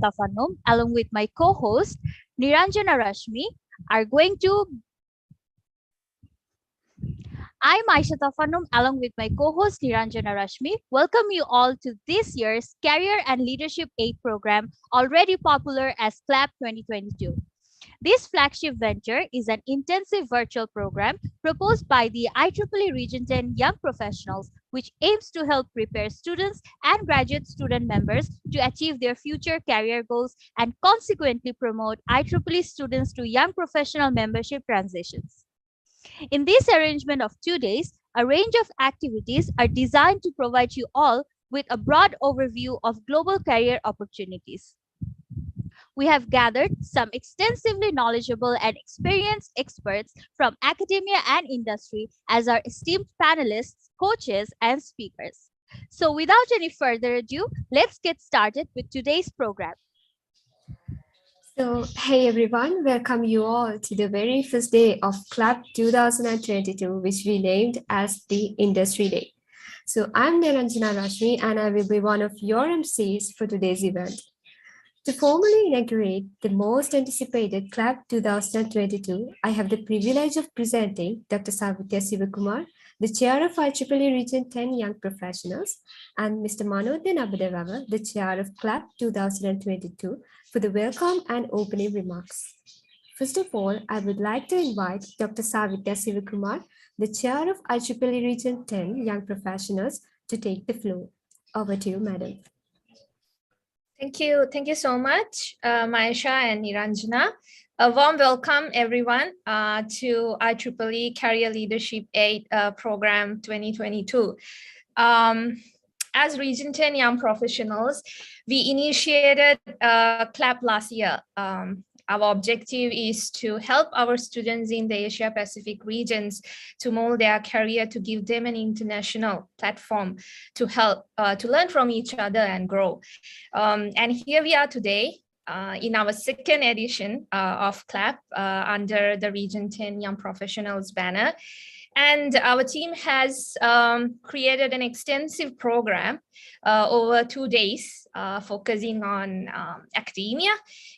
Tafanum, along with my co-host Niranjana Rashmi, are going to. I'm Aisha Tafanum, along with my co-host Niranjana Rashmi. Welcome you all to this year's Career and Leadership Aid program, already popular as CLAP 2022. This flagship venture is an intensive virtual program proposed by the IEEE Region 10 Young Professionals, which aims to help prepare students and graduate student members to achieve their future career goals and consequently promote IEEE students to young professional membership transitions. In this arrangement of 2 days, a range of activities are designed to provide you all with a broad overview of global career opportunities. We have gathered some extensively knowledgeable and experienced experts from academia and industry as our esteemed panelists, coaches, and speakers. So without any further ado, let's get started with today's program. So, hey everyone, welcome you all to the very first day of CLAP 2022, which we named as the Industry Day. So, I'm Niranjana Rashmi and I will be one of your MCs for today's event. To formally inaugurate the most anticipated CLAP 2022, I have the privilege of presenting Dr. Savitya Sivakumar, the Chair of IEEE Region 10 Young Professionals, and Mr. Manodya Nabadevava, the Chair of CLAP 2022, for the welcome and opening remarks. First of all, I would like to invite Dr. Savitya Sivakumar, the Chair of IEEE Region 10 Young Professionals, to take the floor. Over to you, Madam. Thank you. Thank you so much, Maisha and Niranjana. A warm welcome, everyone, to IEEE Career Leadership Aid Program 2022. As Region 10 Young Professionals, we initiated CLAP last year. Our objective is to help our students in the Asia Pacific regions to mold their career, to give them an international platform to help to learn from each other and grow. And here we are today in our second edition of CLAP under the Region 10 Young Professionals banner. And our team has created an extensive program over 2 days, focusing on academia,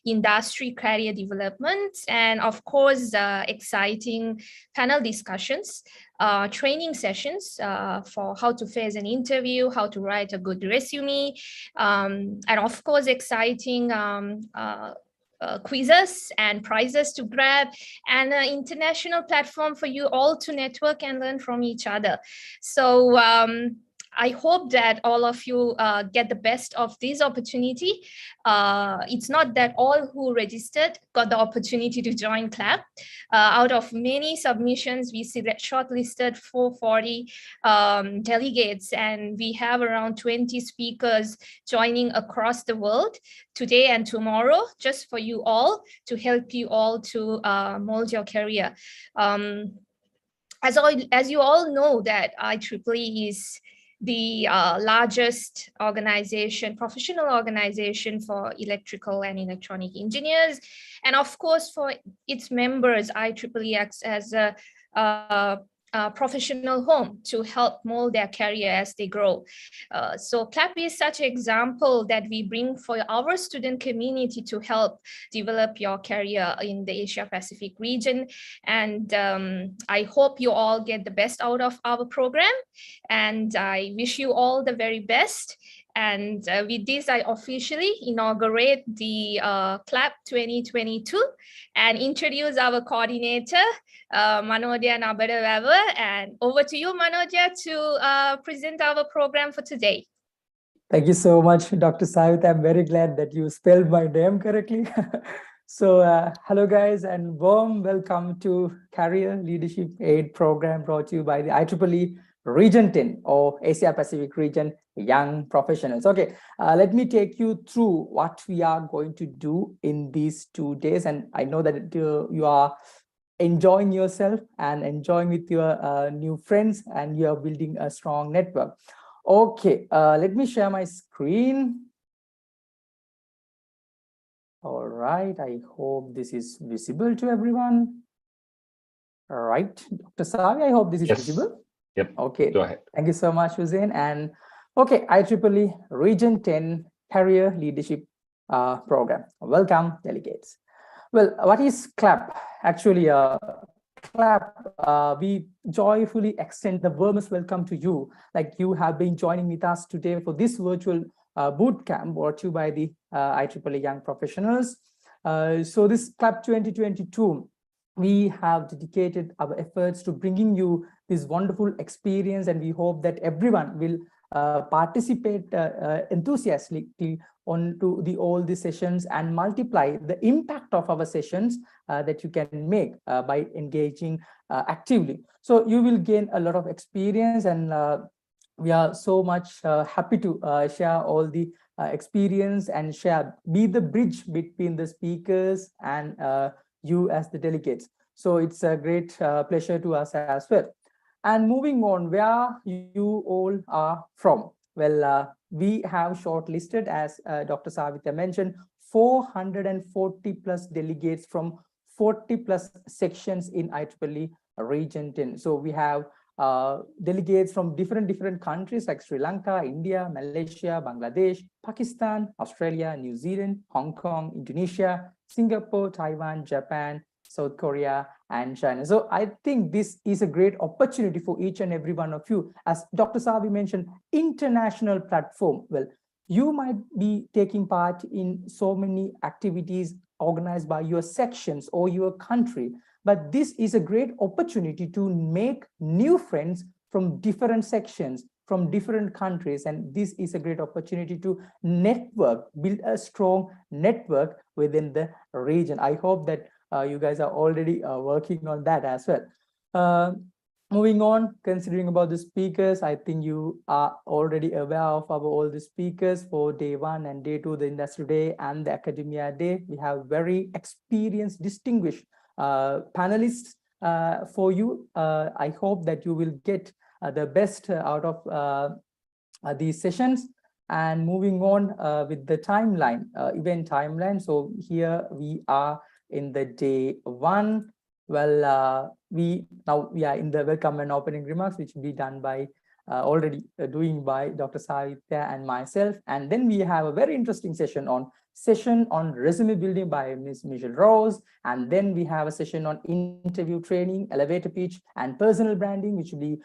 industry, career development, and of course, exciting panel discussions, training sessions for how to face an interview, how to write a good resume, and of course, exciting quizzes and prizes to grab, and an international platform for you all to network and learn from each other. So I hope that all of you get the best of this opportunity. It's not that all who registered got the opportunity to join CLAP. Out of many submissions, we shortlisted 440 delegates, and we have around 20 speakers joining across the world today and tomorrow, just for you all, to help you all to mold your career. As you all know, that IEEE is the largest organization, professional organization for electrical and electronic engineers. And of course, for its members, IEEE acts as a professional home to help mold their career as they grow. So CLAP is such an example that we bring for our student community to help develop your career in the Asia Pacific region. And I hope you all get the best out of our program. And I wish you all the very best. And with this, I officially inaugurate the CLAP 2022 and introduce our coordinator, Manodya Nabadevava. And over to you, Manodya, to present our program for today. Thank you so much, Dr. Savitya. I'm very glad that you spelled my name correctly. So hello, guys, and warm welcome to Career Leadership Aid Program brought to you by the IEEE Region 10 or Asia Pacific Region Young Professionals. Okay, let me take you through what we are going to do in these 2 days. And I know that you are enjoying yourself and enjoying with your new friends, and you are building a strong network. Okay, let me share my screen. All right, I hope this is visible to everyone. All right, Dr. Savi, I hope this is visible. Yep. Okay. Go ahead. Thank you so much, Hussein. And okay, IEEE Region 10 Career Leadership program. Welcome, delegates. Well, what is CLAP? Actually, CLAP, we joyfully extend the warmest welcome to you. Like you have been joining with us today for this virtual boot camp brought to you by the IEEE Young Professionals. So this CLAP 2022, we have dedicated our efforts to bringing you this wonderful experience, and we hope that everyone will participate enthusiastically onto all the sessions and multiply the impact of our sessions that you can make by engaging actively. So you will gain a lot of experience, and we are so much happy to share all the experience and be the bridge between the speakers and you as the delegates. So it's a great pleasure to us as well. And moving on, where you all are from? Well, we have shortlisted, as Dr. Savitha mentioned, 440 plus delegates from 40 plus sections in IEEE Region 10. So we have delegates from different countries like Sri Lanka, India, Malaysia, Bangladesh, Pakistan, Australia, New Zealand, Hong Kong, Indonesia, Singapore, Taiwan, Japan, South Korea, and China. So I think this is a great opportunity for each and every one of you. As Dr. Savi mentioned, international platform. Well, you might be taking part in so many activities organized by your sections or your country, but this is a great opportunity to make new friends from different sections, from different countries, and this is a great opportunity to network, build a strong network within the region. I hope that you guys are already working on that as well. Moving on, considering about the speakers, I think you are already aware of all the speakers for day 1 and day 2, the industry day and the academia day. We have very experienced, distinguished panelists for you. I hope that you will get the best out of these sessions. And moving on with the timeline, event timeline. So here we are in the day 1. Well, we are in the welcome and opening remarks, which will be done by already doing by Dr. Savitha and myself. And then we have a very interesting session on resume building by Ms. Michelle Rose. And then we have a session on interview training, elevator pitch, and personal branding, which will be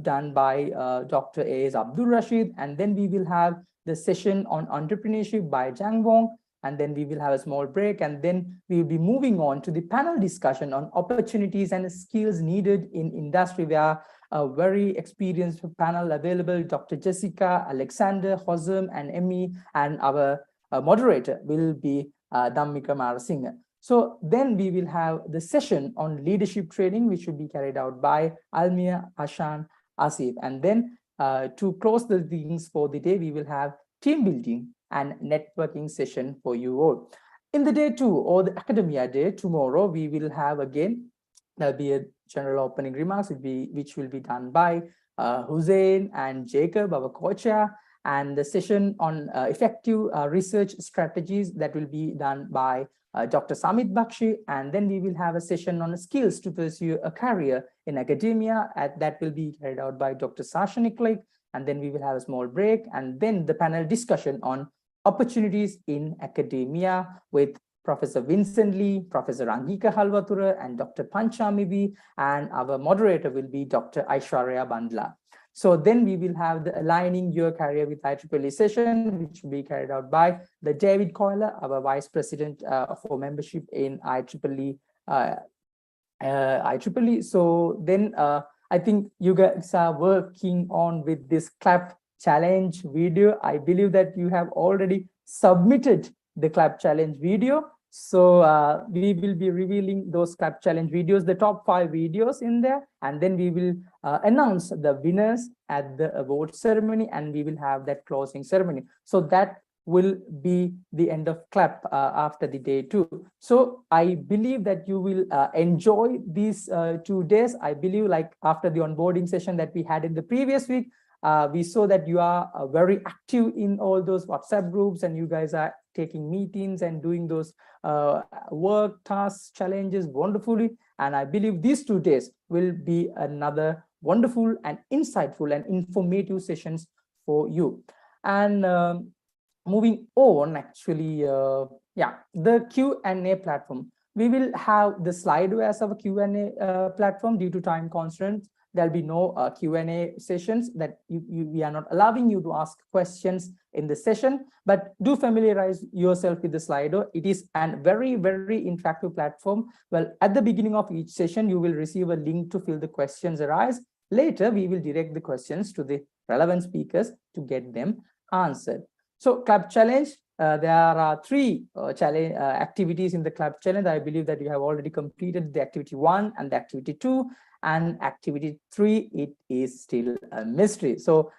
done by Dr. A.S. Abdul Rashid. And then we will have the session on entrepreneurship by Jan Wong. And then we will have a small break, and then we will be moving on to the panel discussion on opportunities and skills needed in industry. We are a very experienced panel available, Dr. Jessica, Alexander, Hosam, and Emmy, and our moderator will be Dhammika Marasinghe. So then we will have the session on leadership training, which will be carried out by Almia Hashan Asif. And then to close the things for the day, we will have team building and networking session for you all. In the day 2 or the academia day, tomorrow, we will have again, there'll be a general opening remarks, which will be done by Hussein and Jacob, our co-chair, and the session on effective research strategies that will be done by Dr. Samit Bakshi. And then we will have a session on skills to pursue a career in academia, that will be carried out by Dr. Sasha Niklik. And then we will have a small break, and then the panel discussion on opportunities in academia with Professor Vincent Lee, Professor Angika Halvatura, and Dr. Panchamibi, and our moderator will be Dr. Aishwarya Bandla. So then we will have the Aligning Your Career with IEEE session, which will be carried out by the David Coyler, our Vice President for membership in IEEE. So then I think you guys are working on with this CLAP challenge video. I believe that you have already submitted the CLAP challenge video. So we will be revealing those CLAP challenge videos, the top 5 videos in there, and then we will announce the winners at the award ceremony, and we will have that closing ceremony. So that will be the end of CLAP after the day 2. So I believe that you will enjoy these 2 days. I believe, like after the onboarding session that we had in the previous week, we saw that you are very active in all those WhatsApp groups, and you guys are taking meetings and doing those work, tasks, challenges wonderfully. And I believe these 2 days will be another wonderful and insightful and informative sessions for you. And moving on, actually, yeah, the Q&A platform. We will have the Slido as our Q&A platform. Due to time constraints, there'll be no Q&A sessions, that we are not allowing you to ask questions in the session, but do familiarize yourself with the Slido. It is a very, very interactive platform. Well, at the beginning of each session, you will receive a link to fill the questions arise. Later, we will direct the questions to the relevant speakers to get them answered. So club challenge, there are three challenge activities in the club challenge. I believe that you have already completed the activity 1 and the activity 2, and activity 3, it is still a mystery. So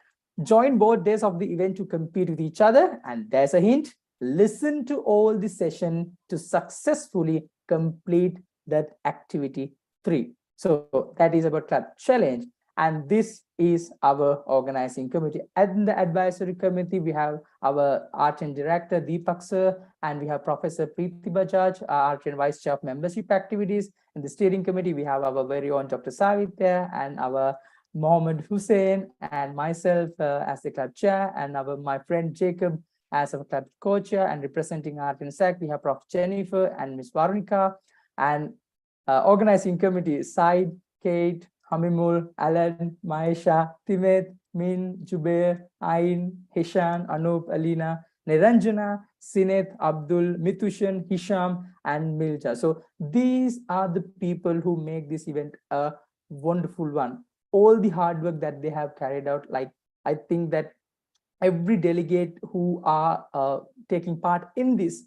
join both days of the event to compete with each other. And there's a hint: listen to all the session to successfully complete that activity 3. So that is about club challenge. And this is our organizing committee. And the advisory committee, we have our R10 director, Deepak sir, and we have Professor Preeti Bajaj, R10 vice chair of membership activities. In the steering committee, we have our very own Dr. Savitya and our Mohammed Hussein and myself as the club chair, and my friend Jacob as our club co-chair. And representing R10 SAC, we have Prof. Jennifer and Ms. Varunika. And organizing committee, Said, Kate, Hamimul, Alan, Maisha, Timet, Min, Jubair, Ain, Hishan, Anup, Alina, Niranjana, Sinet, Abdul, Mitushan, Hisham, and Milja. So these are the people who make this event a wonderful one. All the hard work that they have carried out, like, I think that every delegate who are taking part in this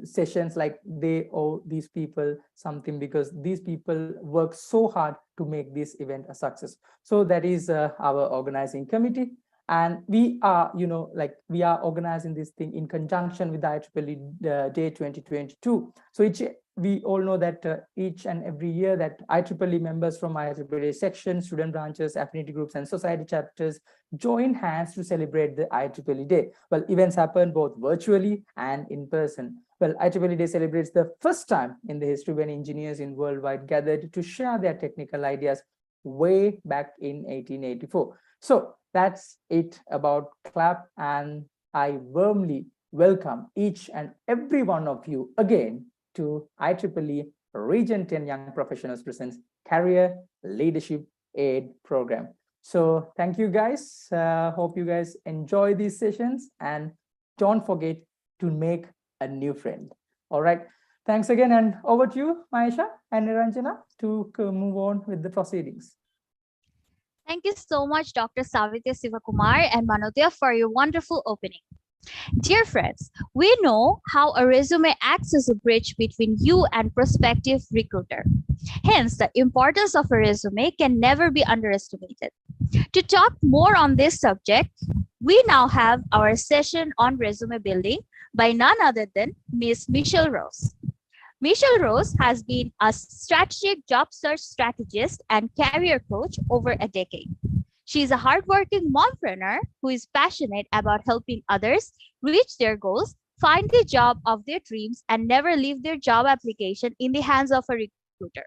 sessions, like, they owe these people something, because these people work so hard to make this event a success. So that is our organizing committee. And we are, we are organizing this thing in conjunction with the IEEE Day 2022. So we all know that each and every year that IEEE members from IEEE section, student branches, affinity groups, and society chapters join hands to celebrate the IEEE Day. Well, events happen both virtually and in person. Well, IEEE Day celebrates the first time in the history when engineers in worldwide gathered to share their technical ideas way back in 1884. So that's it about CLAP, and I warmly welcome each and every one of you again to IEEE Region 10 Young Professionals Presents Career Leadership Aid Program. So thank you guys. Hope you guys enjoy these sessions, and don't forget to make a new friend. All right. Thanks again, and over to you, Maisha and Niranjana, to move on with the proceedings. Thank you so much, Dr. Savitya Sivakumar and Manodya, for your wonderful opening. Dear friends, we know how a resume acts as a bridge between you and prospective recruiter. Hence, the importance of a resume can never be underestimated. To talk more on this subject, we now have our session on resume building by none other than Ms. Michelle Rose. Michelle Rose has been a strategic job search strategist and career coach over a decade. She is a hardworking mompreneur who is passionate about helping others reach their goals, find the job of their dreams, and never leave their job application in the hands of a recruiter.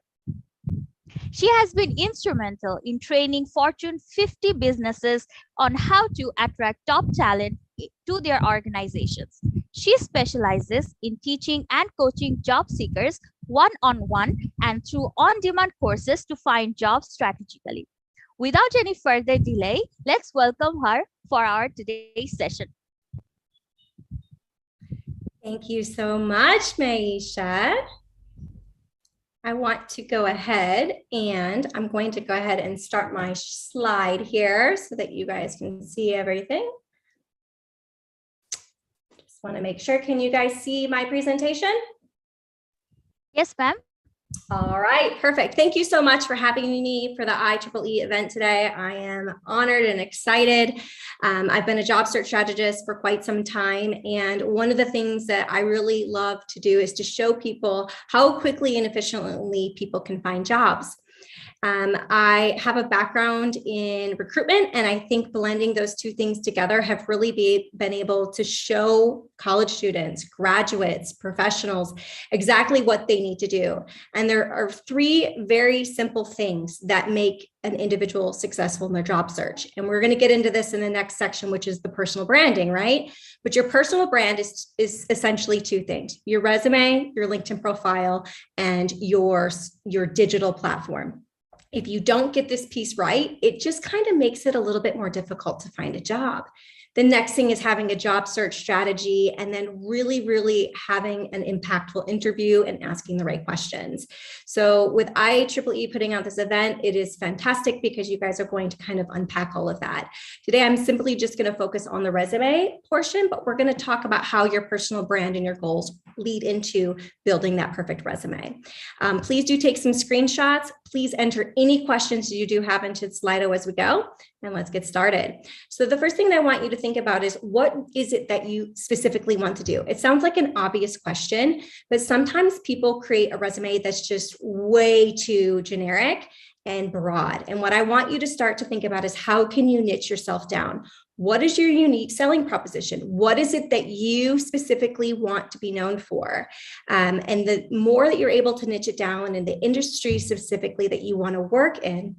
She has been instrumental in training Fortune 50 businesses on how to attract top talent to their organizations. She specializes in teaching and coaching job seekers one-on-one and through on-demand courses to find jobs strategically. Without any further delay, let's welcome her for our today's session. Thank you so much, Maisha. I want to go ahead, and I'm going to go ahead and start my slide here so that you guys can see everything. Just want to make sure, can you guys see my presentation? Yes, ma'am. All right, perfect. Thank you so much for having me for the IEEE event today. I am honored and excited. I've been a job search strategist for quite some time, and one of the things that I really love to do is to show people how quickly and efficiently people can find jobs. I have a background in recruitment, and I think blending those two things together have really been able to show college students, graduates, professionals, exactly what they need to do. And there are three very simple things that make an individual successful in their job search. And we're going to get into this in the next section, which is the personal branding, right? But your personal brand is essentially two things: your resume, your LinkedIn profile, and your digital platform. If you don't get this piece right, it just kind of makes it a little bit more difficult to find a job. The next thing is having a job search strategy, and then really having an impactful interview and asking the right questions. So with IEEE putting out this event, it is fantastic because you guys are going to kind of unpack all of that. Today, I'm simply just going to focus on the resume portion, but we're going to talk about how your personal brand and your goals lead into building that perfect resume. Please do take some screenshots. Please enter any questions you do have into Slido as we go, and let's get started. So the first thing that I want you to think about is, what is it that you specifically want to do? It sounds like an obvious question, but sometimes people create a resume that's just way too generic and broad. And what I want you to start to think about is, how can you niche yourself down? What is your unique selling proposition? What is it that you specifically want to be known for? And the more that you're able to niche it down in the industry specifically that you want to work in,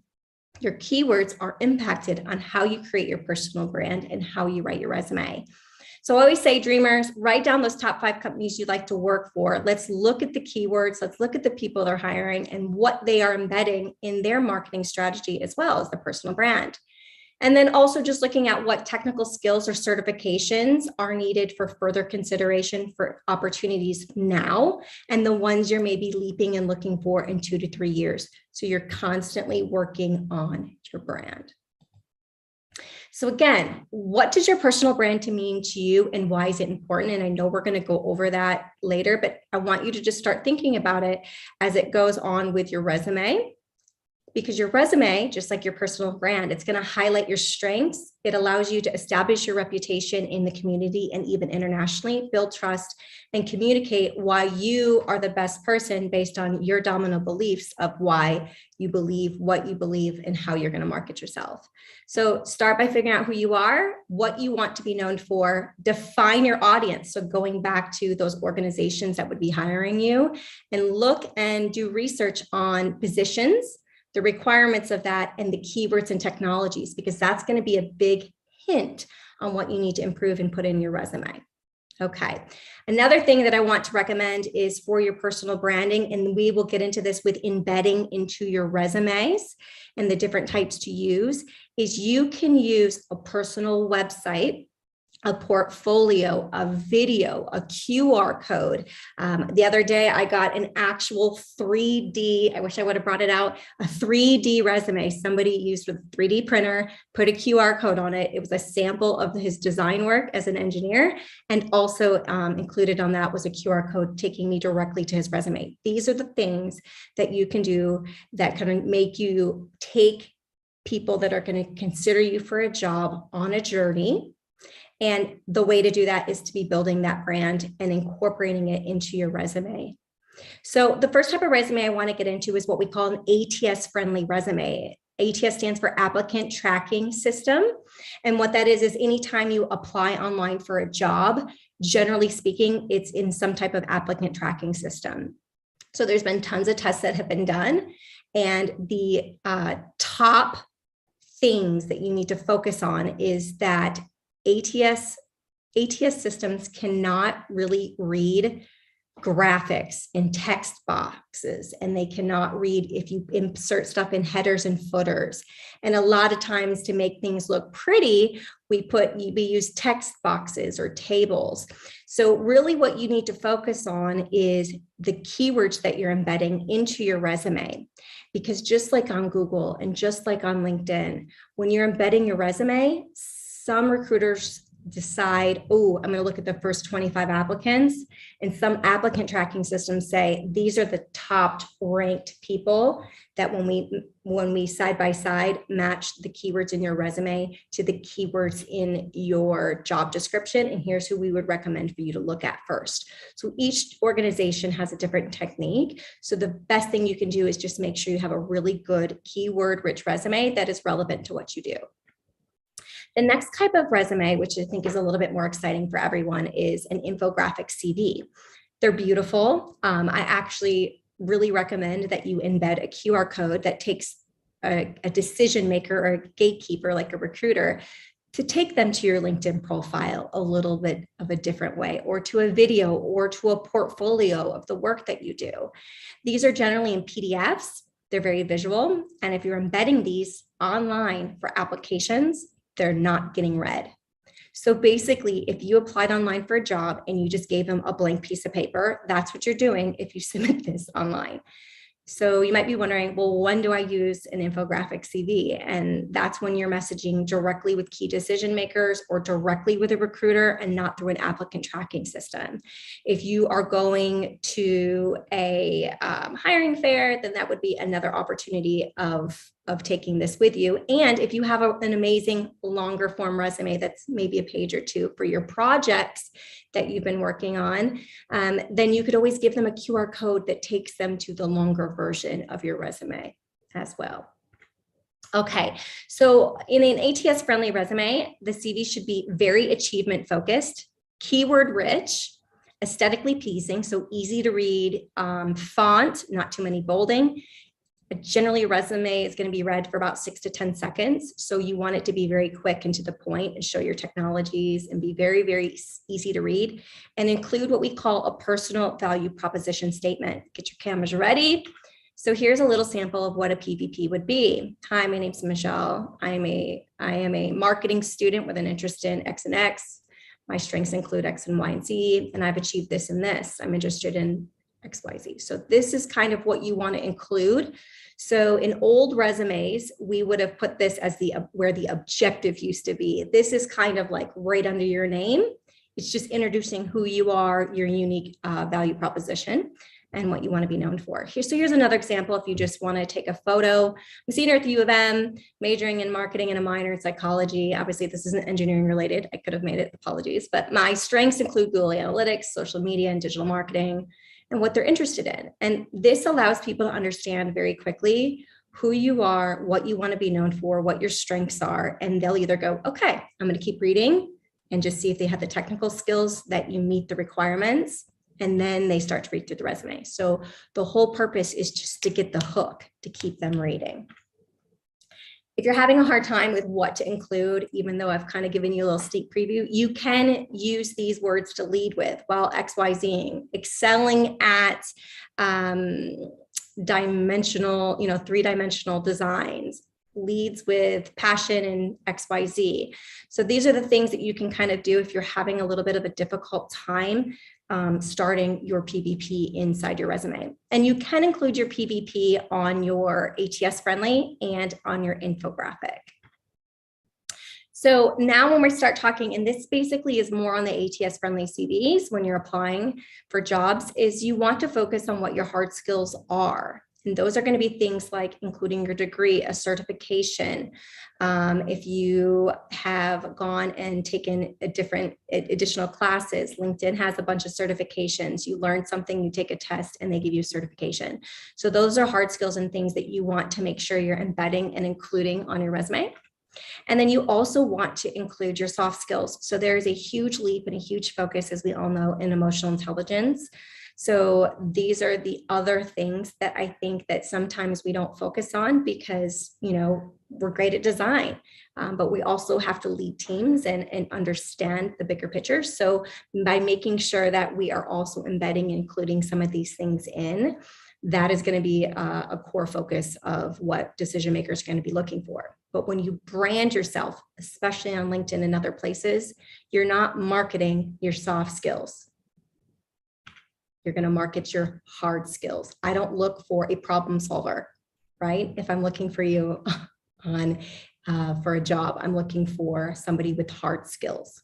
your keywords are impacted on how you create your personal brand and how you write your resume. So I always say, dreamers, write down those top 5 companies you'd like to work for. Let's look at the keywords. Let's look at the people they're hiring and what they are embedding in their marketing strategy, as well as the personal brand. And then also just looking at what technical skills or certifications are needed for further consideration for opportunities now, and the ones you're maybe leaping and looking for in 2 to 3 years. So you're constantly working on your brand. So again, what does your personal brand mean to you, and why is it important? And I know we're going to go over that later, but I want you to just start thinking about it as it goes on with your resume. Because your resume, just like your personal brand, it's going to highlight your strengths. It allows you to establish your reputation in the community and even internationally, build trust, and communicate why you are the best person based on your dominant beliefs of why you believe what you believe and how you're going to market yourself. So start by figuring out who you are, what you want to be known for, define your audience. So going back to those organizations that would be hiring you, and look and do research on positions, the requirements of that, and the keywords and technologies, because that's going to be a big hint on what you need to improve and put in your resume. Okay. Another thing that I want to recommend is for your personal branding, and we will get into this with embedding into your resumes and the different types to use, is you can use a personal website, a portfolio, a video, a QR code. The other day, I got an actual 3D, I wish I would have brought it out, a 3D resume. Somebody used with a 3D printer, put a QR code on it. It was a sample of his design work as an engineer. And also included on that was a QR code taking me directly to his resume. These are the things that you can do that can make you take people that are going to consider you for a job on a journey. And the way to do that is to be building that brand and incorporating it into your resume. So the first type of resume I want to get into is what we call an ATS friendly resume. ATS stands for Applicant Tracking System. And what that is anytime you apply online for a job, generally speaking, it's in some type of applicant tracking system. So there's been tons of tests that have been done. And the top things that you need to focus on is that ATS systems cannot really read graphics in text boxes, and they cannot read if you insert stuff in headers and footers. And a lot of times, to make things look pretty, we use text boxes or tables. So really what you need to focus on is the keywords that you're embedding into your resume. Because just like on Google and just like on LinkedIn, when you're embedding your resume, some recruiters decide, oh, I'm going to look at the first 25 applicants, and some applicant tracking systems say these are the top ranked people that when we side by side match the keywords in your resume to the keywords in your job description, and here's who we would recommend for you to look at first. So each organization has a different technique. So the best thing you can do is just make sure you have a really good keyword rich resume that is relevant to what you do. The next type of resume, which I think is a little bit more exciting for everyone, is an infographic Cv. They're beautiful. I actually really recommend that you embed a QR code that takes a decision maker or a gatekeeper like a recruiter to take them to your LinkedIn profile a little bit of a different way, or to a video, or to a portfolio of the work that you do. These are generally in PDFs. They're very visual. And if you're embedding these online for applications, they're not getting read. So basically, if you applied online for a job and you just gave them a blank piece of paper, that's what you're doing if you submit this online. So you might be wondering, well, when do I use an infographic Cv? And that's when you're messaging directly with key decision makers or directly with a recruiter and not through an applicant tracking system. If you are going to a hiring fair, then that would be another opportunity of taking this with you. And if you have an amazing longer form resume that's maybe a page or two for your projects that you've been working on, then you could always give them a QR code that takes them to the longer version of your resume as well. Okay, so in an ATS friendly resume, the CV should be very achievement focused, keyword rich, aesthetically pleasing, so easy to read, font, not too many bolding. Generally, a resume is going to be read for about 6 to 10 seconds. So you want it to be very quick and to the point and show your technologies and be very, very easy to read, and include what we call a personal value proposition statement. Get your cameras ready. So here's a little sample of what a PVP would be. Hi, my name's Michelle. I am a marketing student with an interest in X and X. My strengths include X and Y and Z, and I've achieved this and this. I'm interested in XYZ. So this is kind of what you want to include. So in old resumes, we would have put this as where the objective used to be. This is kind of like right under your name. It's just introducing who you are, your unique value proposition, and what you want to be known for. Here's another example. If you just want to take a photo, I'm a senior at the U of M, majoring in marketing and a minor in psychology. Obviously, this isn't engineering related. I could have made it, apologies. But my strengths include Google Analytics, social media, and digital marketing, and what they're interested in. And this allows people to understand very quickly who you are, what you want to be known for, what your strengths are. And they'll either go, okay, I'm going to keep reading and just see if they have the technical skills that you meet the requirements. And then they start to read through the resume. So the whole purpose is just to get the hook to keep them reading. If you're having a hard time with what to include, even though I've kind of given you a little sneak preview, you can use these words to lead with while XYZing, excelling at dimensional, three-dimensional designs, leads with passion and XYZ. So these are the things that you can kind of do if you're having a little bit of a difficult time starting your PVP inside your resume. And you can include your PVP on your ATS friendly and on your infographic. So now when we start talking, and this basically is more on the ATS friendly CVs when you're applying for jobs, is you want to focus on what your hard skills are. And those are going to be things like including your degree, a certification. If you have gone and taken additional classes, LinkedIn has a bunch of certifications. You learn something, you take a test, and they give you a certification. So those are hard skills and things that you want to make sure you're embedding and including on your resume. And then you also want to include your soft skills. So there's a huge leap and a huge focus, as we all know, in emotional intelligence. So these are the other things that I think that sometimes we don't focus on because, we're great at design, but we also have to lead teams and understand the bigger picture. So by making sure that we are also embedding, including some of these things in, that is going to be a core focus of what decision makers are going to be looking for. But when you brand yourself, especially on LinkedIn and other places, you're not marketing your soft skills. You're going to market your hard skills. I don't look for a problem solver, right? If I'm looking for you for a job, I'm looking for somebody with hard skills.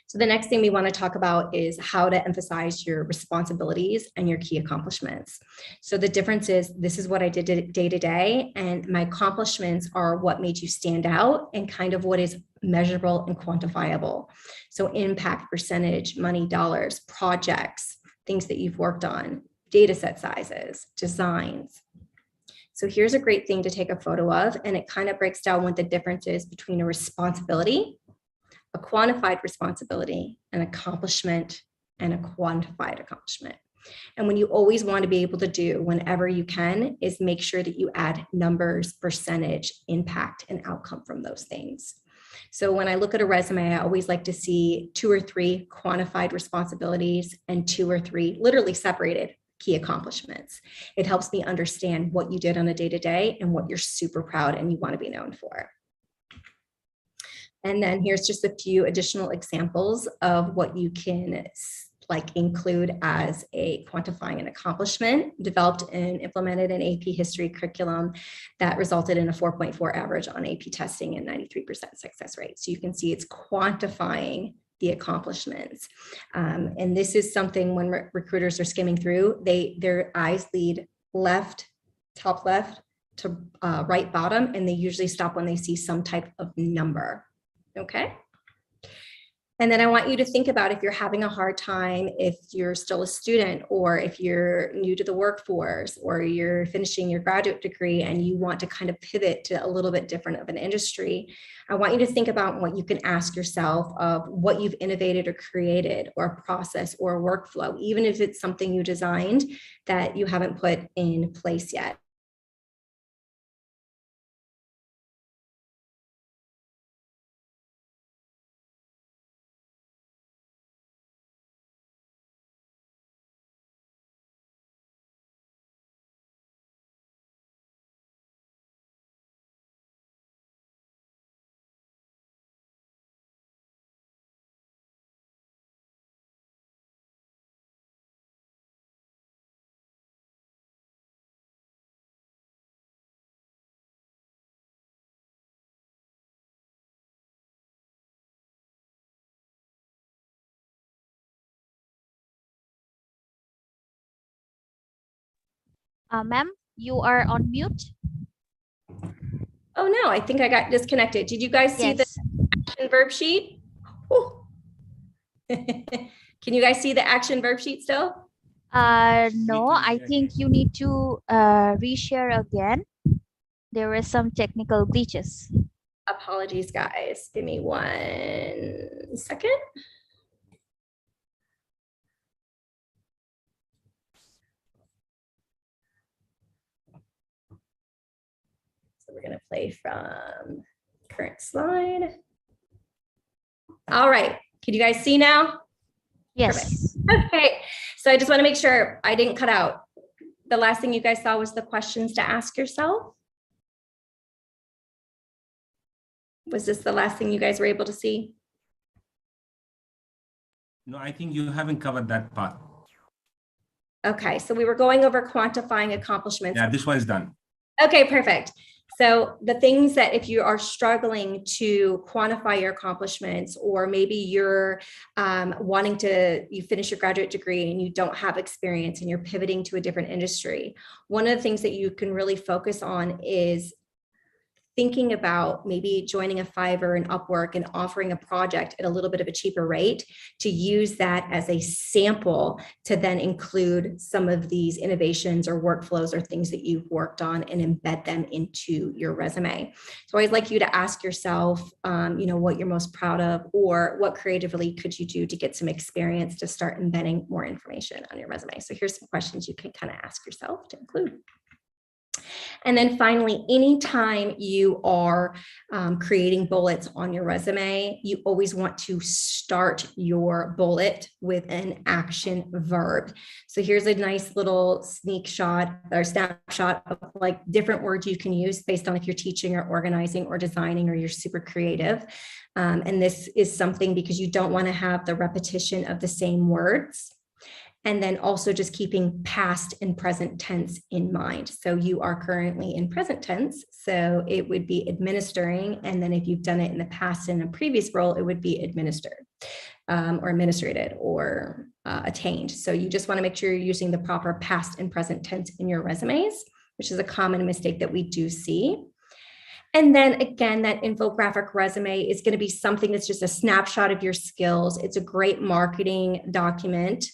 So the next thing we want to talk about is how to emphasize your responsibilities and your key accomplishments. So the difference is, this is what I did day to day, and my accomplishments are what made you stand out and kind of what is measurable and quantifiable. So impact, percentage, money, dollars, projects, things that you've worked on, data set sizes, designs. So here's a great thing to take a photo of, and it kind of breaks down what the difference is between a responsibility, a quantified responsibility, an accomplishment, and a quantified accomplishment. And when you always want to be able to do whenever you can is make sure that you add numbers, percentage, impact, and outcome from those things. So when I look at a resume, I always like to see 2 or 3 quantified responsibilities and 2 or 3 literally separated key accomplishments. It helps me understand what you did on a day-to-day and what you're super proud and you want to be known for. And then here's just a few additional examples of what you can include as a quantifying an accomplishment, developed and implemented an AP history curriculum that resulted in a 4.4 average on AP testing and 93% success rate. So you can see it's quantifying the accomplishments. And this is something when recruiters are skimming through, their eyes lead left, top left to right bottom, and they usually stop when they see some type of number. Okay. And then I want you to think about if you're having a hard time, if you're still a student, or if you're new to the workforce, or you're finishing your graduate degree and you want to kind of pivot to a little bit different of an industry. I want you to think about what you can ask yourself of what you've innovated or created, or a process or a workflow, even if it's something you designed that you haven't put in place yet. Ma'am, you are on mute. Oh no, I think I got disconnected. Did you guys see the Yes. action verb sheet? Can you guys see the action verb sheet still? No, I think you need to reshare again. There were some technical glitches. Apologies, guys. Give me 1 second. So we're going to play from current slide. All right. Can you guys see now? Yes. Perfect. Okay. So I just want to make sure I didn't cut out. The last thing you guys saw was the questions to ask yourself. Was this the last thing you guys were able to see? No, I think you haven't covered that part. Okay, so we were going over quantifying accomplishments. Yeah, this one is done. Okay, perfect. So the things that if you are struggling to quantify your accomplishments, or maybe you're you finish your graduate degree and you don't have experience and you're pivoting to a different industry, one of the things that you can really focus on is thinking about maybe joining a Fiverr and Upwork and offering a project at a little bit of a cheaper rate, to use that as a sample to then include some of these innovations or workflows or things that you've worked on and embed them into your resume. So I'd like you to ask yourself, what you're most proud of, or what creatively could you do to get some experience to start embedding more information on your resume. So here's some questions you can kind of ask yourself to include. And then finally, anytime you are creating bullets on your resume, you always want to start your bullet with an action verb. So here's a nice little sneak shot or snapshot of like different words you can use based on if you're teaching or organizing or designing or you're super creative. And this is something because you don't want to have the repetition of the same words. And then also just keeping past and present tense in mind. So you are currently in present tense, so it would be administering. And then if you've done it in the past in a previous role, it would be administered. or administrated or attained. So you just want to make sure you're using the proper past and present tense in your resumes, which is a common mistake that we do see. And then again, that infographic resume is going to be something that's just a snapshot of your skills. It's a great marketing document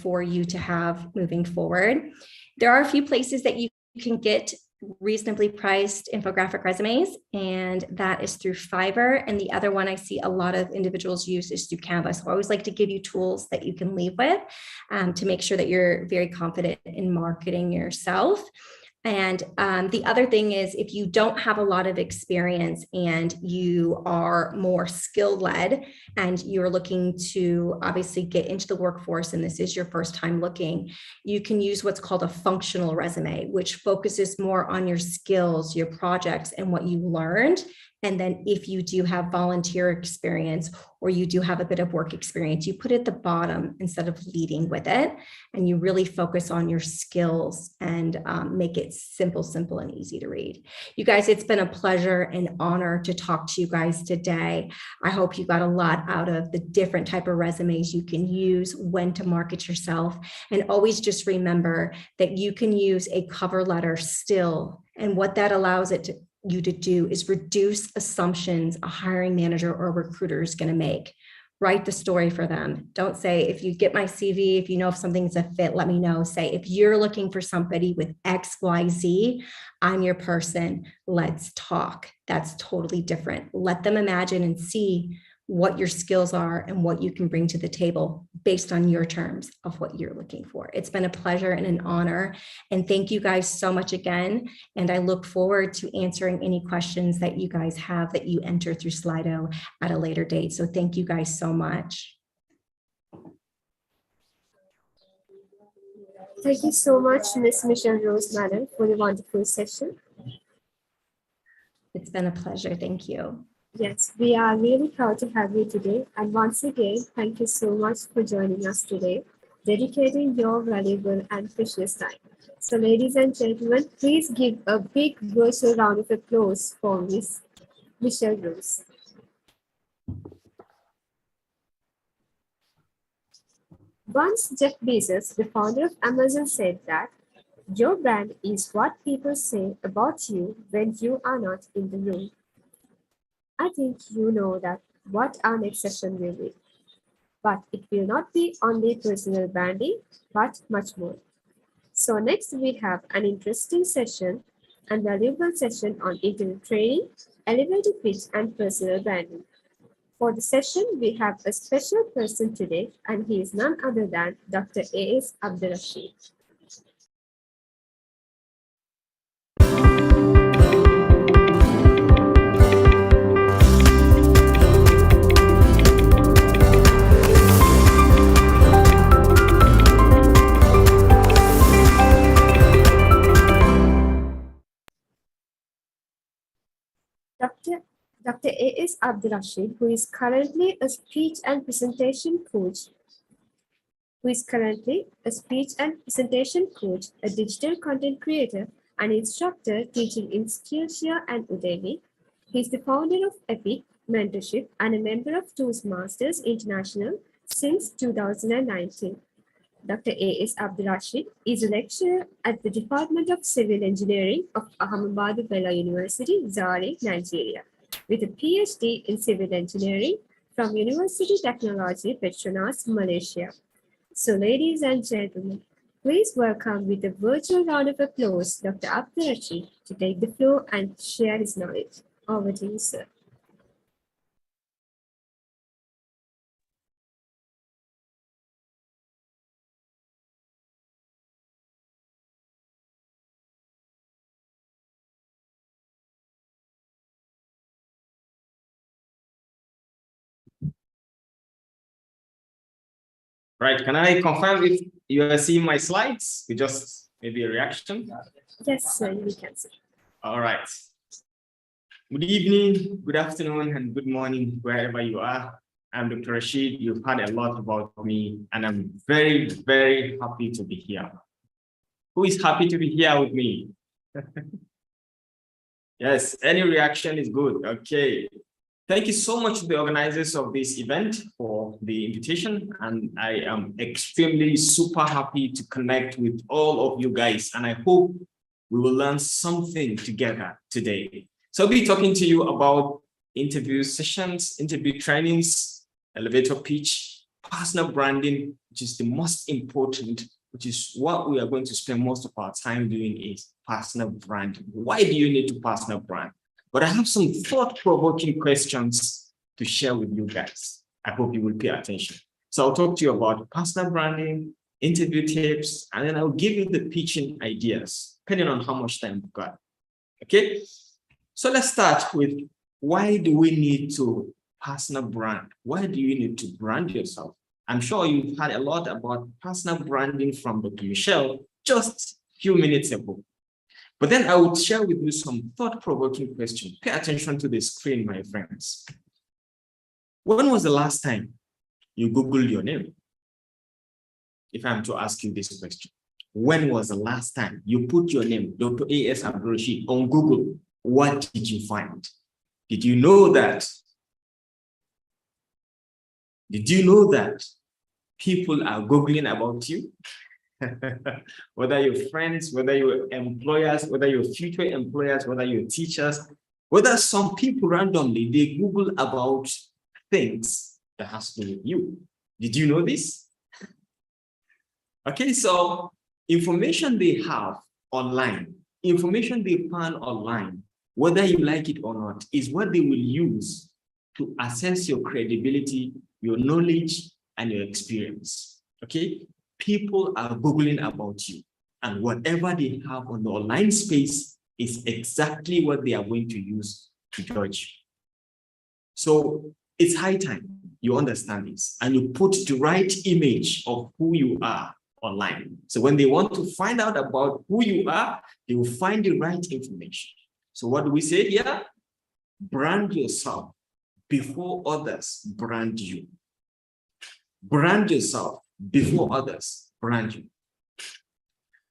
for you to have moving forward. There are a few places that you can get reasonably priced infographic resumes, and that is through Fiverr. And the other one I see a lot of individuals use is through Canva. So I always like to give you tools that you can leave with to make sure that you're very confident in marketing yourself. And the other thing is, if you don't have a lot of experience and you are more skill-led and you're looking to obviously get into the workforce, and this is your first time looking, you can use what's called a functional resume, which focuses more on your skills, your projects, and what you learned. And then if you do have volunteer experience or you do have a bit of work experience, you put it at the bottom instead of leading with it. And you really focus on your skills and make it simple and easy to read. You guys, it's been a pleasure and honor to talk to you guys today. I hope you got a lot out of the different type of resumes you can use, when to market yourself. And always just remember that you can use a cover letter still. And what that allows you to do is reduce assumptions a hiring manager or a recruiter is going to make. Write the story for them. Don't say, if you get my CV, if you know if something's a fit, let me know. Say, if you're looking for somebody with X, Y, Z, I'm your person. Let's talk. That's totally different. Let them imagine and see what your skills are and what you can bring to the table based on your terms of what you're looking for. It's been a pleasure and an honor. And thank you guys so much again. And I look forward to answering any questions that you guys have that you enter through Slido at a later date. So thank you guys so much. Thank you so much, Ms. Michelle Rose, madam, for the wonderful session. It's been a pleasure. Thank you. Yes, we are really proud to have you today. And once again, thank you so much for joining us today, dedicating your valuable and precious time. So ladies and gentlemen, please give a big virtual round of applause for Ms. Michelle Rose. Once Jeff Bezos, the founder of Amazon, said that your brand is what people say about you when you are not in the room. I think you know that what our next session will be. But it will not be only personal branding, but much more. So next we have an interesting session and valuable session on interview training, elevator pitch, and personal branding. For the session, we have a special person today, and he is none other than Dr. Ats Friendly. Dr. Ats Friendly, who is currently a speech and presentation coach, a digital content creator, and instructor teaching in Skillshare and Udemy. He is the founder of Epic Mentorship and a member of Toastmasters International since 2019. Dr. Ats Friendly is a lecturer at the Department of Civil Engineering of Ahmedabad Bella University, Zaire, Nigeria, with a PhD in Civil Engineering from University Technology Petronas, Malaysia. So ladies and gentlemen, please welcome with a virtual round of applause Dr. Friendly to take the floor and share his knowledge. Over to you, sir. Right, can I confirm if you are seeing my slides? We just maybe a reaction? Yes, sir, we can see. All right. Good evening, good afternoon, and good morning, wherever you are. I'm Dr. Rashid. You've heard a lot about me, and I'm very, very happy to be here. Who is happy to be here with me? Yes, any reaction is good. Okay. Thank you so much to the organizers of this event for the invitation. And I am extremely super happy to connect with all of you guys. And I hope we will learn something together today. So I'll be talking to you about interview sessions, interview trainings, elevator pitch, personal branding, which is the most important, which is what we are going to spend most of our time doing, is personal branding. Why do you need to personal brand? But I have some thought-provoking questions to share with you guys. I hope you will pay attention. So I'll talk to you about personal branding, interview tips, and then I'll give you the pitching ideas, depending on how much time we've got. Okay? So let's start with, why do we need to personal brand? Why do you need to brand yourself? I'm sure you've heard a lot about personal branding from Dr. Michelle just a few minutes ago. But then I would share with you some thought-provoking questions. Pay attention to the screen, my friends. When was the last time you Googled your name? If I'm to ask you this question, when was the last time you put your name, Dr. A.S. Abdurrashid, on Google? What did you find? Did you know that? Did you know that people are Googling about you? Whether you're friends, whether you're employers, whether you're future employers, whether you're teachers, whether some people randomly, they Google about things that has to do with you. Did you know this? Okay, so information they have online, information they find online, whether you like it or not, is what they will use to assess your credibility, your knowledge, and your experience. Okay? People are Googling about you, and whatever they have on the online space is exactly what they are going to use to judge. So it's high time you understand this and you put the right image of who you are online. So when they want to find out about who you are, they will find the right information. So what do we say here? Brand yourself before others brand you. Brand yourself before others brand you.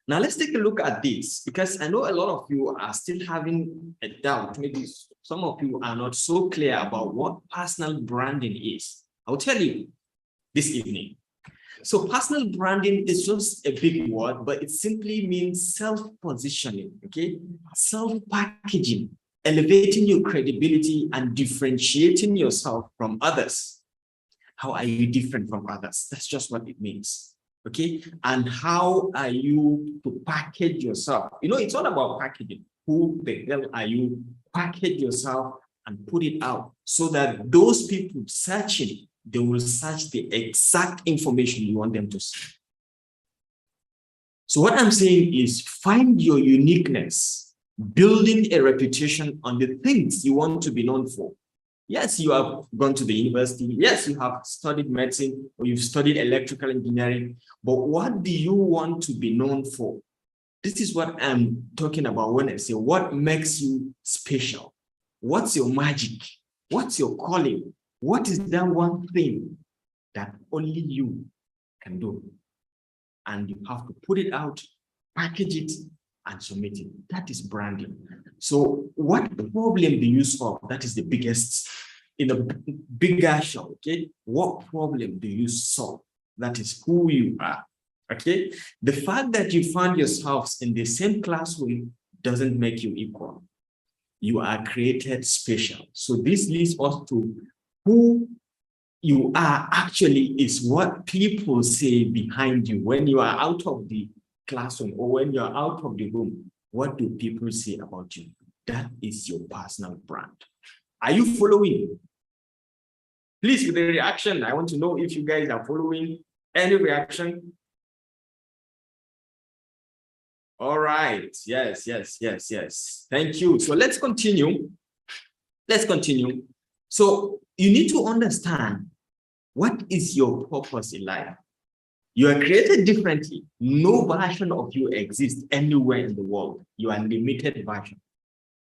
Now let's take a look at this, because I know a lot of you are still having a doubt. Maybe some of you are not so clear about what personal branding is. I'll tell you this evening. So personal branding is just a big word, but it simply means self-positioning, okay? Self-packaging, elevating your credibility and differentiating yourself from others. How are you different from others? That's just what it means, okay? And how are you to package yourself? You know, it's all about packaging. Who the hell are you? Package yourself and put it out so that those people searching, they will search the exact information you want them to see. So what I'm saying is, find your uniqueness, building a reputation on the things you want to be known for. Yes, you have gone to the university. Yes, you have studied medicine or you've studied electrical engineering, but what do you want to be known for? This is what I'm talking about when I say, what makes you special? What's your magic? What's your calling? What is that one thing that only you can do? And you have to put it out, package it, and submit it. That is branding. So what problem do you solve? That is the biggest, in a bigger show, okay? What problem do you solve? That is who you are, okay? The fact that you find yourselves in the same classroom doesn't make you equal. You are created special. So this leads us to who you are actually is what people say behind you. When you are out of the classroom or when you're out of the room, what do people say about you? That is your personal brand. Are you following? Please, with the reaction, I want to know if you guys are following. Any reaction? All right. Yes. Thank you. So let's continue. So you need to understand, what is your purpose in life? You are created differently. No version of you exists anywhere in the world. You are a limited version.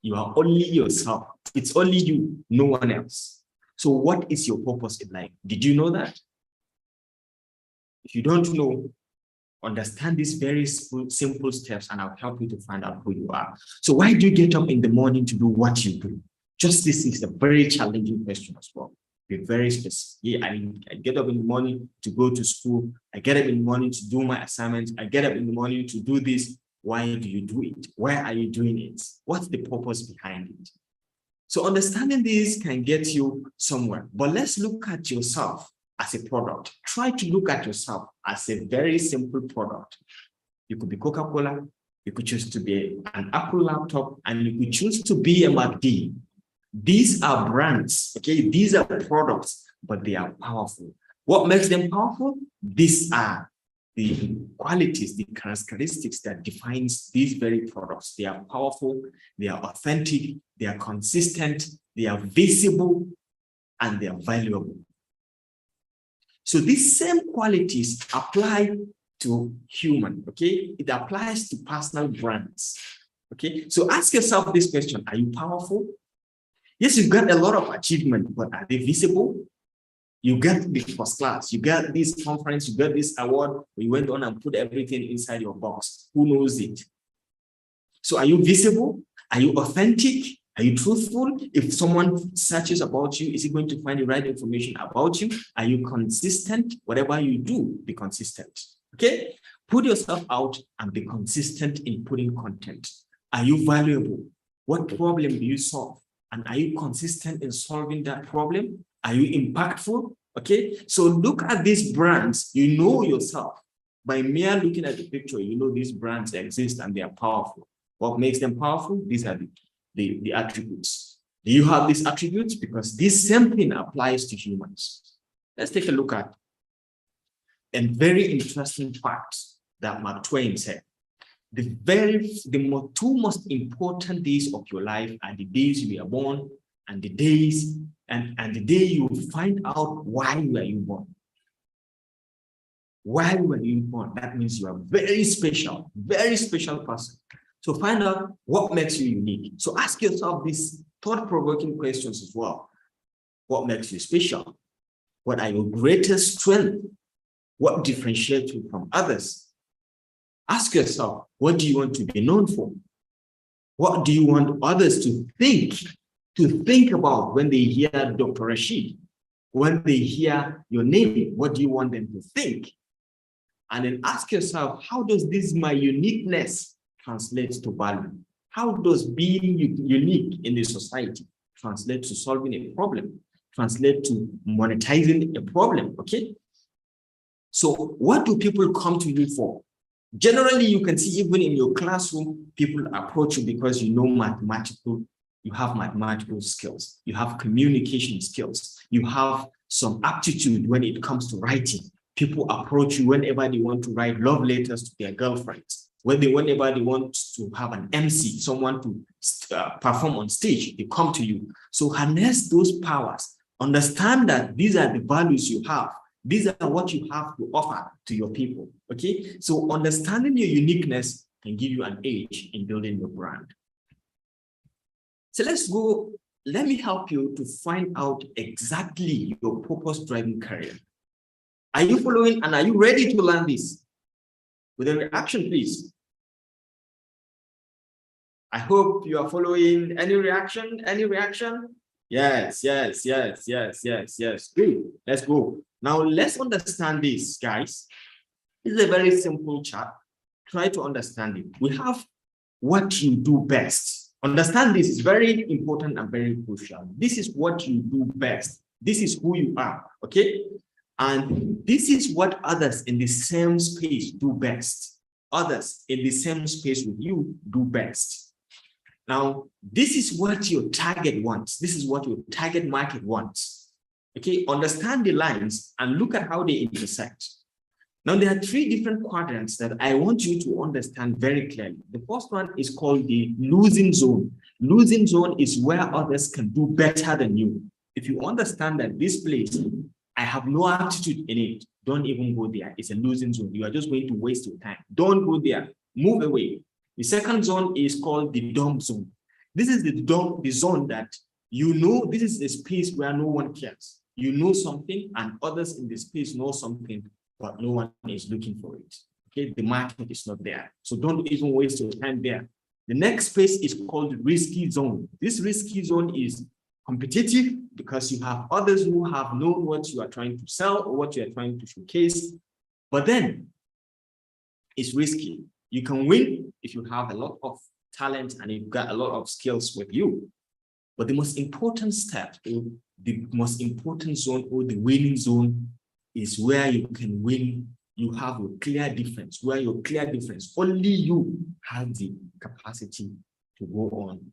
You are only yourself. It's only you, no one else. So what is your purpose in life? Did you know that? If you don't know, understand these very simple steps and I'll help you to find out who you are. So why do you get up in the morning to do what you do? Just this is a very challenging question as well. Be very specific. Yeah, I get up in the morning to go to school. I get up in the morning to do my assignments. I get up in the morning to do this. Why do you do it? Why are you doing it? What's the purpose behind it? So understanding this can get you somewhere. But let's look at yourself as a product. Try to look at yourself as a very simple product. You could be Coca-Cola. You could choose to be an Apple laptop, and you could choose to be a MacD. These are brands, okay? These are products, but they are powerful. What makes them powerful? These are the qualities, the characteristics that defines these very products. They are powerful, they are authentic, they are consistent, they are visible, and they are valuable. So these same qualities apply to human, okay? It applies to personal brands, okay? So ask yourself this question: are you powerful? Yes, you've got a lot of achievement, but are they visible? You get the first class, you got this conference, you got this award, you went on and put everything inside your box. Who knows it? So are you visible? Are you authentic? Are you truthful? If someone searches about you, is he going to find the right information about you? Are you consistent? Whatever you do, be consistent. Okay? Put yourself out and be consistent in putting content. Are you valuable? What problem do you solve? And are you consistent in solving that problem? Are you impactful? Okay, so look at these brands. You know yourself. By mere looking at the picture, you know these brands exist and they are powerful. What makes them powerful? These are the attributes. Do you have these attributes? Because this same thing applies to humans. Let's take a look at a very interesting fact that Mark Twain said. The two most important days of your life are the days you were born and the days and the day you find out why were you born. Why were you born? That means you are very special person. So find out what makes you unique. So ask yourself these thought-provoking questions as well. What makes you special? What are your greatest strengths? What differentiates you from others? Ask yourself, what do you want to be known for? What do you want others to think about when they hear Dr. Rashid? When they hear your name, what do you want them to think? And then ask yourself, how does this my uniqueness translate to value? How does being unique in the society translate to solving a problem, translate to monetizing a problem, okay? So what do people come to you for? Generally, you can see even in your classroom, people approach you because you know you have mathematical skills, you have communication skills, you have some aptitude when it comes to writing. People approach you whenever they want to write love letters to their girlfriends, whenever they want to have an MC, someone to perform on stage, they come to you. So harness those powers, understand that these are the values you have. These are what you have to offer to your people, okay? So understanding your uniqueness can give you an edge in building your brand. So let's go, let me help you to find out exactly your purpose-driven career. Are you following and are you ready to learn this? With a reaction, please. I hope you are following. Any reaction? Any reaction? Yes. Good. Let's go. Now, let's understand this, guys. This is a very simple chart. Try to understand it. We have what you do best. Understand this is very important and very crucial. This is what you do best. This is who you are, okay? And this is what others in the same space do best. Others in the same space with you do best. Now, this is what your target wants. This is what your target market wants. Okay, understand the lines and look at how they intersect. Now, there are three different quadrants that I want you to understand very clearly. The first one is called the losing zone. Losing zone is where others can do better than you. If you understand that this place, I have no aptitude in it, don't even go there. It's a losing zone. You are just going to waste your time. Don't go there. Move away. The second zone is called the dumb zone. This is the zone that you know this is a space where no one cares. You know something and others in the space know something, but no one is looking for it. Okay, the market is not there. So don't even waste your time there. The next space is called risky zone. This risky zone is competitive because you have others who have known what you are trying to sell or what you are trying to showcase, but then it's risky. You can win if you have a lot of talent and you've got a lot of skills with you. But the most important step, or the most important zone, or the winning zone, is where you can win. You have a clear difference, where your clear difference, only you have the capacity to go on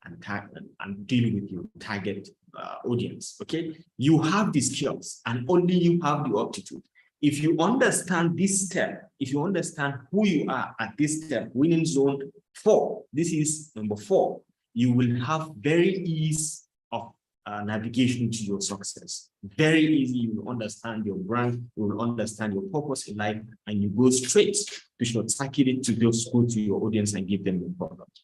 and deal with your target audience, okay? You have the skills and only you have the aptitude. If you understand this step, if you understand who you are at this step, winning zone 4, this is number 4, you will have very ease of navigation to your success. Very easy. You will understand your brand, you will understand your purpose in life, and you go straight to short circuit it to just go to your audience and give them your product.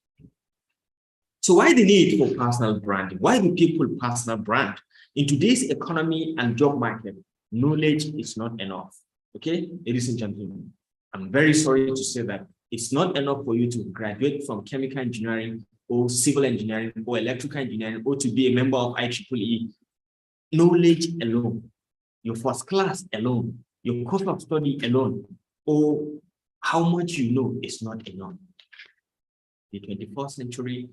So why the need for personal branding? Why do people personal brand? In today's economy and job market, knowledge is not enough. Okay, ladies and gentlemen, I'm very sorry to say that it's not enough for you to graduate from chemical engineering or civil engineering or electrical engineering or to be a member of IEEE. Knowledge alone, your first class alone, your course of study alone, or how much you know is not enough. The 21st century,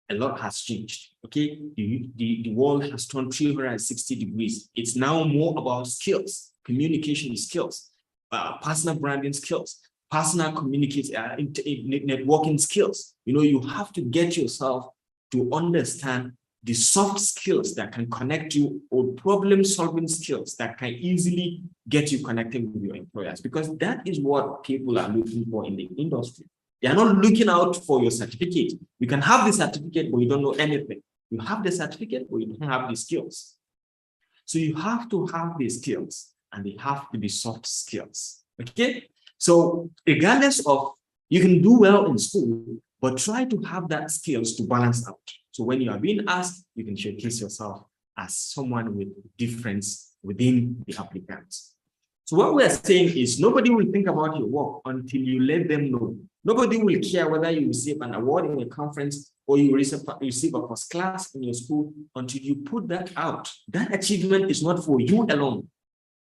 a lot has changed, okay? The world has turned 360 degrees. It's now more about skills, communication skills, personal branding skills, personal communication, networking skills. You know, you have to get yourself to understand the soft skills that can connect you, or problem-solving skills that can easily get you connected with your employers, because that is what people are looking for in the industry. They are not looking out for your certificate. You can have the certificate, but you don't know anything. You have the certificate, but you don't have the skills. So you have to have the skills, and they have to be soft skills, okay? So regardless of, you can do well in school, but try to have that skills to balance out. So when you are being asked, you can showcase yourself as someone with difference within the applicants. So what we are saying is nobody will think about your work until you let them know. Nobody will care whether you receive an award in a conference or you receive a first class in your school until you put that out. That achievement is not for you alone.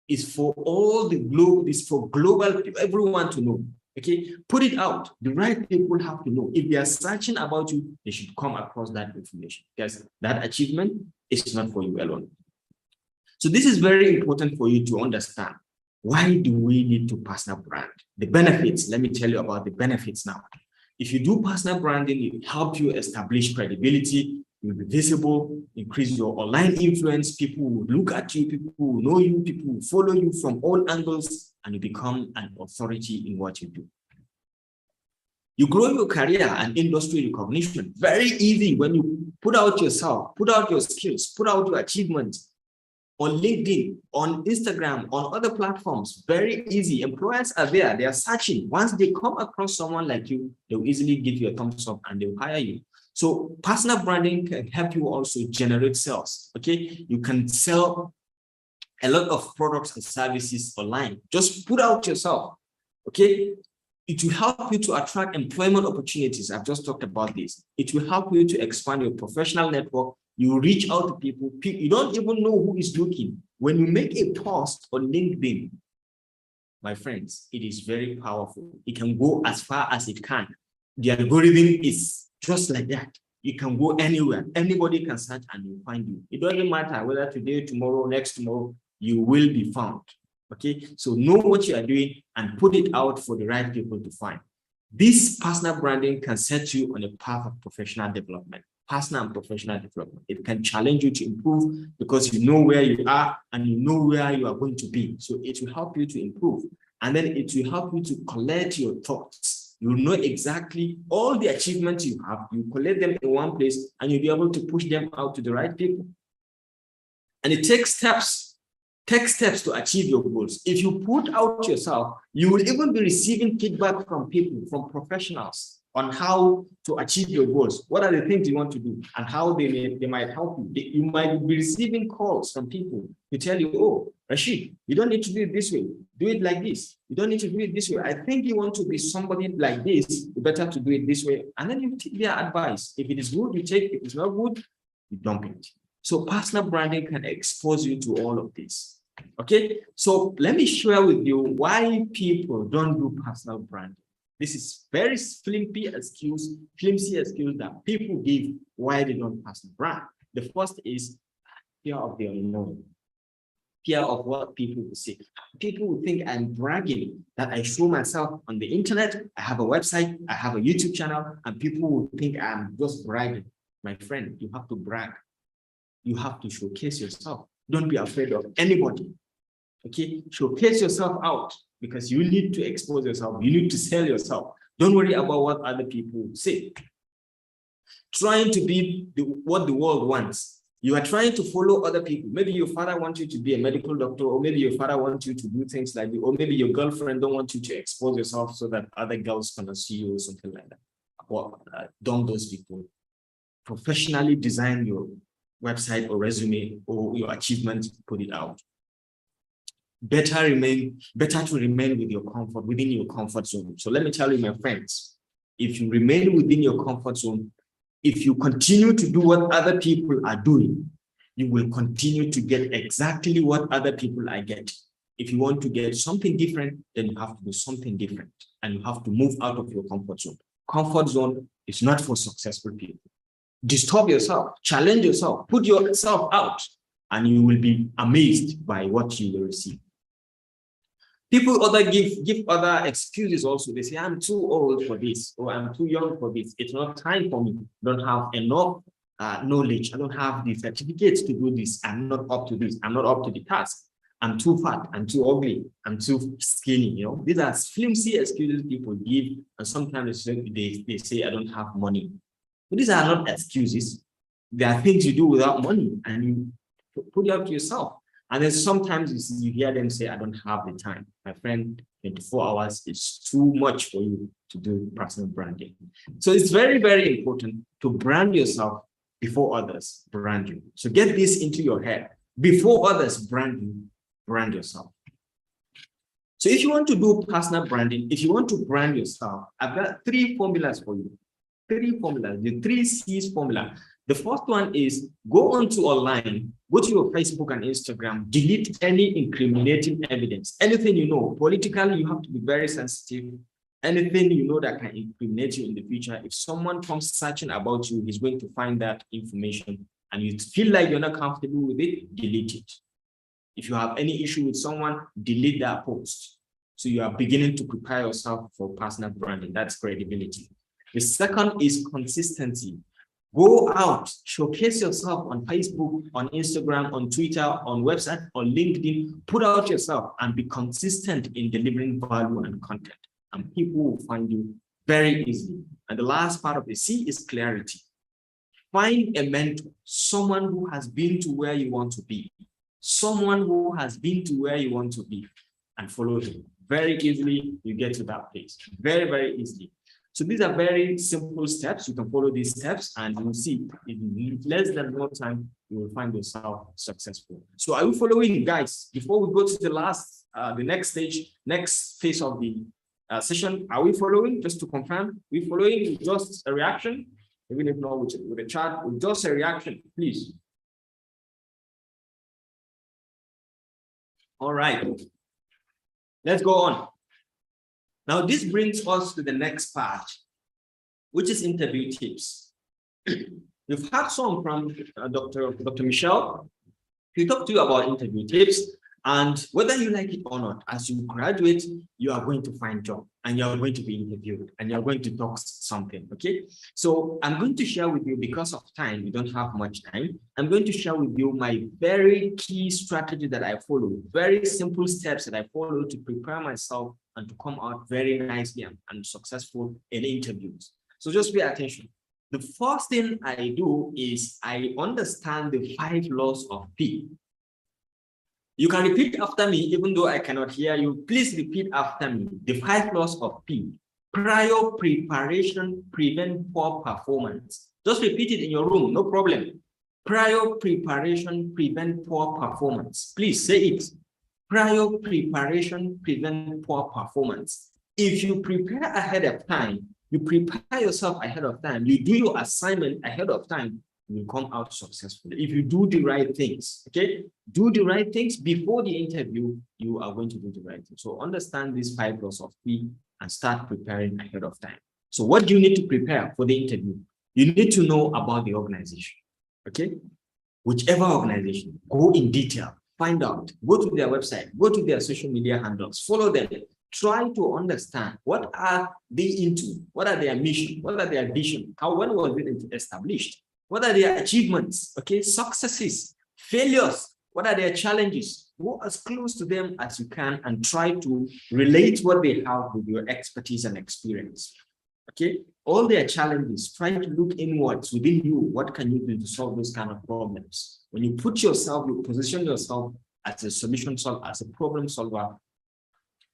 It's for all the globe, it's for global, everyone to know. Okay, put it out. The right people have to know. If they are searching about you, they should come across that information, because that achievement is not for you alone. So this is very important for you to understand. Why do we need to personal brand? The benefits, let me tell you about the benefits now. If you do personal branding, it helps you establish credibility, you'll be visible, increase your online influence, people will look at you, people will know you, people will follow you from all angles, and you become an authority in what you do. You grow your career and industry recognition. Very easy when you put out yourself, put out your skills, put out your achievements on LinkedIn, on Instagram, on other platforms. Very easy. Employers are there, they are searching. Once they come across someone like you, they'll easily give you a thumbs up and they'll hire you. So personal branding can help you also generate sales, okay? You can sell a lot of products and services online. Just put out yourself, okay? It will help you to attract employment opportunities. I've just talked about this. It will help you to expand your professional network. You reach out to people. You don't even know who is looking. When you make a post on LinkedIn, my friends, it is very powerful. It can go as far as it can. The algorithm is just like that. You can go anywhere. Anybody can search and you'll find you. It doesn't matter whether today, tomorrow, next tomorrow, you will be found. Okay, so know what you are doing and put it out for the right people to find. This personal branding can set you on a path of professional development, personal and professional development. It can challenge you to improve because you know where you are and you know where you are going to be. So it will help you to improve. And then it will help you to collect your thoughts. You know exactly all the achievements you have. You collect them in one place and you'll be able to push them out to the right people. And it takes steps. Take steps to achieve your goals. If you put out yourself, you will even be receiving feedback from people, from professionals. on how to achieve your goals. What are the things you want to do and how they might help you. You might be receiving calls from people who tell you, oh, Rashid, you don't need to do it this way. Do it like this. You don't need to do it this way. I think you want to be somebody like this. You better to do it this way. And then you take their advice. If it is good, you take. If it's not good, you dump it. So personal branding can expose you to all of this. Okay, so let me share with you why people don't do personal branding. This is very flimsy excuse that people give why they don't personal brand. The first is fear of the unknown, fear of what people will say. People will think I'm bragging, that I show myself on the internet, I have a website, I have a YouTube channel, and people will think I'm just bragging. My friend, you have to brag. You have to showcase yourself. Don't be afraid of anybody. Okay, showcase yourself out because you need to expose yourself. You need to sell yourself. Don't worry about what other people say. Trying to be what the world wants. You are trying to follow other people. Maybe your father wants you to be a medical doctor, or maybe your father wants you to do things like that, or maybe your girlfriend don't want you to expose yourself so that other girls cannot see you or something like that. Well, don't those people. Professionally design your website or resume or your achievements, put it out. Better to remain within your comfort zone. So let me tell you, my friends, if you remain within your comfort zone, if you continue to do what other people are doing, you will continue to get exactly what other people are getting. If you want to get something different, then you have to do something different and you have to move out of your comfort zone. Comfort zone is not for successful people. Disturb yourself, challenge yourself, put yourself out, and you will be amazed by what you will receive. People give other excuses also. They say, I'm too old for this, or I'm too young for this. It's not time for me. I don't have enough knowledge. I don't have the certificates to do this. I'm not up to this. I'm not up to the task. I'm too fat. I'm too ugly. I'm too skinny. You know, these are flimsy excuses people give, and sometimes they say, I don't have money. But these are not excuses. There are things you do without money, and you put it up to yourself. And then sometimes you hear them say, I don't have the time. My friend, 24 hours is too much for you to do personal branding. So it's very, very important to brand yourself before others brand you. So get this into your head. Before others brand you, brand yourself. So if you want to do personal branding, if you want to brand yourself, I've got 3 formulas for you. 3 formulas, the 3 C's formula. The first one is go onto online, go to your Facebook and Instagram, delete any incriminating evidence. Anything you know, politically, you have to be very sensitive. Anything you know that can incriminate you in the future, if someone comes searching about you, he's going to find that information and you feel like you're not comfortable with it, delete it. If you have any issue with someone, delete that post. So you are beginning to prepare yourself for personal branding. That's credibility. The second is consistency. Go out, showcase yourself on Facebook, on Instagram, on Twitter, on website, on LinkedIn. Put out yourself and be consistent in delivering value and content. And people will find you very easily. And the last part of the C is clarity. Find a mentor, someone who has been to where you want to be. Someone who has been to where you want to be, and follow him. Very easily, you get to that place. Very, very easily. So these are very simple steps. You can follow these steps and you will see in less than no time, you will find yourself successful. So are you following, guys? Before we go to the next stage, next phase of the session, are we following? Just to confirm, we following with just a reaction? Even if not with a chat, with just a reaction, please. All right, let's go on. Now, this brings us to the next part, which is interview tips. You've had some from Dr. Michelle. He talked to you about interview tips, and whether you like it or not, as you graduate, you are going to find a job, and you are going to be interviewed, and you are going to talk something, okay? So I'm going to share with you, because of time, we don't have much time, I'm going to share with you my very key strategy that I follow, very simple steps that I follow to prepare myself and to come out very nicely and successful in interviews. So just pay attention. The first thing I do is I understand the 5 laws of P. You can repeat after me, even though I cannot hear you. Please repeat after me. The 5 laws of P. Prior preparation prevents poor performance. Just repeat it in your room, no problem. Prior preparation prevents poor performance. Please say it. Prior preparation prevents poor performance. If you prepare ahead of time, you prepare yourself ahead of time, you do your assignment ahead of time, you will come out successfully. If you do the right things, okay? Do the right things before the interview, you are going to do the right thing. So understand these 5 laws of P and start preparing ahead of time. So what do you need to prepare for the interview? You need to know about the organization, okay? Whichever organization, go in detail, find out, go to their website, go to their social media handles, follow them, try to understand what are they into, what are their mission, what are their vision, when was it established, what are their achievements, okay, successes, failures, what are their challenges. Go as close to them as you can and try to relate what they have with your expertise and experience. Okay, all their challenges, try to look inwards within you. What can you do to solve those kind of problems? When you put yourself, you position yourself as a solution solver, as a problem solver,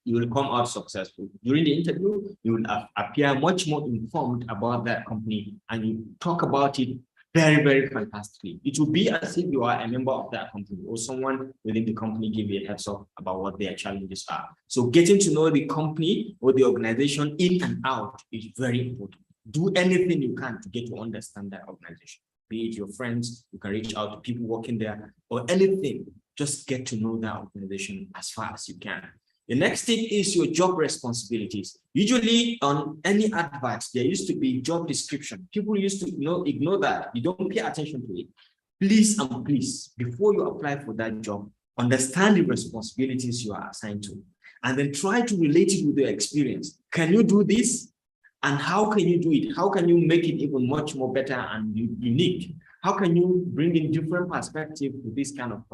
you will come out successful. During the interview, you will appear much more informed about that company and you talk about it very, very fantastically. It will be as if you are a member of that company or someone within the company give you a heads up about what their challenges are. So getting to know the company or the organization in and out is very important. Do anything you can to get to understand that organization. Be it your friends, you can reach out to people working there or anything. Just get to know that organization as far as you can. The next tip is your job responsibilities. Usually on any adverts, there used to be job description. People used to ignore that. You don't pay attention to it. Please and please, before you apply for that job, understand the responsibilities you are assigned to, and then try to relate it with your experience. Can you do this? And how can you do it? How can you make it even much more better and unique? How can you bring in different perspective to this kind of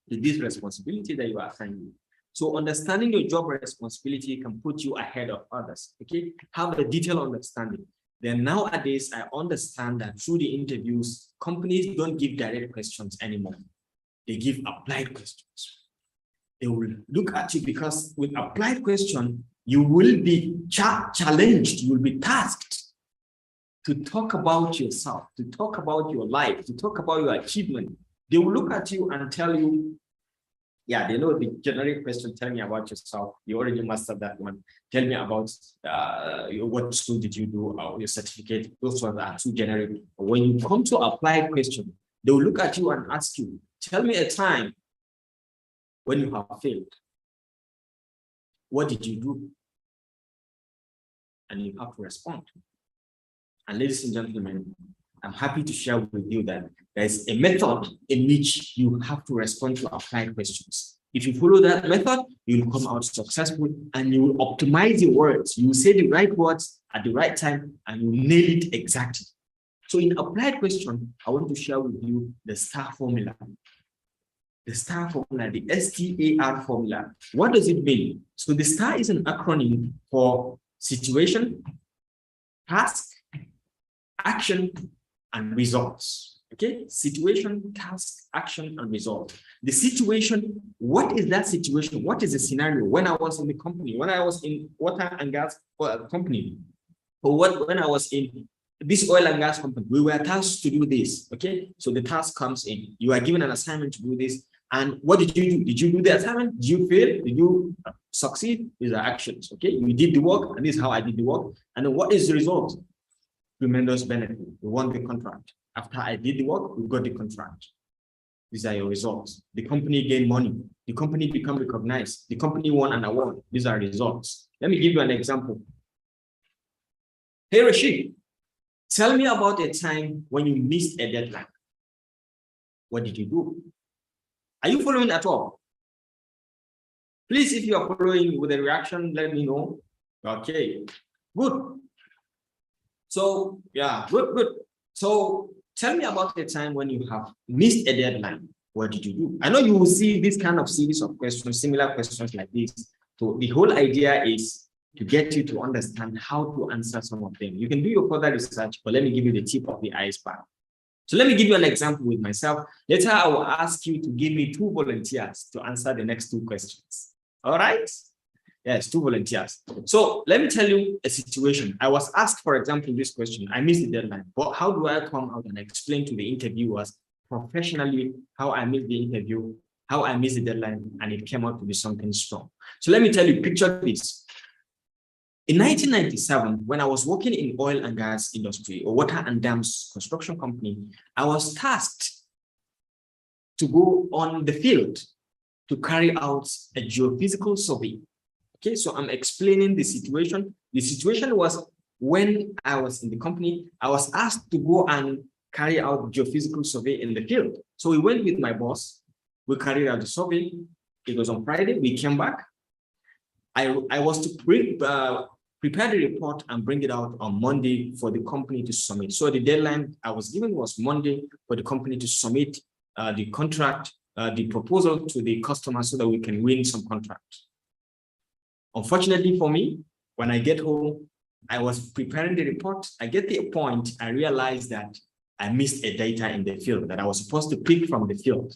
this responsibility that you are assigned? So understanding your job responsibility can put you ahead of others, okay? Have a detailed understanding. Then nowadays, I understand that through the interviews, companies don't give direct questions anymore. They give applied questions. They will look at you because with applied question, you will be challenged, you will be tasked to talk about yourself, to talk about your life, to talk about your achievement. They will look at you and tell you, yeah, they know the generic question, tell me about yourself. You already mastered that one. Tell me about what school did you do, or your certificate. Those ones are too generic. When you come to applied question, they will look at you and ask you, tell me a time when you have failed. What did you do? And you have to respond. And ladies and gentlemen, I'm happy to share with you that there's a method in which you have to respond to applied questions. If you follow that method, you will come out successful and you will optimize your words. You will say the right words at the right time and you nail it exactly. So in applied question, I want to share with you the STAR formula. The STAR formula, the STAR formula. What does it mean? So the STAR is an acronym for situation, task, action, and results. Okay, situation, task, action, and result. The situation, what is that situation? What is the scenario? When I was in the company, when I was in water and gas company, or when I was in this oil and gas company, we were tasked to do this. Okay, so the task comes in. You are given an assignment to do this. And what did you do? Did you do the assignment? Did you fail? Did you succeed? These are actions. Okay, you did the work, and this is how I did the work. And then what is the result? Tremendous benefit. We won the contract. After I did the work, we got the contract. These are your results. The company gained money. The company became recognized. The company won an award. These are results. Let me give you an example. Hey, Rashid, tell me about a time when you missed a deadline. What did you do? Are you following at all? Please, if you are following with a reaction, let me know. Okay, good. So, yeah, good. So, tell me about a time when you have missed a deadline. What did you do? I know you will see this kind of series of questions, similar questions like this. So, the whole idea is to get you to understand how to answer some of them. You can do your further research, but let me give you the tip of the iceberg. So, let me give you an example with myself. Later, I will ask you to give me 2 volunteers to answer the next 2 questions. All right? Yes, 2 volunteers. So let me tell you a situation. I was asked, for example, this question. I missed the deadline, but how do I come out and explain to the interviewers professionally how I missed the interview, how I missed the deadline, and it came out to be something strong. So let me tell you, picture this. In 1997, when I was working in oil and gas industry or water and dams construction company, I was tasked to go on the field to carry out a geophysical survey. Okay, so I'm explaining the situation. The situation was when I was in the company, I was asked to go and carry out geophysical survey in the field. So we went with my boss, we carried out the survey. It was on Friday, we came back. I was to prepare the report and bring it out on Monday for the company to submit. So the deadline I was given was Monday for the company to submit the contract, the proposal to the customer so that we can win some contract. Unfortunately for me, when I get home, I was preparing the report. I get to a point, I realized that I missed a data in the field that I was supposed to pick from the field.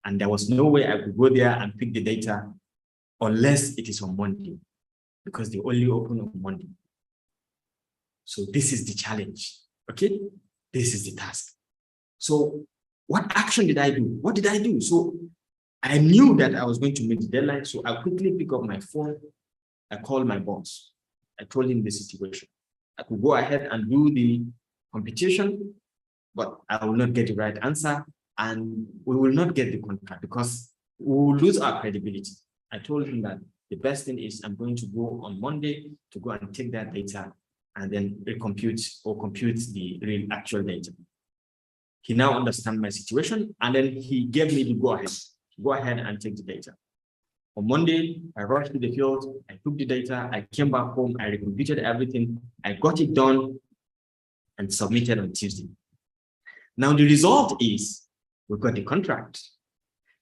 And there was no way I could go there and pick the data unless it is on Monday, because they only open on Monday. So this is the challenge, okay? This is the task. So what action did I do? What did I do? So I knew that I was going to meet the deadline, so I quickly pick up my phone. I called my boss. I told him the situation. I could go ahead and do the competition, but I will not get the right answer, and we will not get the contract because we will lose our credibility. I told him that the best thing is I'm going to go on Monday to go and take that data and then recompute or compute the real actual data. He now understands my situation, and then he gave me the go ahead and take the data. On Monday, I rushed to the field, I took the data, I came back home, I recomputed everything, I got it done and submitted on Tuesday. Now the result is we got the contract.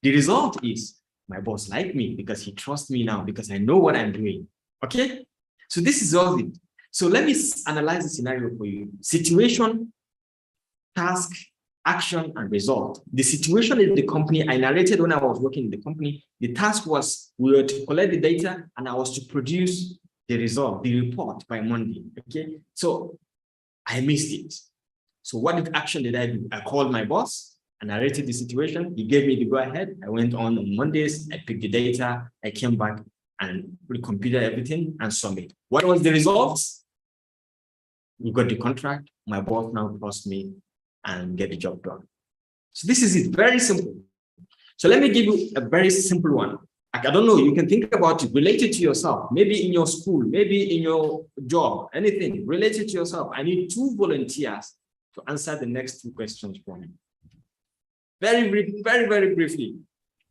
The result is my boss liked me because he trusts me now because I know what I'm doing. Okay, so this is all it. So let me analyze the scenario for you. Situation, task, action, and result. The situation in the company, I narrated when I was working in the company. The task was we were to collect the data and I was to produce the result, the report by Monday. Okay, so I missed it. So what action did I do? I called my boss. I narrated the situation. He gave me the go ahead. I went on Mondays. I picked the data. I came back and recomputed everything and submit. What was the results? We got the contract. My boss now trusts me and get the job done. So this is it. Very simple. So let me give you a very simple one. I don't know. You can think about it related to yourself. Maybe in your school. Maybe in your job. Anything related to yourself. I need 2 volunteers to answer the next 2 questions for me. Very briefly.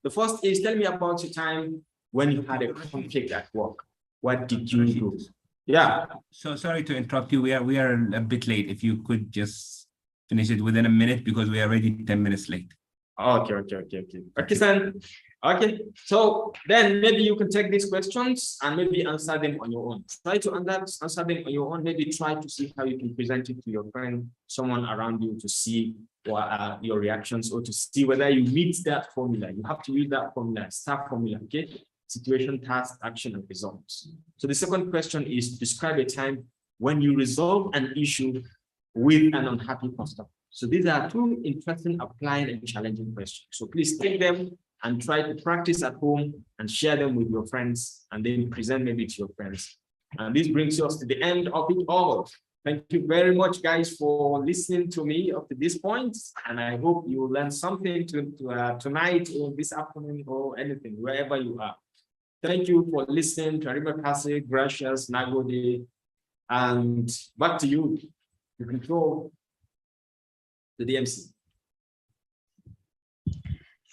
The first is, tell me about your time when you had a conflict at work. What did you do? Yeah. So sorry to interrupt you. We are a bit late. If you could just finish it within a minute because we are already 10 minutes late. Okay, son. Okay, so then maybe you can take these questions and maybe answer them on your own. Try to answer them on your own. Maybe try to see how you can present it to your friend, someone around you, to see what are your reactions or to see whether you meet that formula. You have to use that formula, STAR formula, okay? Situation, task, action, and results. So the second question is, describe a time when you resolve an issue with an unhappy customer. So these are 2 interesting, applying, and challenging questions. So please take them and try to practice at home and share them with your friends and then present maybe to your friends. And this brings us to the end of it all. Thank you very much, guys, for listening to me up to this point. And I hope you learned something tonight or this afternoon or anything, wherever you are. Thank you for listening. Terima kasih, gracias, nagode. And back to you. You control the DMC.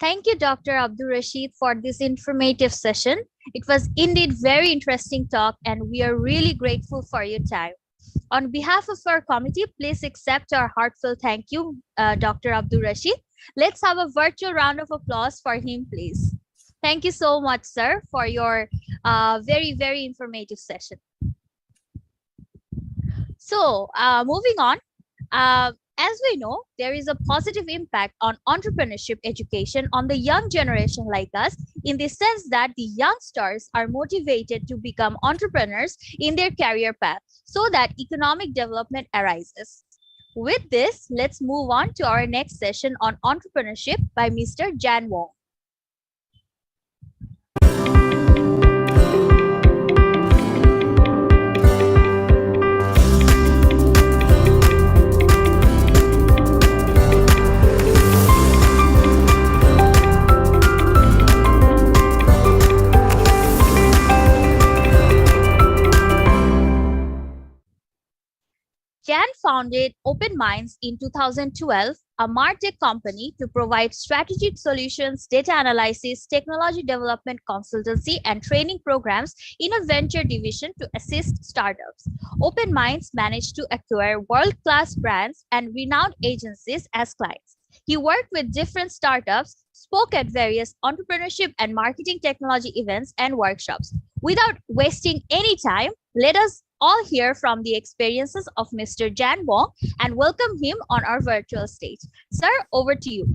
Thank you, Dr. Abdul Rashid, for this informative session. It was indeed very interesting talk, and we are really grateful for your time. On behalf of our committee, please accept our heartfelt thank you, Dr. Abdul Rashid. Let's have a virtual round of applause for him, please. Thank you so much, sir, for your very informative session. So moving on, As we know, there is a positive impact on entrepreneurship education on the young generation like us, in the sense that the youngsters are motivated to become entrepreneurs in their career path so that economic development arises. With this, let's move on to our next session on entrepreneurship by Mr. Jan Wong. Jan founded Open Minds in 2012, a MarTech company to provide strategic solutions, data analysis, technology development consultancy, and training programs in a venture division to assist startups. Open Minds managed to acquire world-class brands and renowned agencies as clients. He worked with different startups, spoke at various entrepreneurship and marketing technology events and workshops. Without wasting any time, let us all hear from the experiences of Mr. Jan Wong and welcome him on our virtual stage. Sir, over to you.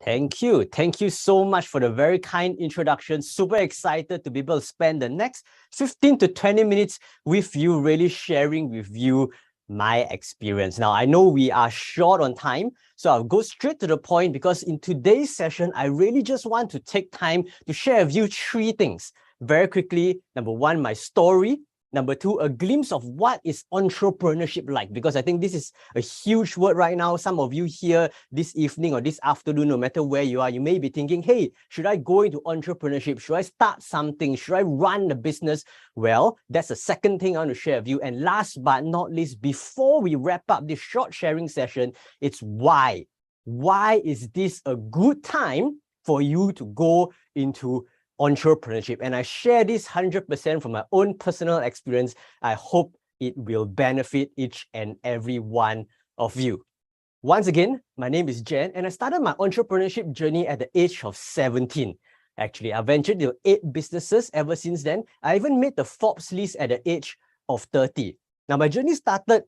Thank you. Thank you so much for the very kind introduction. Super excited to be able to spend the next 15 to 20 minutes with you, really sharing with you my experience. Now, I know we are short on time, so I'll go straight to the point because in today's session, I really just want to take time to share with you three things. Very quickly, number one, my story. Number two, a glimpse of what is entrepreneurship like, because I think this is a huge word right now. Some of you here this evening or this afternoon, no matter where you are, you may be thinking, hey, should I go into entrepreneurship? Should I start something? Should I run a business? Well, that's the second thing I want to share with you. And last but not least, before we wrap up this short sharing session, it's why. Why is this a good time for you to go into entrepreneurship? And I share this 100% from my own personal experience. I hope it will benefit each and every one of you. Once again, my name is Jan, and I started my entrepreneurship journey at the age of 17. Actually, I ventured into 8 businesses ever since then. I even made the Forbes list at the age of 30. Now, my journey started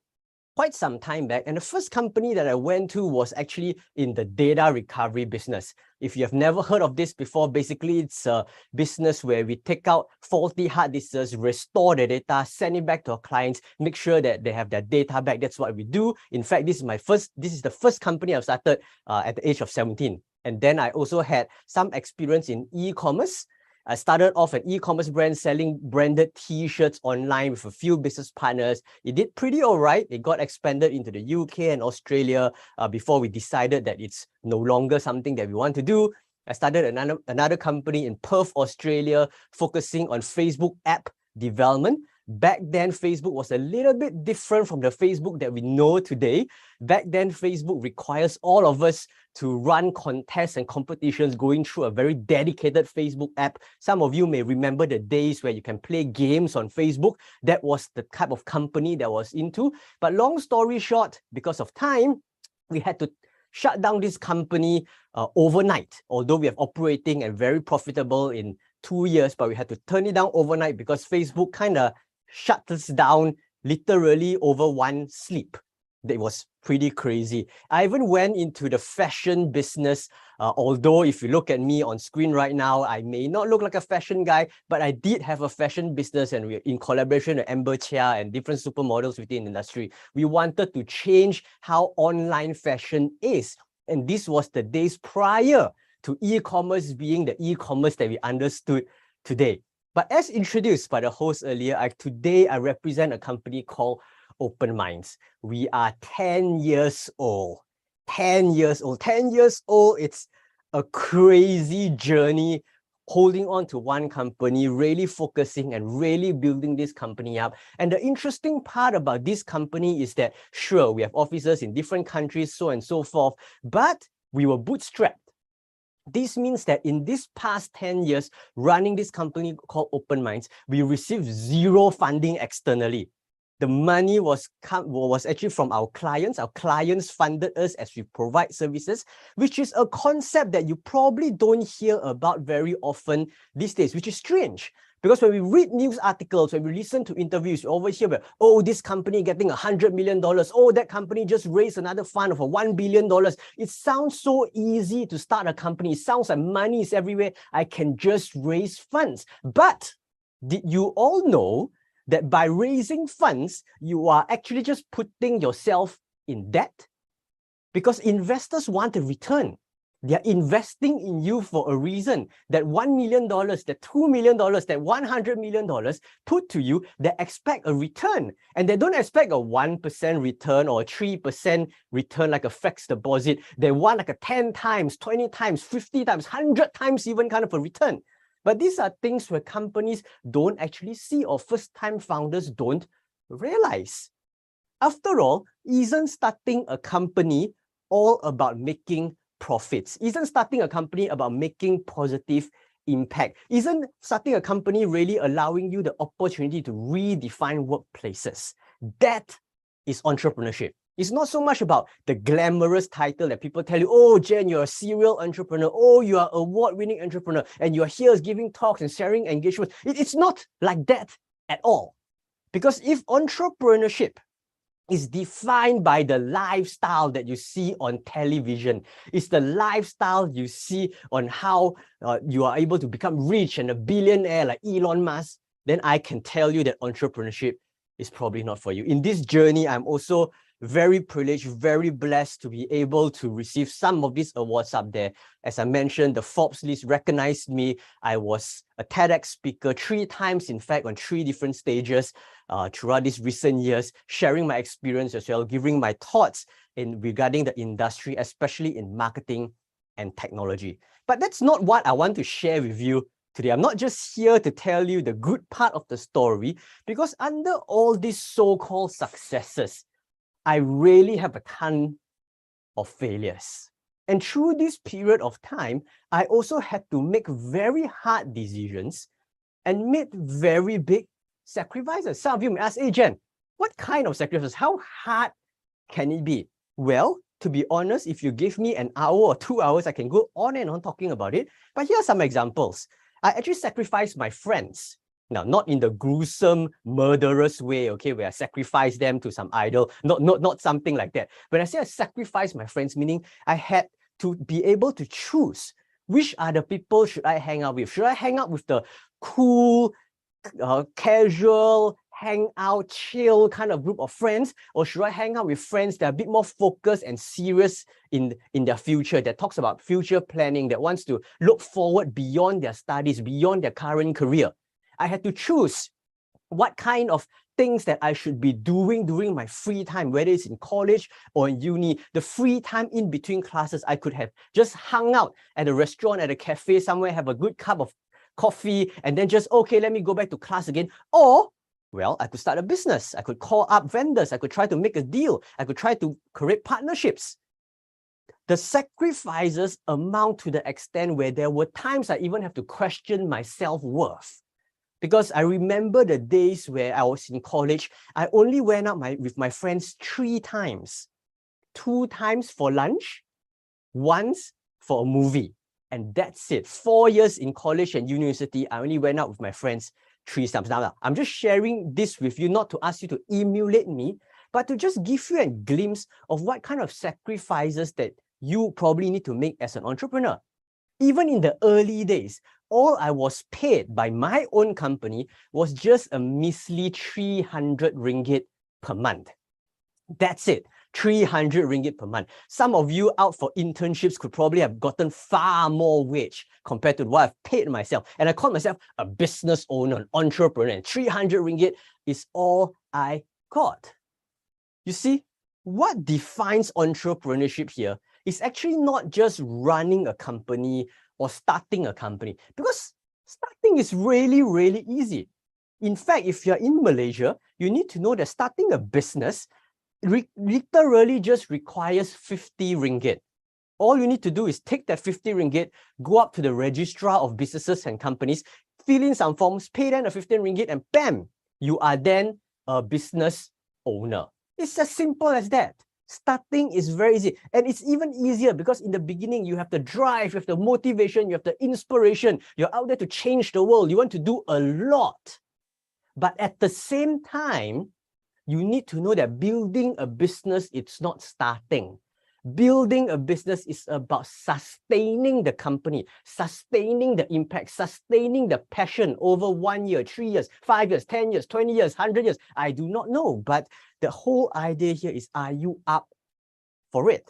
quite some time back, and the first company that I went to was actually in the data recovery business. If you have never heard of this before, basically it's a business where we take out faulty hard disks, restore the data, send it back to our clients, make sure that they have their data back. That's what we do. In fact, this is the first company I've started at the age of 17. And then I also had some experience in e-commerce. I started off an e-commerce brand selling branded t-shirts online with a few business partners. It did pretty all right. It got expanded into the UK and Australia before we decided that it's no longer something that we want to do. I started another company in Perth, Australia, focusing on Facebook app development. Back then, Facebook was a little bit different from the Facebook that we know today. Back then, Facebook requires all of us to run contests and competitions going through a very dedicated Facebook app. Some of you may remember the days where you can play games on Facebook. That was the type of company that I was into. But long story short, because of time, we had to shut down this company overnight. Although we are operating and very profitable in 2 years, but we had to turn it down overnight because Facebook kind of shut us down literally over one sleep. That was pretty crazy. I even went into the fashion business, although if you look at me on screen right now, I may not look like a fashion guy, but I did have a fashion business, and we're in collaboration with Amber Chia and different supermodels within the industry. We wanted to change how online fashion is. And this was the days prior to e-commerce being the e-commerce that we understood today. But as introduced by the host earlier, today I represent a company called Open Minds. We are 10 years old. 10 years old. 10 years old, it's a crazy journey holding on to one company, really focusing and really building this company up. And the interesting part about this company is that, sure, we have offices in different countries, so on and so forth, but we were bootstrapped. This means that in this past 10 years, running this company called Open Minds, we received zero funding externally. The money was actually from our clients. Our clients funded us as we provide services, which is a concept that you probably don't hear about very often these days, which is strange Because when we read news articles, when we listen to interviews, we always hear about, oh, this company getting $100 million. Oh, that company just raised another fund of $1 billion. It sounds so easy to start a company. It sounds like money is everywhere. I can just raise funds. But did you all know that by raising funds, you are actually just putting yourself in debt? Because investors want a return. They're investing in you for a reason. That $1 million, that $2 million, that $100 million put to you, they expect a return. And they don't expect a 1% return or a 3% return like a fixed deposit. They want like a 10 times, 20 times, 50 times, 100 times even kind of a return. But these are things where companies don't actually see or first-time founders don't realize. After all, isn't starting a company all about making profits? Isn't starting a company about making positive impact? Isn't starting a company really allowing you the opportunity to redefine workplaces? That is entrepreneurship. It's not so much about the glamorous title that people tell you, oh, Jen, you're a serial entrepreneur. Oh, you are an award-winning entrepreneur. And you're here giving talks and sharing engagement. It's not like that at all. Because if entrepreneurship is defined by the lifestyle that you see on television, it's the lifestyle you see on how you are able to become rich and a billionaire like Elon Musk, then I can tell you that entrepreneurship is probably not for you. In this journey, I'm also very privileged, very blessed to be able to receive some of these awards up there. As I mentioned, the Forbes list recognized me. I was a TEDx speaker 3 times, in fact, on 3 different stages throughout these recent years, sharing my experience as well, giving my thoughts regarding the industry, especially in marketing and technology. But that's not what I want to share with you today. I'm not just here to tell you the good part of the story, because under all these so-called successes, I really have a ton of failures. And through this period of time, I also had to make very hard decisions and made very big sacrifices. Some of you may ask, hey, Jen, what kind of sacrifices? How hard can it be? Well, to be honest, if you give me an hour or 2 hours, I can go on and on talking about it. But here are some examples. I actually sacrificed my friends. Now, not in the gruesome, murderous way, okay, where I sacrifice them to some idol, not something like that. When I say I sacrifice my friends, meaning I had to be able to choose which are the people should I hang out with. Should I hang out with the cool, casual, hang out, chill kind of group of friends, or should I hang out with friends that are a bit more focused and serious in their future, that talks about future planning, that wants to look forward beyond their studies, beyond their current career? I had to choose what kind of things that I should be doing during my free time, whether it's in college or in uni. The free time in between classes, I could have just hung out at a restaurant, at a cafe somewhere, have a good cup of coffee, and then just, okay, let me go back to class again. Or, well, I could start a business. I could call up vendors. I could try to make a deal. I could try to create partnerships. The sacrifices amount to the extent where there were times I even have to question my self-worth. Because I remember the days where I was in college, I only went out with my friends 3 times. 2 times for lunch, once for a movie. And that's it. 4 years in college and university, I only went out with my friends 3 times. Now, I'm just sharing this with you, not to ask you to emulate me, but to just give you a glimpse of what kind of sacrifices that you probably need to make as an entrepreneur. Even in the early days, all I was paid by my own company was just a measly 300 ringgit per month. That's it, 300 ringgit per month. Some of you out for internships could probably have gotten far more wage compared to what I've paid myself. And I call myself a business owner, an entrepreneur, and 300 ringgit is all I got. You see, what defines entrepreneurship here is actually not just running a company or starting a company, because starting is really, really easy. In fact, if you're in Malaysia, you need to know that starting a business literally just requires 50 ringgit. All you need to do is take that 50 ringgit, go up to the registrar of businesses and companies, fill in some forms, pay them the 15 ringgit, and bam, you are then a business owner. It's as simple as that. Starting is very easy. And it's even easier because in the beginning, you have the drive, you have the motivation, you have the inspiration. You're out there to change the world. You want to do a lot. But at the same time, you need to know that building a business, it's not starting. Building a business is about sustaining the company, sustaining the impact, sustaining the passion over 1 year, 3 years, 5 years, 10 years, 20 years, 100 years. I do not know, but the whole idea here is, are you up for it?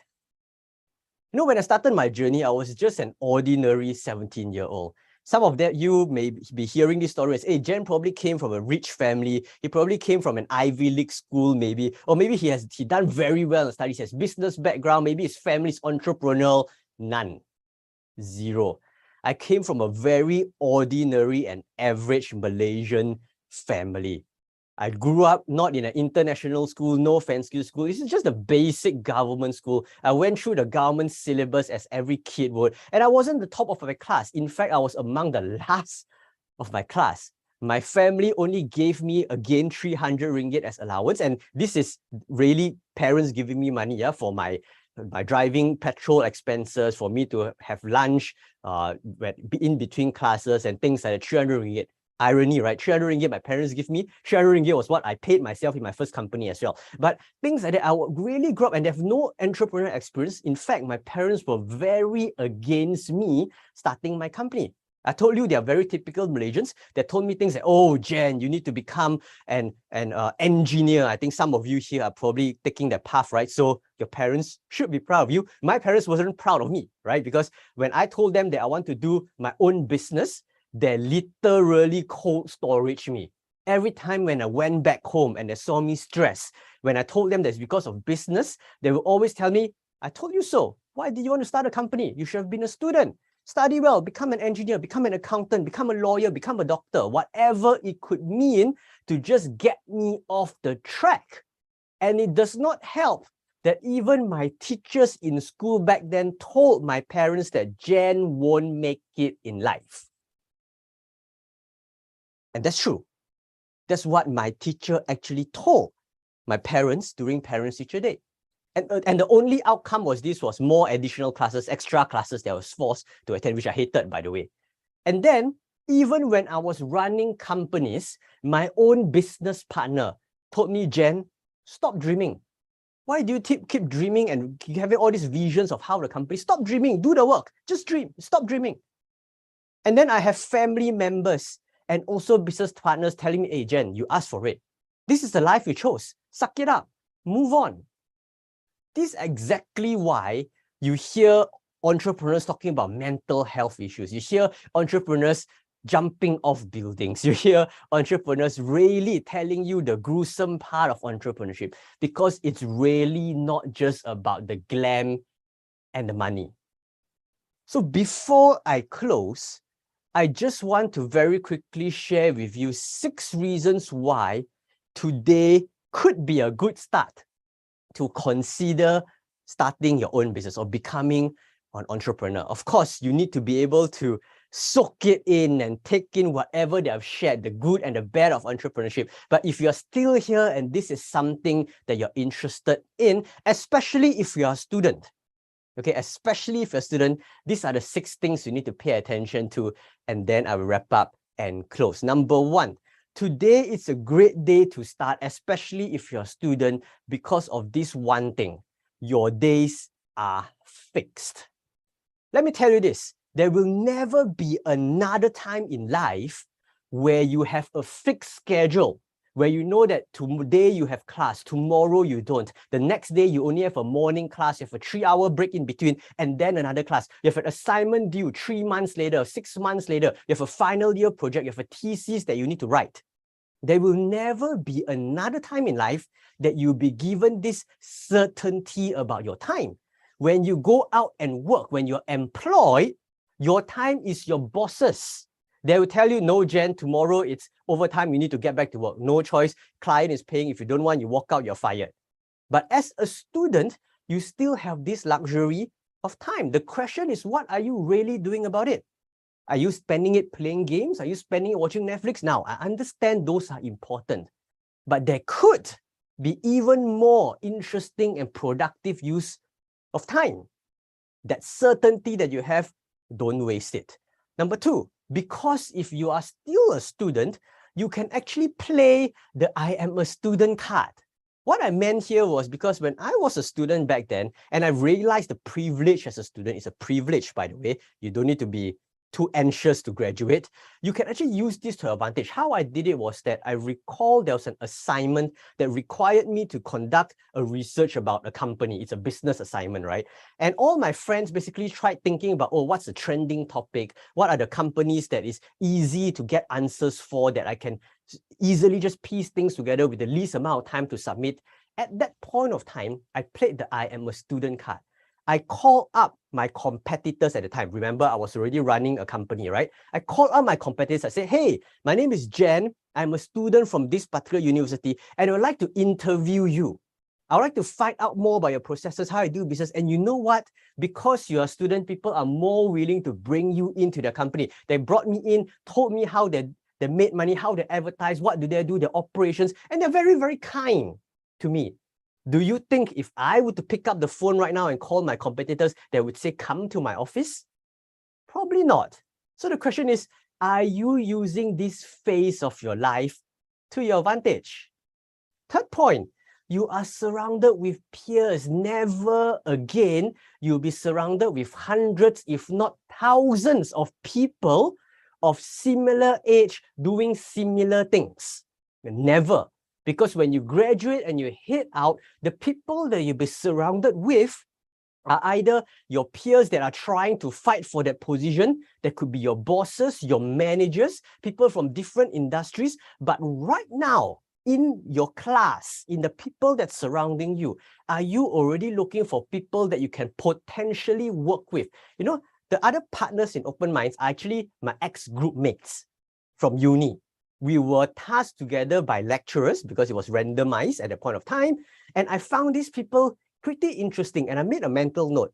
You know, when I started my journey, I was just an ordinary 17-year-old. Some of that you may be hearing this story as, hey, Jan probably came from a rich family. He probably came from an Ivy League school, maybe, or maybe he done very well in studies, he has business background, maybe his family's entrepreneurial. None. Zero. I came from a very ordinary and average Malaysian family. I grew up not in an international school, no fancy school. This is just a basic government school. I went through the government syllabus as every kid would. And I wasn't the top of my class. In fact, I was among the last of my class. My family only gave me, again, 300 ringgit as allowance. And this is really parents giving me money for my driving petrol expenses, for me to have lunch in between classes and things like that, 300 ringgit. Irony, right? 300 ringgit my parents give me. 300 ringgit was what I paid myself in my first company as well. But things like that, I would really grow up and they have no entrepreneurial experience. In fact, my parents were very against me starting my company. I told you they are very typical Malaysians. They told me things like, oh, Jan, you need to become an engineer. I think some of you here are probably taking that path, right? So your parents should be proud of you. My parents wasn't proud of me, right? Because when I told them that I want to do my own business, they literally cold storage me. Every time when I went back home and they saw me stressed, when I told them that it's because of business, they will always tell me, I told you so. Why did you want to start a company? You should have been a student. Study well, become an engineer, become an accountant, become a lawyer, become a doctor, whatever it could mean to just get me off the track. And it does not help that even my teachers in school back then told my parents that Jan won't make it in life. And that's true. That's what my teacher actually told my parents during Parents-Teacher Day. And the only outcome was more additional classes, extra classes that I was forced to attend, which I hated, by the way. And then, even when I was running companies, my own business partner told me, Jan, stop dreaming. Why do you keep dreaming and having all these visions of how the company? Stop dreaming, do the work, just dream, stop dreaming. And then I have family members and also business partners telling me, hey, Jan, you asked for it. This is the life you chose. Suck it up. Move on. This is exactly why you hear entrepreneurs talking about mental health issues. You hear entrepreneurs jumping off buildings. You hear entrepreneurs really telling you the gruesome part of entrepreneurship, because it's really not just about the glam and the money. So before I close, I just want to very quickly share with you 6 reasons why today could be a good start to consider starting your own business or becoming an entrepreneur. Of course, you need to be able to soak it in and take in whatever they have shared, the good and the bad of entrepreneurship. But if you're still here and this is something that you're interested in, especially if you're a student, okay, especially if you're a student, these are the 6 things you need to pay attention to, and then I will wrap up and close. Number 1, today is a great day to start, especially if you're a student, because of this one thing: your days are fixed. Let me tell you this, there will never be another time in life where you have a fixed schedule, where you know that today you have class, tomorrow you don't. The next day you only have a morning class, you have a 3-hour break in between, and then another class. You have an assignment due 3 months later, 6 months later. You have a final year project, you have a thesis that you need to write. There will never be another time in life that you'll be given this certainty about your time. When you go out and work, when you're employed, your time is your boss's. They will tell you, no, Jan, tomorrow it's overtime, you need to get back to work. No choice, client is paying. If you don't want, you walk out, you're fired. But as a student, you still have this luxury of time. The question is, what are you really doing about it? Are you spending it playing games? Are you spending it watching Netflix? Now, I understand those are important, but there could be even more interesting and productive use of time. That certainty that you have, don't waste it. Number two, because if you are still a student, you can actually play the I am a student card. What I meant here was because when I was a student back then, and I realized the privilege as a student is a privilege, by the way, you don't need to be too anxious to graduate, you can actually use this to advantage. How I did it was that I recall there was an assignment that required me to conduct a research about a company. It's a business assignment, right? And all my friends basically tried thinking about, oh, what's the trending topic? What are the companies that is easy to get answers for that I can easily just piece things together with the least amount of time to submit? At that point of time, I played the I am a student card. I called up my competitors at the time. Remember, I was already running a company, right? I called up my competitors. I said, hey, my name is Jan. I'm a student from this particular university, and I would like to interview you. I would like to find out more about your processes, how I do business. And you know what? Because you're a student, people are more willing to bring you into their company. They brought me in, told me how they made money, how they advertise, what do they do, their operations, and they're very, very kind to me. Do you think if I were to pick up the phone right now and call my competitors, they would say, come to my office? Probably not. So the question is, are you using this phase of your life to your advantage? Third point, you are surrounded with peers. Never again you'll be surrounded with hundreds, if not thousands of people of similar age doing similar things. Never. Because when you graduate and you head out, the people that you'll be surrounded with are either your peers that are trying to fight for that position. That could be your bosses, your managers, people from different industries. But right now, in your class, in the people that's surrounding you, are you already looking for people that you can potentially work with? You know, the other partners in Open Minds are actually my ex-group mates from uni. We were tasked together by lecturers because it was randomized at that point of time. And I found these people pretty interesting. And I made a mental note.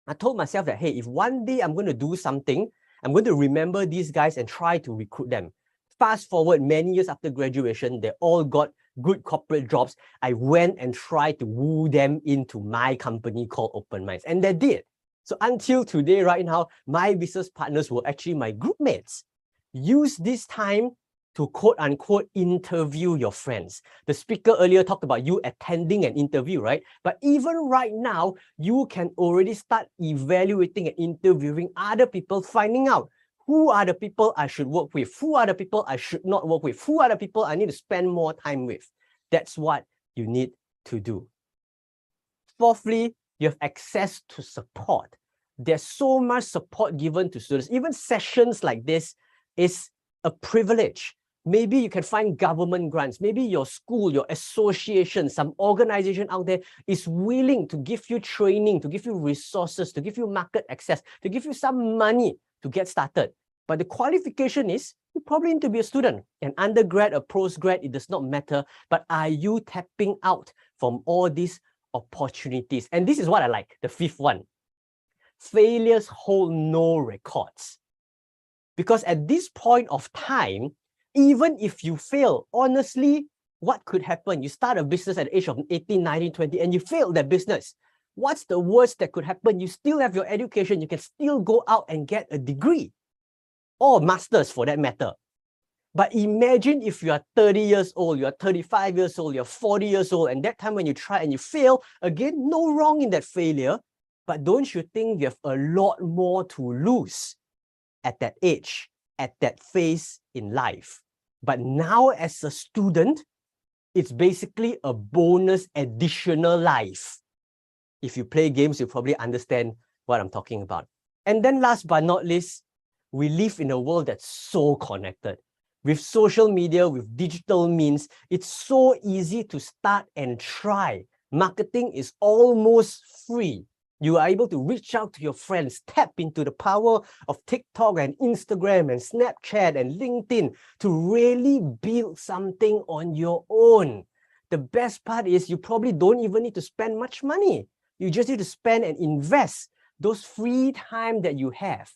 I told myself that, hey, if one day I'm going to do something, I'm going to remember these guys and try to recruit them. Fast forward many years after graduation, they all got good corporate jobs. I went and tried to woo them into my company called Open Minds. And they did. So until today, right now, my business partners were actually my group mates. Use this time to quote-unquote interview your friends. The speaker earlier talked about you attending an interview, right? But even right now, you can already start evaluating and interviewing other people, finding out who are the people I should work with, who are the people I should not work with, who are the people I need to spend more time with. That's what you need to do. Fourthly, you have access to support. There's so much support given to students. Even sessions like this is a privilege. Maybe you can find government grants. Maybe your school, your association, some organization out there is willing to give you training, to give you resources, to give you market access, to give you some money to get started. But the qualification is you probably need to be a student, an undergrad, a postgrad, it does not matter. But are you tapping out from all these opportunities? And this is what I like, the fifth one. Failures hold no records. Because at this point of time, even if you fail, honestly, what could happen? You start a business at the age of 18, 19, 20, and you fail that business. What's the worst that could happen? You still have your education. You can still go out and get a degree or master's for that matter. But imagine if you are 30 years old, you are 35 years old, you're 40 years old, and that time when you try and you fail, again, no wrong in that failure. But don't you think you have a lot more to lose at that age, at that phase in life? But now as a student, it's basically a bonus additional life. If you play games, you probably understand what I'm talking about. And then last but not least, we live in a world that's so connected. With social media, with digital means, it's so easy to start and try. Marketing is almost free. You are able to reach out to your friends, tap into the power of TikTok and Instagram and Snapchat and LinkedIn to really build something on your own. The best part is you probably don't even need to spend much money. You just need to spend and invest those free time that you have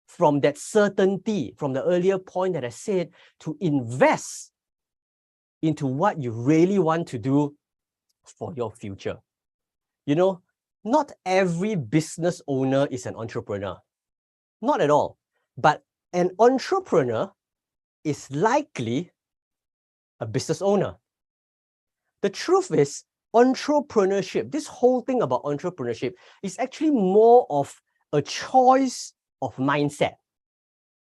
from that certainty, from the earlier point that I said, to invest into what you really want to do for your future. You know, not every business owner is an entrepreneur. Not at all. But an entrepreneur is likely a business owner. The truth is, entrepreneurship, this whole thing about entrepreneurship is actually more of a choice of mindset.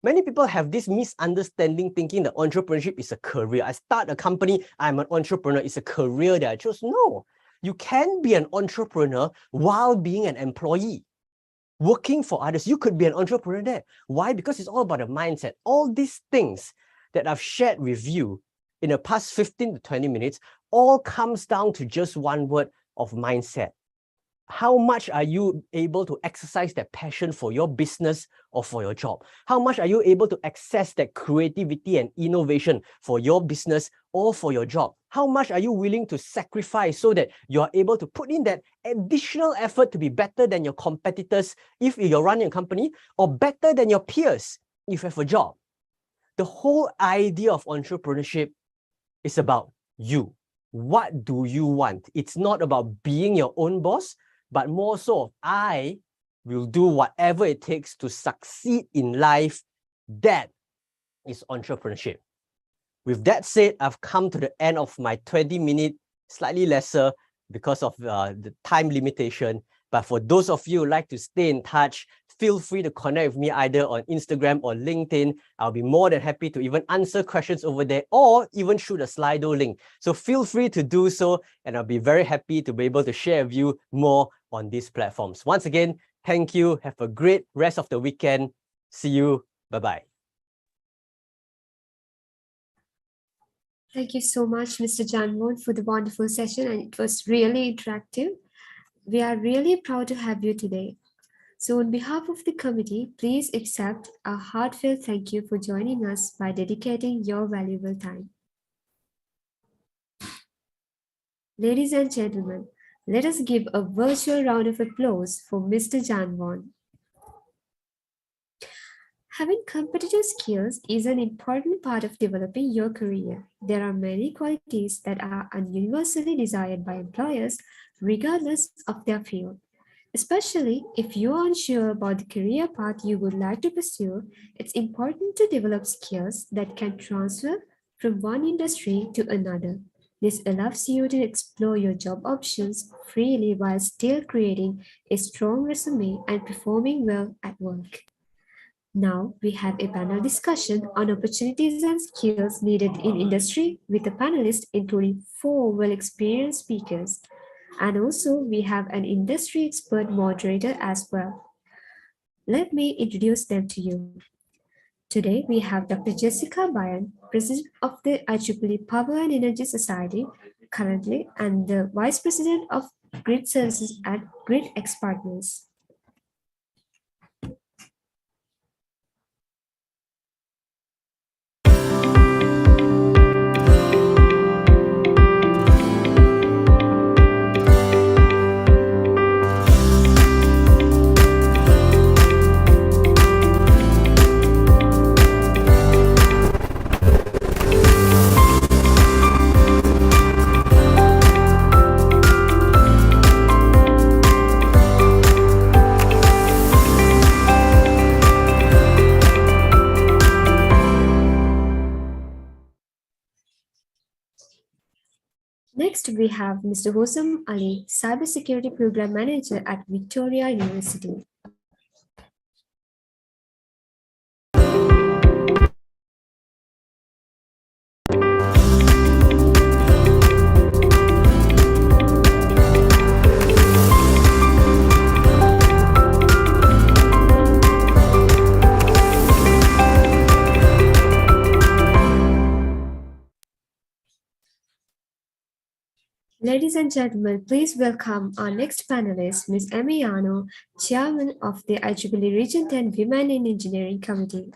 Many people have this misunderstanding thinking that entrepreneurship is a career. I start a company, I'm an entrepreneur, it's a career that I chose. No, you can be an entrepreneur while being an employee, working for others. You could be an entrepreneur there. Why? Because it's all about a mindset. All these things that I've shared with you in the past 15 to 20 minutes all comes down to just one word of mindset. How much are you able to exercise that passion for your business or for your job? How much are you able to access that creativity and innovation for your business or for your job? How much are you willing to sacrifice so that you are able to put in that additional effort to be better than your competitors if you're running a company, or better than your peers if you have a job? The whole idea of entrepreneurship is about you. What do you want? It's not about being your own boss, but more so, I will do whatever it takes to succeed in life. That is entrepreneurship. With that said, I've come to the end of my 20-minute, slightly lesser because of the time limitation. But for those of you who like to stay in touch, feel free to connect with me either on Instagram or LinkedIn. I'll be more than happy to even answer questions over there or even shoot a Slido link. So feel free to do so, and I'll be very happy to be able to share with you more on these platforms. Once again, thank you. Have a great rest of the weekend. See you. Bye-bye. Thank you so much, Mr. Jan Wong, for the wonderful session, and it was really interactive. We are really proud to have you today. So on behalf of the committee, please accept a heartfelt thank you for joining us by dedicating your valuable time. Ladies and gentlemen, let us give a virtual round of applause for Mr. Jan Wong. Having competitive skills is an important part of developing your career. There are many qualities that are universally desired by employers, regardless of their field. Especially if you are unsure about the career path you would like to pursue, it's important to develop skills that can transfer from one industry to another. This allows you to explore your job options freely while still creating a strong resume and performing well at work. Now we have a panel discussion on opportunities and skills needed in industry with a panelist including 4 well-experienced speakers. And also we have an industry expert moderator as well. Let me introduce them to you. Today we have Dr. Jessica Bayan, President of the IEEE Power and Energy Society currently and the Vice President of Grid Services at GridX Partners. Next, we have Mr. Hosam Ali, Cybersecurity Program Manager at Victoria University. Ladies and gentlemen, please welcome our next panelist, Ms. Amy Yano, Chairman of the IEEE Region 10 Women in Engineering Committee.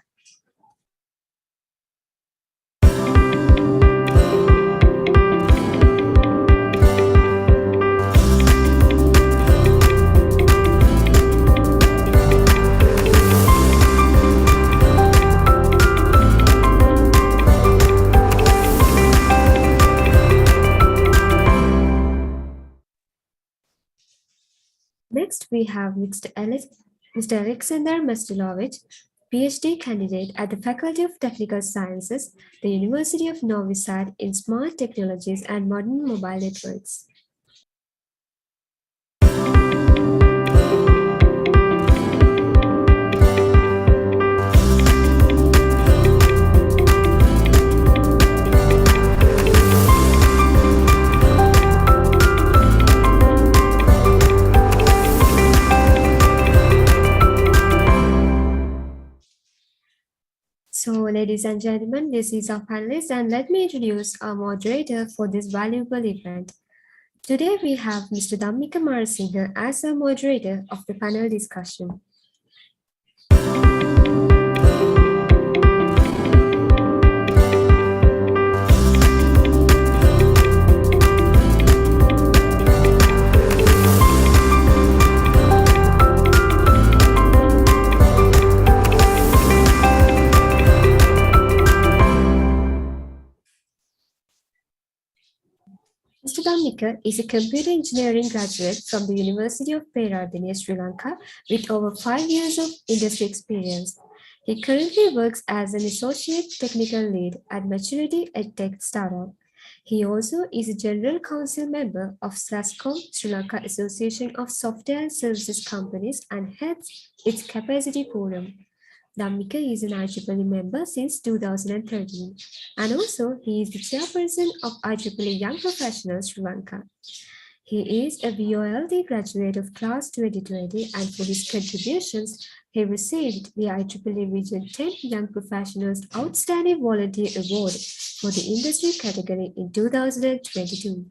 next, we have Mr. Alexander Mastilovich, PhD candidate at the Faculty of Technical Sciences, the University of Novi Sad in Smart Technologies and Modern Mobile Networks. So, ladies and gentlemen, this is our panelist, and let me introduce our moderator for this valuable event. Today, we have Mr. Dhammika Marasinghe as a moderator of the panel discussion. Mr. Dhammika is a computer engineering graduate from the University of Peradeniya, Sri Lanka, with over 5 years of industry experience. He currently works as an associate technical lead at Maturity EdTech startup. He also is a general council member of SLASCOM, Sri Lanka Association of Software and Services Companies, and heads its capacity forum. Dhammika is an IEEE member since 2013, and also he is the chairperson of IEEE Young Professionals Sri Lanka. He is a VOLD graduate of class 2020, and for his contributions, he received the IEEE Region 10 Young Professionals Outstanding Volunteer Award for the industry category in 2022.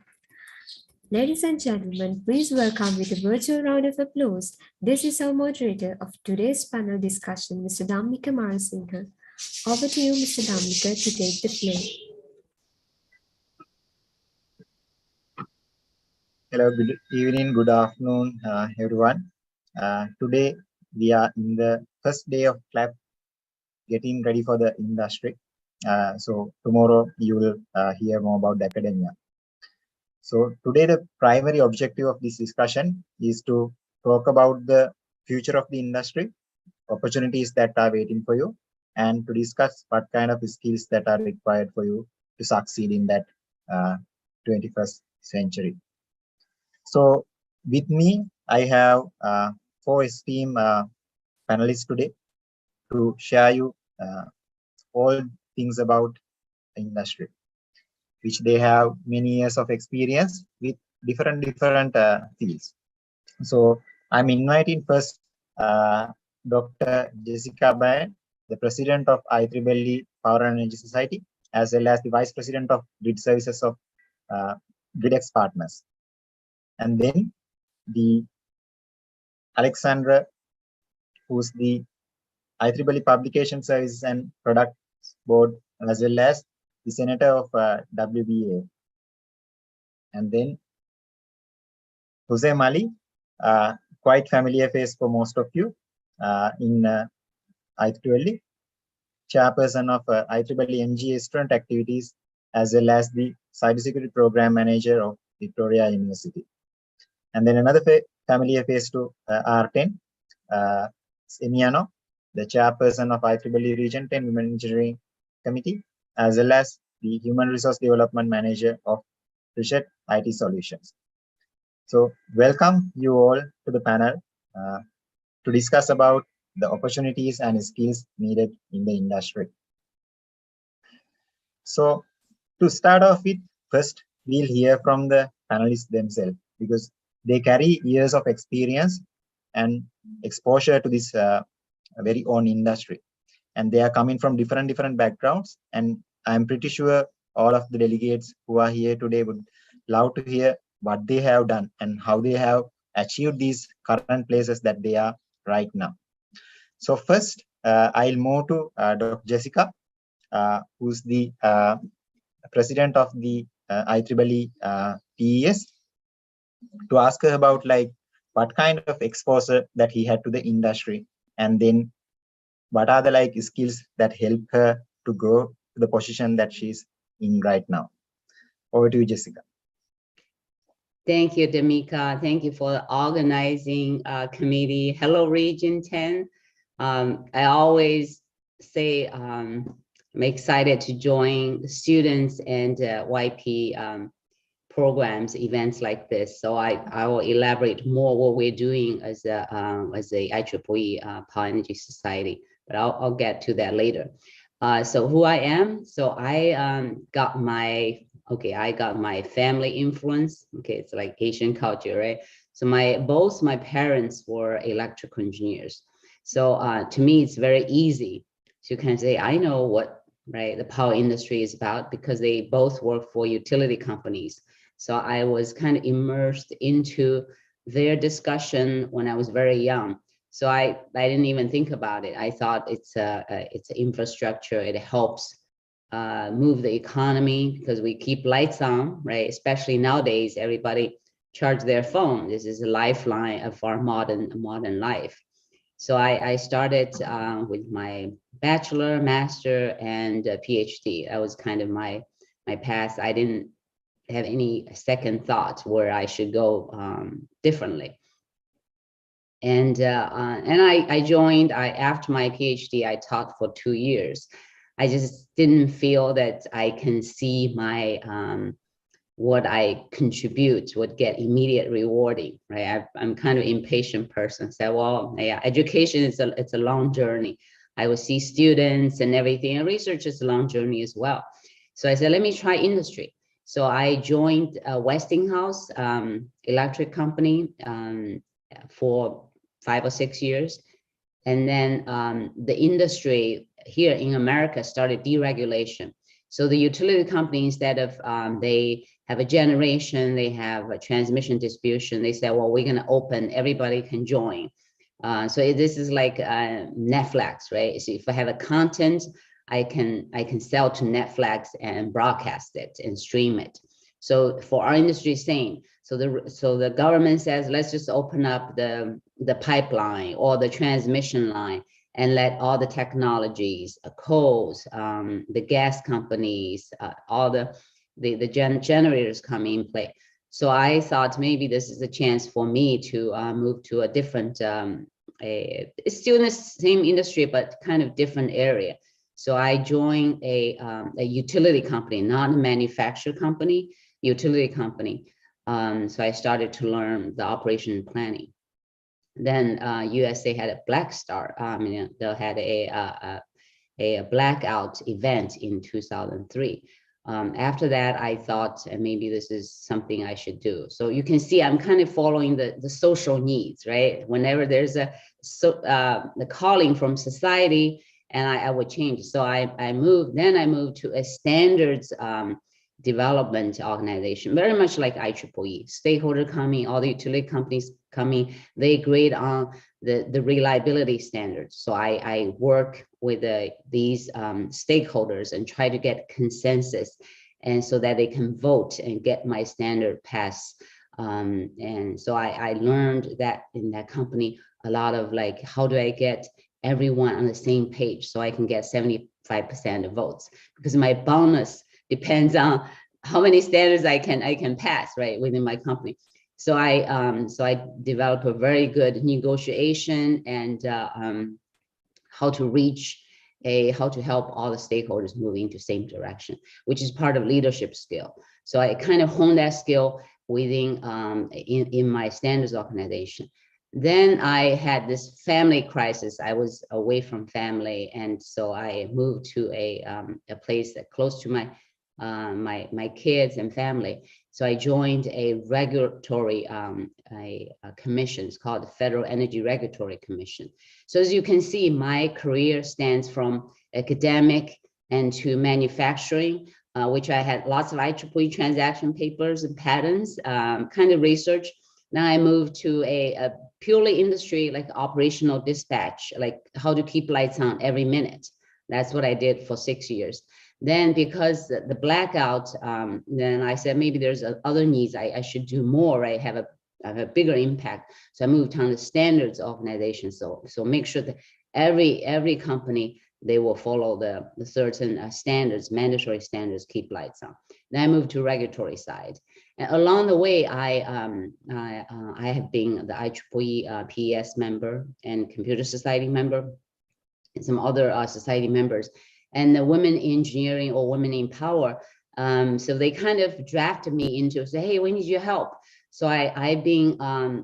Ladies and gentlemen, please welcome with a virtual round of applause. This is our moderator of today's panel discussion, Mr. Dhammika Marasinghe. Over to you, Mr. Dhammika, to take the floor. Hello, good evening, good afternoon, everyone. Today, we are in the first day of CLAP, getting ready for the industry. So tomorrow, you will hear more about the academia. So today, the primary objective of this discussion is to talk about the future of the industry, opportunities that are waiting for you, and to discuss what kind of skills that are required for you to succeed in that 21st century. So with me, I have 4 esteemed panelists today to share you all things about the industry, which they have many years of experience with different fields. So I'm inviting first Dr. Jessica Baird, the president of IEEE Power and Energy Society, as well as the vice president of Grid Services of GridX Partners. And then the Alexandra, who's the IEEE Publication Services and Products Board, as well as the senator of WBA. And then Jose Mali, quite familiar face for most of you in IEEE, chairperson of IEEE MGA student activities, as well as the cybersecurity program manager of Victoria University. And then another familiar face to R10, Semiano, the chairperson of IEEE Region 10 Women Engineering Committee, as well as the Human Resource Development Manager of Richard IT Solutions. So welcome you all to the panel to discuss about the opportunities and skills needed in the industry. So to start off with, first we'll hear from the panelists themselves, because they carry years of experience and exposure to this very own industry. And they are coming from different backgrounds. And I'm pretty sure all of the delegates who are here today would love to hear what they have done and how they have achieved these current places that they are right now. So first, I'll move to Dr. Jessica, who's the president of the IEEE PES, to ask her about like what kind of exposure that he had to the industry, and then what are the like skills that help her to grow to the position that she's in right now. Over to you, Jessica. Thank you, Damika. Thank you for the organizing committee. Hello, Region 10. I always say I'm excited to join the students and YP programs, events like this. So I will elaborate more what we're doing as a IEEE Power Energy Society, but I'll get to that later. So who I am? So I got my family influence. Okay, it's like Asian culture, right? So both my parents were electrical engineers. So to me, it's very easy to kind of say, I know what, right, the power industry is about because they both work for utility companies. So I was kind of immersed into their discussion when I was very young. So I didn't even think about it. I thought it's infrastructure. It helps move the economy because we keep lights on, right? Especially nowadays, everybody charge their phone. This is a lifeline of our modern life. So I started with my bachelor, master, and PhD. That was kind of my path. I didn't have any second thoughts where I should go differently. And I joined. After my PhD, I taught for 2 years. I just didn't feel that I can see my what I contribute would get immediate rewarding, right? I'm kind of impatient person. So, well, yeah, education is it's a long journey. I will see students and everything, and research is a long journey as well. So I said, let me try industry. So I joined Westinghouse electric company for 5 or 6 years. And then the industry here in America started deregulation. So the utility company, instead of they have a generation, they have a transmission distribution, they said, well, we're going to open, everybody can join. So this is like Netflix, right? So if I have a content, I can sell to Netflix and broadcast it and stream it. So for our industry, same. So the government says, let's just open up the pipeline or the transmission line and let all the technologies, coals, the gas companies, all the generators come in play. So I thought maybe this is a chance for me to move to a different, it's still in the same industry, but kind of different area. So I joined a utility company, not a manufacturer company, utility company. So I started to learn the operation planning. Then USA had a Black Star. They had a blackout event in 2003. After that, I thought maybe this is something I should do. So you can see I'm kind of following the social needs, right? Whenever there's the calling from society, and I would change. So I moved to a standards development organization, very much like IEEE. Stakeholder coming, all the utility companies coming, they grade on the reliability standards. So I work with these stakeholders and try to get consensus, and so that they can vote and get my standard passed. And so I learned that in that company a lot of like, how do I get everyone on the same page so I can get 75% of votes, because my bonus depends on how many standards I can pass, right, within my company. So I developed a very good negotiation and how to help all the stakeholders move into the same direction, which is part of leadership skill. So I kind of honed that skill within in my standards organization. Then I had this family crisis. I was away from family, and so I moved to a place that close to my my kids and family. So I joined a regulatory commission. It's called the Federal Energy Regulatory Commission. So as you can see, my career stands from academic and to manufacturing, which I had lots of IEEE transaction papers and patents, kind of research. Now I moved to a purely industry, like operational dispatch, like how to keep lights on every minute. That's what I did for 6 years. Then because the blackout, then I said, maybe there's other needs. I should do more, right? Have a bigger impact. So I moved on the standards organization. So make sure that every company, they will follow the certain standards, mandatory standards, keep lights on. Then I moved to regulatory side. And along the way, I have been the IEEE PES member and Computer Society member, and some other society members, and the Women Engineering or Women in Power. So they kind of drafted me into say, hey, we need your help. So I've been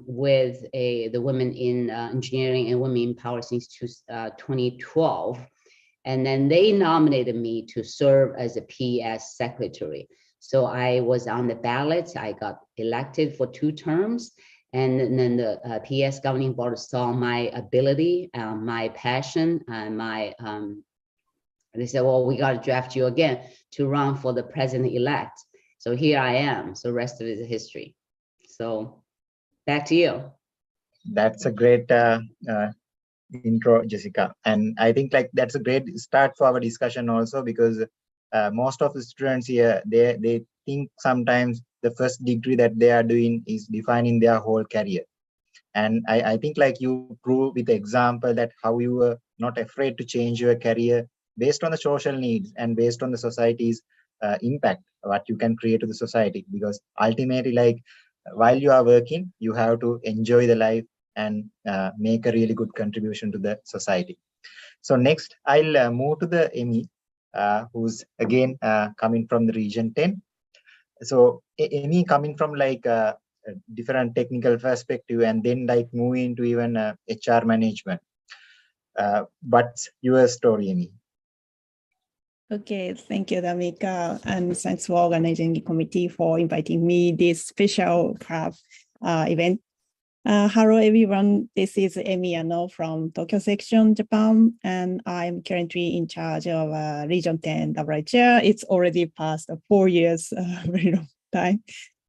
with the Women in Engineering and Women in Power since 2012. And then they nominated me to serve as a PES secretary. So I was on the ballot. I got elected for 2 terms. And then the PES governing board saw my ability, my passion, and my, they said, well, we got to draft you again to run for the president-elect. So here I am. So rest of it is history. So back to you. That's a great intro, Jessica. And I think like that's a great start for our discussion also, because most of the students here, they think sometimes the first degree that they are doing is defining their whole career. And I think like you prove with the example that how you were not afraid to change your career based on the social needs and based on the society's impact, what you can create to the society. Because ultimately, like while you are working, you have to enjoy the life and make a really good contribution to the society. So next, I'll move to the Emmy, who's again coming from the region 10. So Emmy coming from like a different technical perspective and then like moving to even HR management. But your story, Emmy. Okay, thank you, Damika, and thanks for organizing the committee for inviting me this special club event. Hello, everyone. This is Emi Ano from Tokyo Section, Japan, and I'm currently in charge of Region 10 WHO. It's already past 4 years, very long time.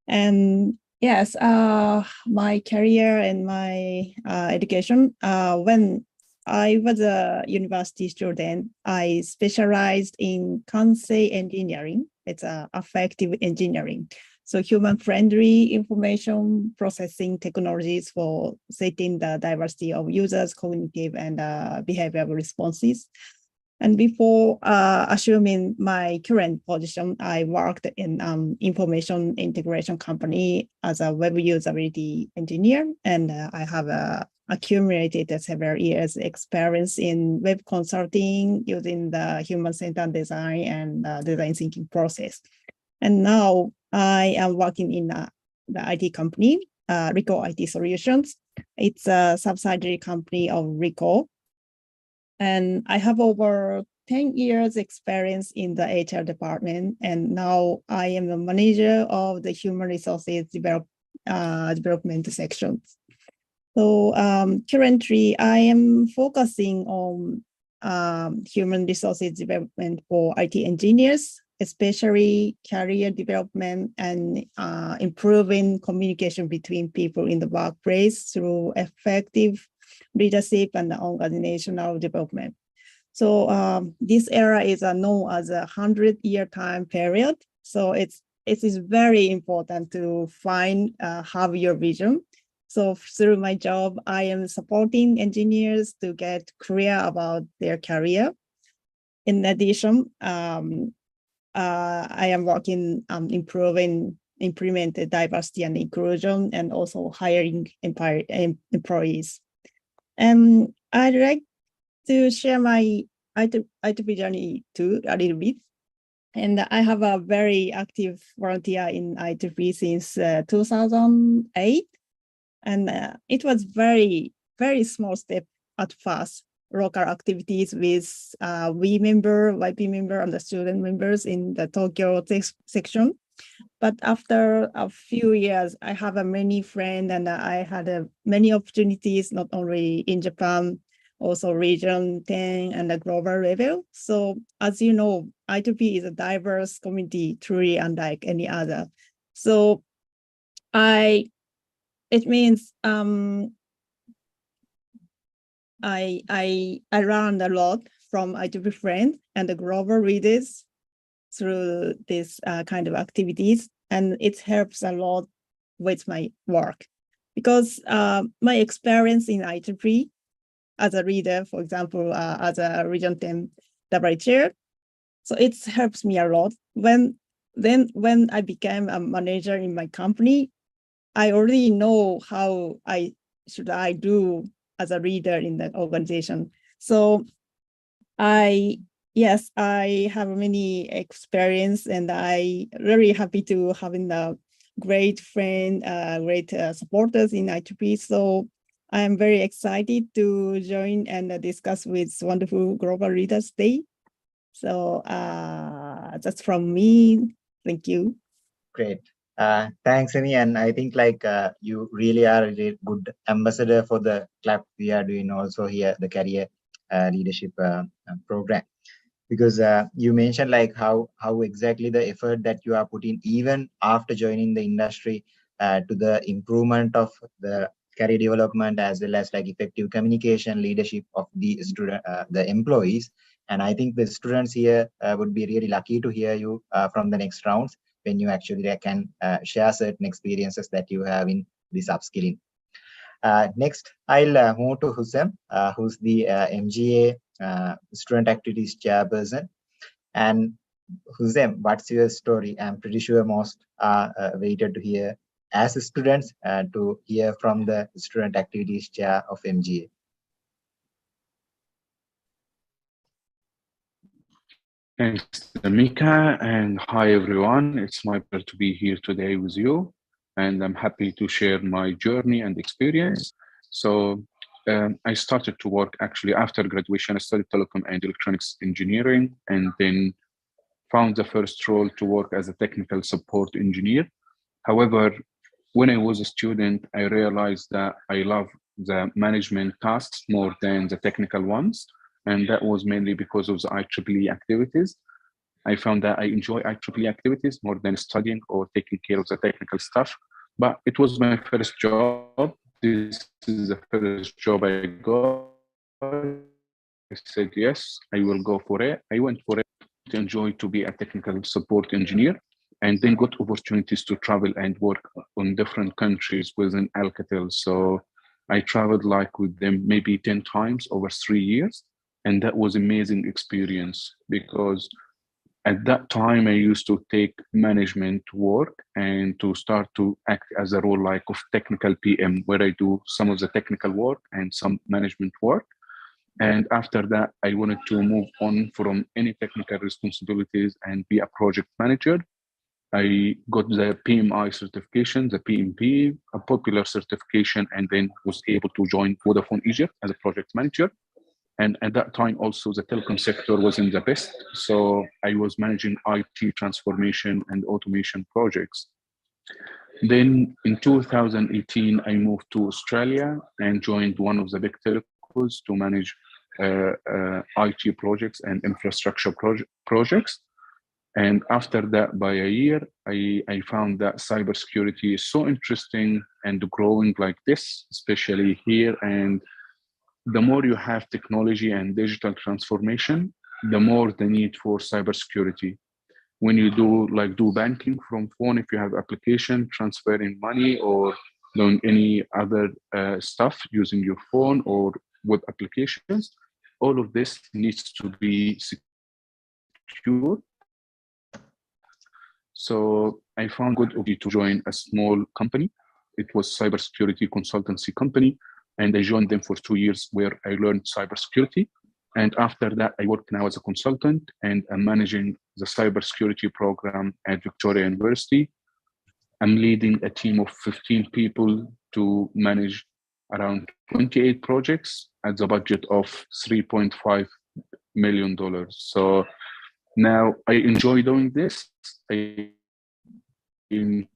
And yes, my career and my education, when I was a university student, I specialized in Kansei engineering. It's affective engineering. So human-friendly information processing technologies for setting the diversity of users' cognitive and behavioral responses. And before assuming my current position, I worked in information integration company as a web usability engineer, and I have accumulated several years experience in web consulting using the human-centered design and design thinking process. And now I am working in the IT company, Ricoh IT Solutions. It's a subsidiary company of Ricoh. And I have over 10 years experience in the HR department. And now I am the manager of the human resources development section. So currently I am focusing on human resources development for IT engineers, especially career development and improving communication between people in the workplace through effective leadership and organizational development. So this era is known as a 100-year time period. So it is very important to have your vision. So through my job, I am supporting engineers to get clear about their career. In addition, I am working on implement diversity and inclusion, and also hiring employees. And I'd like to share my IEEE journey too a little bit. And I have a very active volunteer in IEEE since 2008. And it was very, very small step at first, local activities with YP member, and the student members in the Tokyo section. But after a few years, I have many friends and I had many opportunities, not only in Japan, also region 10 and the global level. So as you know, IEEE is a diverse community, truly unlike any other. So it means I learned a lot from IEEE friends and the global leaders through this kind of activities, and it helps a lot with my work because my experience in IEEE as a leader, for example, as a Region 10 double chair, so it helps me a lot. When then when I became a manager in my company, I already know how I do as a leader in that organization. So yes, I have many experience, and I really happy to having the great friend, great supporters in IEEE. So I am very excited to join and discuss with wonderful global leaders today. So that's from me. Thank you. Great. Thanks, Amy. And I think like you really are a really good ambassador for the club we are doing also here, the career leadership program. Because you mentioned like how exactly the effort that you are putting even after joining the industry to the improvement of the career development as well as like effective communication leadership of the student the employees. And I think the students here would be really lucky to hear you from the next rounds when you actually can share certain experiences that you have in this upskilling. Next, I'll move to Hussein, who's the MGA Student Activities Chairperson. And Hussein, what's your story? I'm pretty sure most are waited to hear as students to hear from the Student Activities Chair of MGA. Thanks, Damika, and hi everyone. It's my pleasure to be here today with you, and I'm happy to share my journey and experience. So I started to work actually after graduation. I studied telecom and electronics engineering, and then found the first role to work as a technical support engineer. However, when I was a student, I realized that I love the management tasks more than the technical ones. And that was mainly because of the IEEE activities. I found that I enjoy IEEE activities more than studying or taking care of the technical stuff. But it was my first job. This is the first job I got. I said, yes, I will go for it. I went for it to enjoy to be a technical support engineer, and then got opportunities to travel and work on different countries within Alcatel. So I traveled like with them maybe 10 times over 3 years. And that was amazing experience because at that time I used to take management work and to start to act as a role like of technical PM, where I do some of the technical work and some management work. And after that, I wanted to move on from any technical responsibilities and be a project manager. I got the PMI certification, the PMP, a popular certification, and then was able to join Vodafone Egypt as a project manager. And at that time, also the telecom sector was in the best. So I was managing IT transformation and automation projects. Then in 2018, I moved to Australia and joined one of the big telcos to manage IT projects and infrastructure projects. And after that, by a year, I found that cybersecurity is so interesting and growing like this, especially here. And the more you have technology and digital transformation, the more the need for cybersecurity. When you do banking from phone, if you have application, transferring money or doing any other stuff using your phone or web applications, all of this needs to be secure. So I found good opportunity to join a small company. It was cybersecurity consultancy company, and I joined them for 2 years where I learned cybersecurity. And after that, I work now as a consultant, and I'm managing the cybersecurity program at Victoria University. I'm leading a team of 15 people to manage around 28 projects at the budget of $3.5 million. So now I enjoy doing this. I enjoy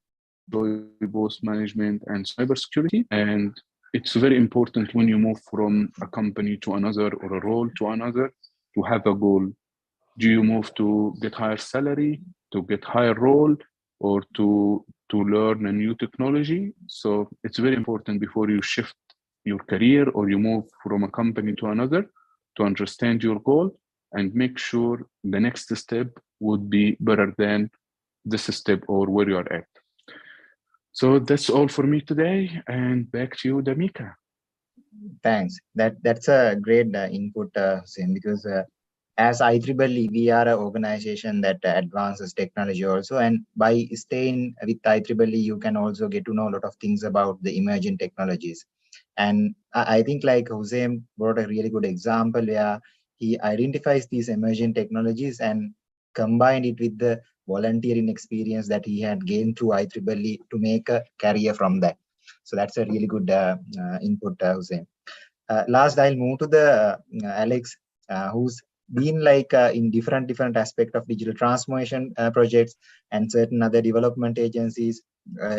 both management and cybersecurity. And it's very important when you move from a company to another or a role to another to have a goal. Do you move to get higher salary, to get higher role, or to learn a new technology? So it's very important before you shift your career or you move from a company to another to understand your goal and make sure the next step would be better than this step or where you are at. So that's all for me today, and back to you, Damika. Thanks. That's a great input, Hussein, because as IEEE, we are an organization that advances technology also. And by staying with IEEE, you can also get to know a lot of things about the emerging technologies. And I think like Hussein brought a really good example where he identifies these emerging technologies and combined it with the volunteering experience that he had gained through IEEE to make a career from that. So that's a really good input, Hussein. Last, I'll move to the Alex, who's been like in different aspect of digital transformation projects and certain other development agencies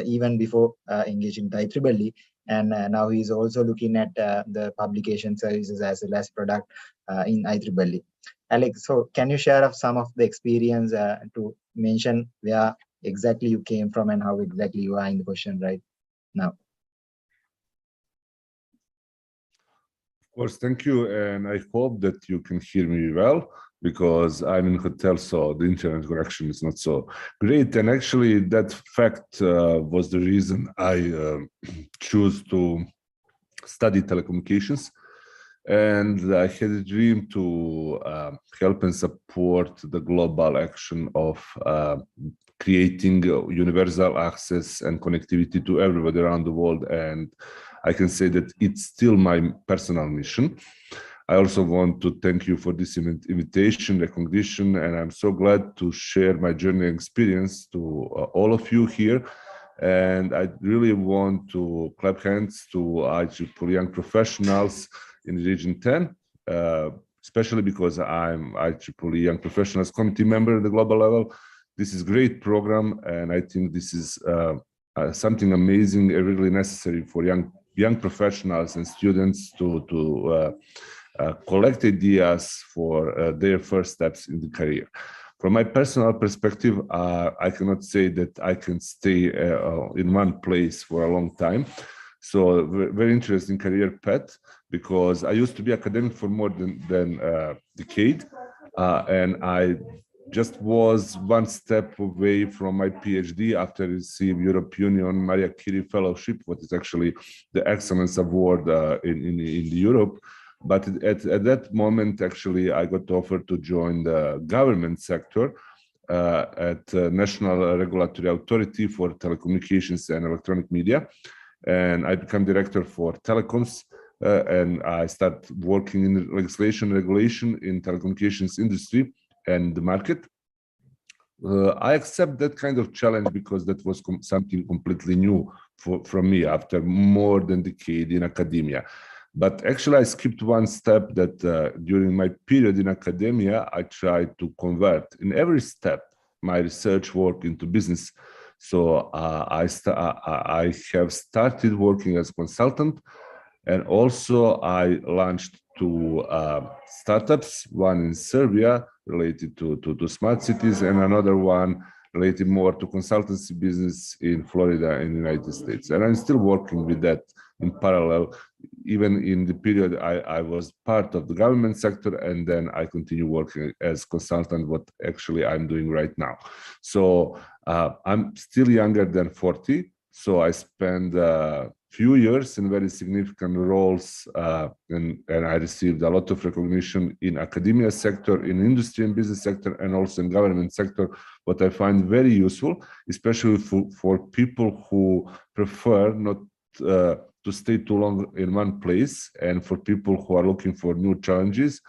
even before engaging IEEE. And now he's also looking at the publication services as well as product in IEEE. Alex, so can you share of some of the experience to mention where exactly you came from and how exactly you are in the position right now? Of course, thank you. And I hope that you can hear me well because I'm in a hotel, so the internet connection is not so great. And actually that fact was the reason I chose to study telecommunications. And I had a dream to help and support the global action of creating universal access and connectivity to everybody around the world. And I can say that it's still my personal mission. I also want to thank you for this invitation, recognition, and I'm so glad to share my journey and experience to all of you here. And I really want to clap hands to IEEE young professionals in Region 10, especially because I'm IEEE Young Professionals Committee member at the global level. This is a great program, and I think this is something amazing and really necessary for young professionals and students to collect ideas for their first steps in the career. From my personal perspective, I cannot say that I can stay in one place for a long time. So very interesting career path, because I used to be academic for more than a decade, and I just was one step away from my PhD after I received European Union Maria Curie Fellowship, what is actually the Excellence Award in Europe. But at that moment, actually, I got offered to join the government sector at National Regulatory Authority for Telecommunications and Electronic Media. And I became director for telecoms, and I started working in legislation regulation in telecommunications industry and the market. I accept that kind of challenge because that was something completely new from me after more than a decade in academia. But actually, I skipped one step that during my period in academia, I tried to convert in every step my research work into business. So I have started working as a consultant, and also I launched two startups, one in Serbia related to smart cities, and another one related more to consultancy business in Florida in the United States. And I'm still working with that in parallel. Even in the period I was part of the government sector, and then I continue working as consultant, what actually I'm doing right now. So I'm still younger than 40. So I spent a few years in very significant roles, and I received a lot of recognition in academia sector, in industry and business sector, and also in government sector, what I find very useful, especially for people who prefer not to stay too long in one place, and for people who are looking for new challenges.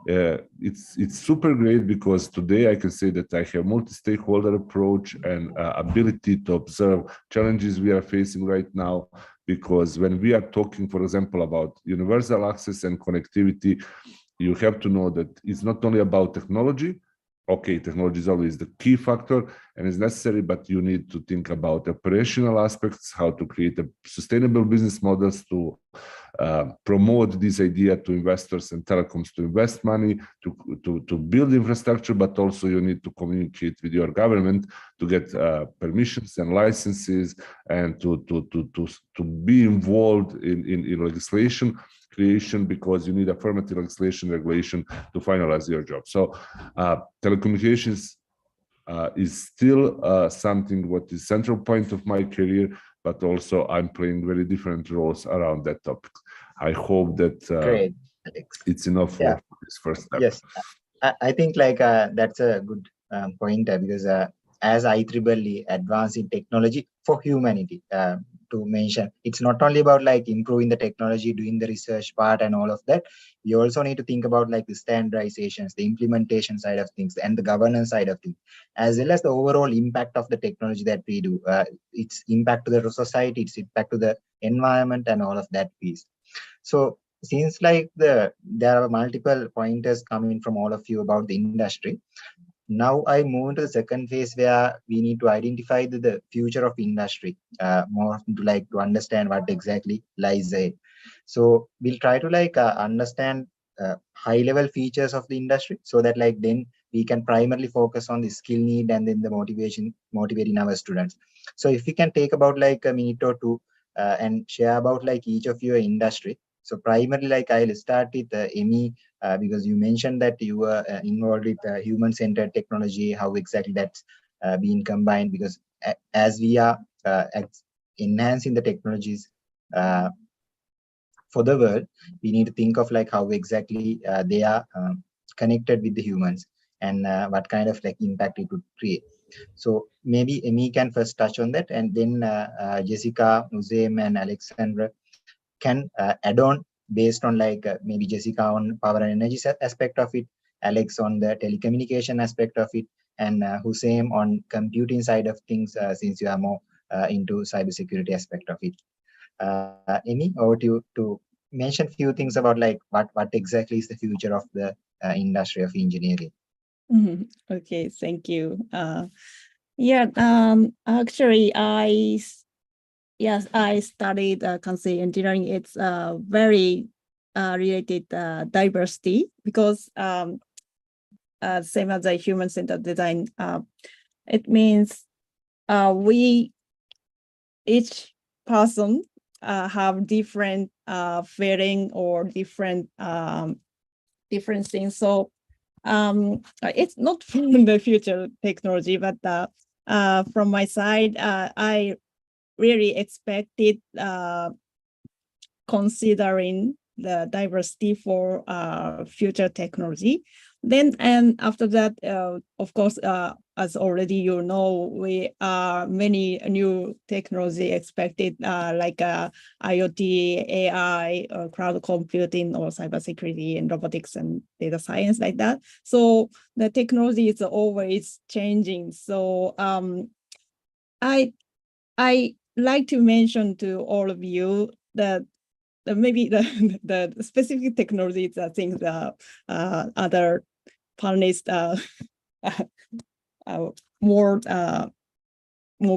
It's super great because today I can say that I have multi-stakeholder approach and ability to observe challenges we are facing right now. Because when we are talking, for example, about universal access and connectivity, you have to know that it's not only about technology. Okay, technology is always the key factor and is necessary, but you need to think about operational aspects, how to create a sustainable business models to promote this idea to investors and telecoms to invest money, to build infrastructure, but also you need to communicate with your government to get permissions and licenses, and to be involved in legislation creation, because you need affirmative legislation regulation to finalize your job. So telecommunications is still something what is central point of my career, but also I'm playing very different roles around that topic. I hope that Great. it's enough for this first step. Yes, I think like that's a good pointer because as IEEE advance in technology for humanity, to mention, it's not only about like improving the technology, doing the research part and all of that. You also need to think about like the standardizations, the implementation side of things, and the governance side of things, as well as the overall impact of the technology that we do. Its impact to the society, its impact to the environment, and all of that piece. So since like there are multiple pointers coming from all of you about the industry, now I move into the second phase where we need to identify the future of industry, more to like to understand what exactly lies ahead. So we'll try to like understand high level features of the industry, so that like then we can primarily focus on the skill need and then the motivating our students. So if we can take about like a minute or two and share about like each of your industry. So primarily like I'll start with ME, because you mentioned that you were involved with human-centered technology, how exactly that's being combined, because as we are enhancing the technologies for the world, we need to think of like how exactly they are connected with the humans, and what kind of like impact it would create. So maybe Amy can first touch on that, and then Jessica, Uzaim, and Alexandra can add on based on like maybe Jessica on power and energy aspect of it, Alex on the telecommunication aspect of it, and Hussein on computing side of things, since you are more into cybersecurity aspect of it. Amy, over to you to mention few things about like what exactly is the future of the industry of engineering. Okay, thank you. Actually, I studied concept engineering. It's very related diversity, because same as a human-centered design, it means each person have different feeling or different things. So it's not from the future technology, but from my side, I really expected considering the diversity for future technology. Then, and after that, of course, as already you know, we are many new technology expected, like IoT, AI, cloud computing, or cybersecurity, and robotics and data science, like that. So the technology is always changing. So I like to mention to all of you that maybe the specific technologies are things that other panelists more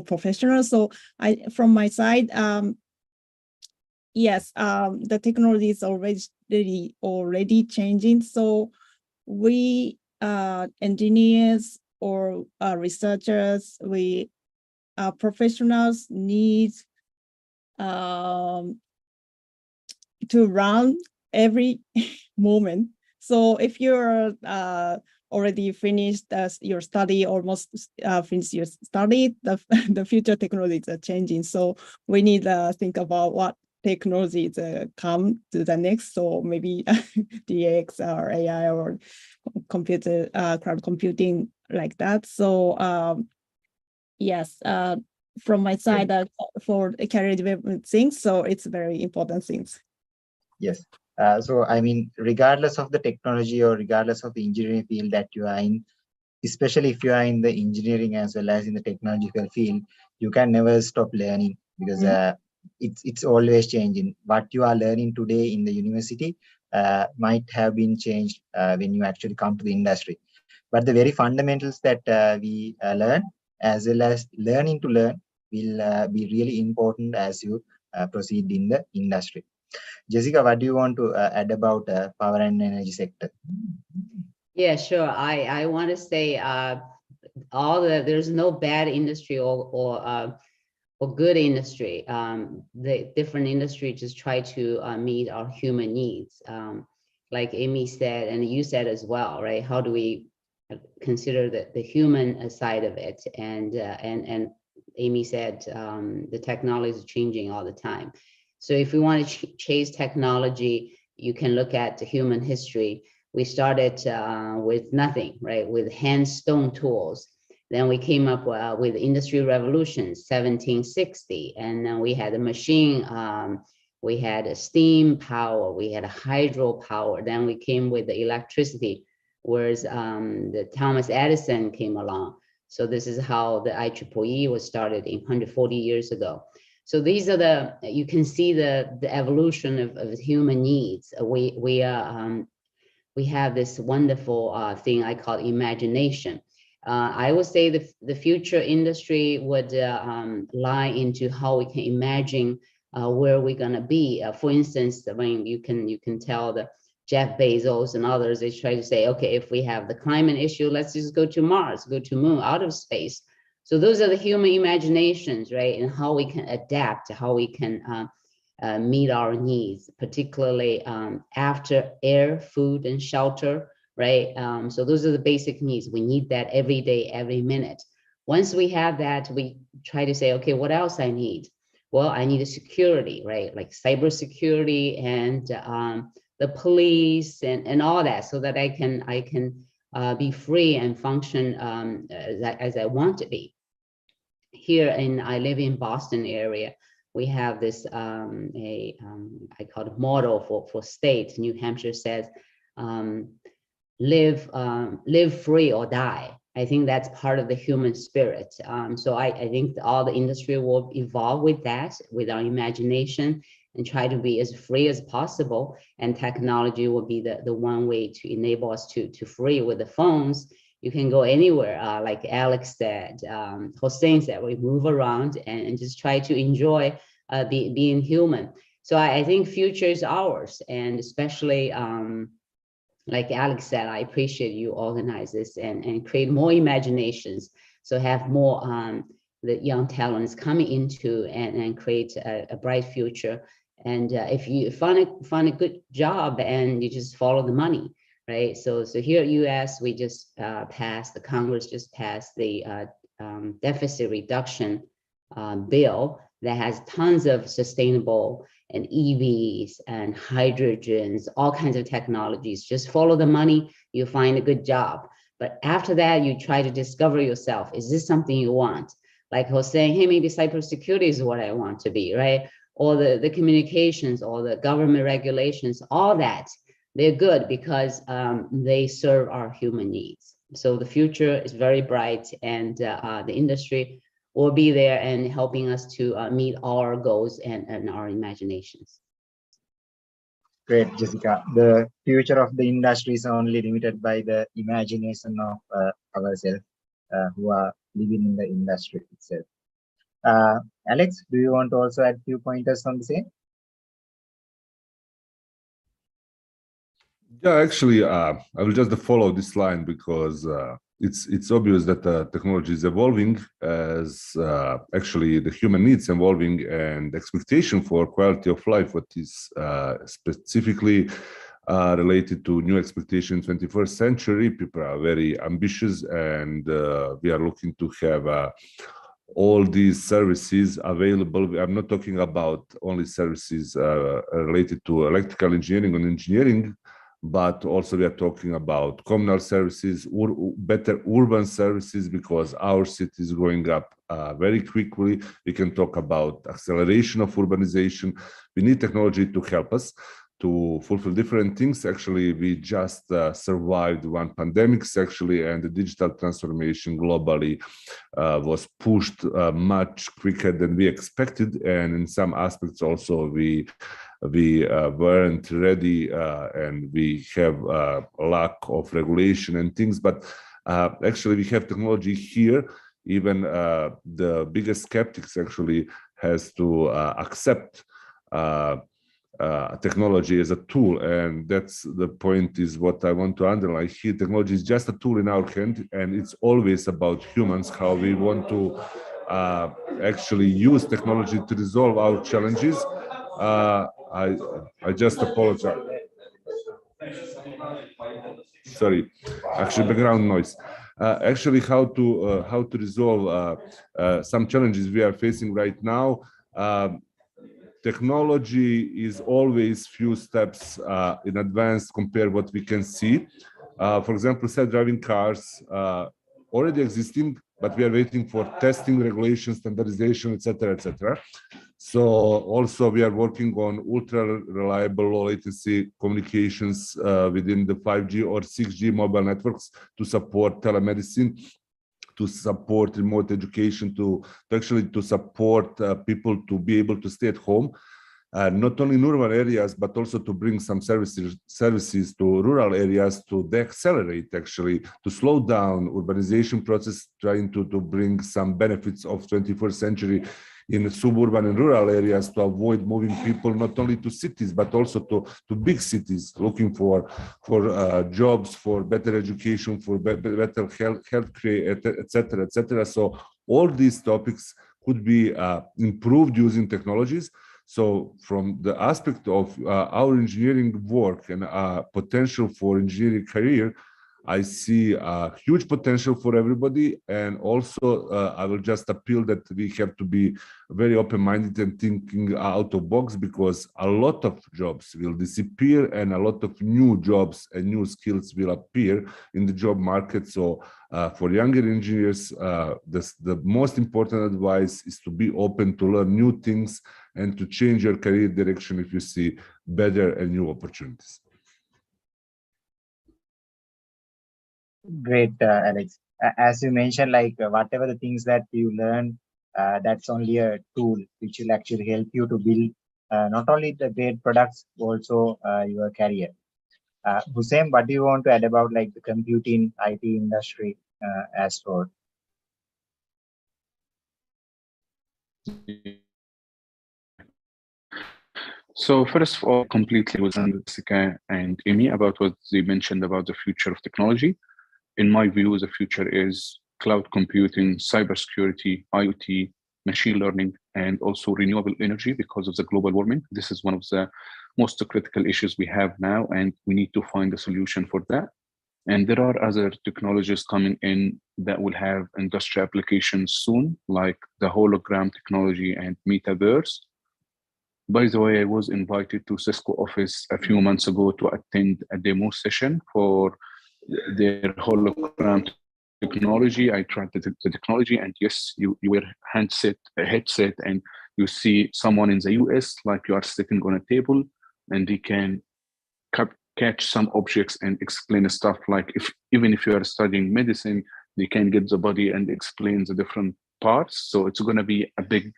professional. So from my side, yes, the technology is already changing. So we engineers or researchers, we professionals need to run every moment. So if you're already finished your study, almost finished your study, the future technologies are changing. So we need to think about what technologies come to the next. So maybe DX or AI or computer, cloud computing, like that. So yes, from my side, for career development things, so it's very important things. Yes. So I mean, regardless of the technology or regardless of the engineering field that you are in, especially if you are in the engineering as well as in the technological field, you can never stop learning, because it's always changing. What you are learning today in the university might have been changed when you actually come to the industry. But the very fundamentals that we learn, as well as learning to learn, will be really important as you proceed in the industry. Jessica, what do you want to add about power and energy sector? Yeah, sure. I want to say there's no bad industry or good industry. The different industry just try to meet our human needs. Like Amy said, and you said as well, right? How do we consider the human side of it? And Amy said the technology is changing all the time. So if we want to chase technology, you can look at the human history. we started with nothing, right? With hand stone tools. Then we came up with Industry Revolution, 1760. And then we had a machine, we had a steam power, we had a hydro power. Then we came with the electricity, whereas the Thomas Edison came along. So this is how the IEEE was started in 140 years ago. So these are you can see the evolution of human needs. We have this wonderful thing I call imagination. I would say the future industry would lie into how we can imagine where we're gonna be. For instance, when you can tell the Jeff Bezos and others, they try to say, okay, if we have the climate issue, let's just go to Mars, go to moon, out of space. So those are the human imaginations, right? And how we can adapt, how we can meet our needs, particularly after air, food, and shelter, right? So those are the basic needs. We need that every day, every minute. Once we have that, we try to say, okay, what else I need? Well, I need a security, right? Like cybersecurity and the police and all that, so that I can be free and function as I want to be. Here I live in Boston area. We have this I call it model for state. New Hampshire says, live free or die. I think that's part of the human spirit. So I think all the industry will evolve with that, with our imagination, and try to be as free as possible. And technology will be the one way to enable us to free. With the phones, you can go anywhere, like Alex said, Hossein said, we move around and just try to enjoy being human. So I think future is ours, and especially like Alex said, I appreciate you organize this and create more imaginations. So have more the young talents coming into and create a bright future. And if you find a good job and you just follow the money, right? So here at US, we just the Congress just passed the deficit reduction bill that has tons of sustainable and EVs and hydrogens, all kinds of technologies. Just follow the money, you find a good job. But after that, you try to discover yourself. Is this something you want? Like I was saying, hey, maybe cybersecurity is what I want to be, right? Or the communications or the government regulations, all that, they're good because they serve our human needs. So the future is very bright, and the industry will be there and helping us to meet our goals and our imaginations. Great, Jessica. The future of the industry is only limited by the imagination of ourselves who are living in the industry itself. Alex, do you want to also add a few pointers on the same? Yeah, actually, I will just follow this line because it's obvious that technology is evolving as actually the human needs evolving, and expectation for quality of life, what is specifically related to new expectations 21st century. People are very ambitious, and we are looking to have all these services available. I'm not talking about only services related to electrical engineering and engineering, but also we are talking about communal services, better urban services, because our city is growing up very quickly. We can talk about acceleration of urbanization. We need technology to help us to fulfill different things. Actually, we just survived one pandemic, actually, and the digital transformation globally was pushed much quicker than we expected. And in some aspects also, we weren't ready, and we have a lack of regulation and things. But actually, we have technology here. Even the biggest skeptics actually has to accept technology as a tool, and that's the point is what I want to underline here. Technology is just a tool in our hand, and it's always about humans, how we want to actually use technology to resolve our challenges. I just apologize. Sorry, actually background noise. Actually, how to resolve some challenges we are facing right now. technology is always few steps in advance compared what we can see. For example, self-driving cars already existing, but we are waiting for testing, regulation, standardization, etc., etc. So also we are working on ultra reliable low latency communications within the 5G or 6G mobile networks to support telemedicine, to support remote education, to actually to support people to be able to stay at home. Not only in urban areas, but also to bring some services to rural areas to accelerate, actually, to slow down urbanization process, trying to bring some benefits of 21st century in suburban and rural areas to avoid moving people not only to cities, but also to big cities, looking for jobs, for better education, for better health care, etc., etc. So all these topics could be improved using technologies. So from the aspect of our engineering work and potential for engineering career, I see a huge potential for everybody. And also I will just appeal that we have to be very open-minded and thinking out of box, because a lot of jobs will disappear and a lot of new jobs and new skills will appear in the job market. So for younger engineers, the most important advice is to be open to learn new things and to change your career direction if you see better and new opportunities. Great, Alex. As you mentioned, like whatever the things that you learn, that's only a tool which will actually help you to build not only the great products, also your career. Hussein, what do you want to add about like the computing IT industry as well? So first of all, completely with Jessica and Amy about what they mentioned about the future of technology. In my view, the future is cloud computing, cybersecurity, IoT, machine learning, and also renewable energy because of the global warming. This is one of the most critical issues we have now, and we need to find a solution for that. And there are other technologies coming in that will have industrial applications soon, like the hologram technology and metaverse. By the way, I was invited to Cisco office a few months ago to attend a demo session for their hologram technology. I tried the technology, and yes, you wear a headset, and you see someone in the US like you are sitting on a table, and they can catch some objects and explain stuff. Like even if you are studying medicine, they can get the body and explain the different parts. So it's going to be a big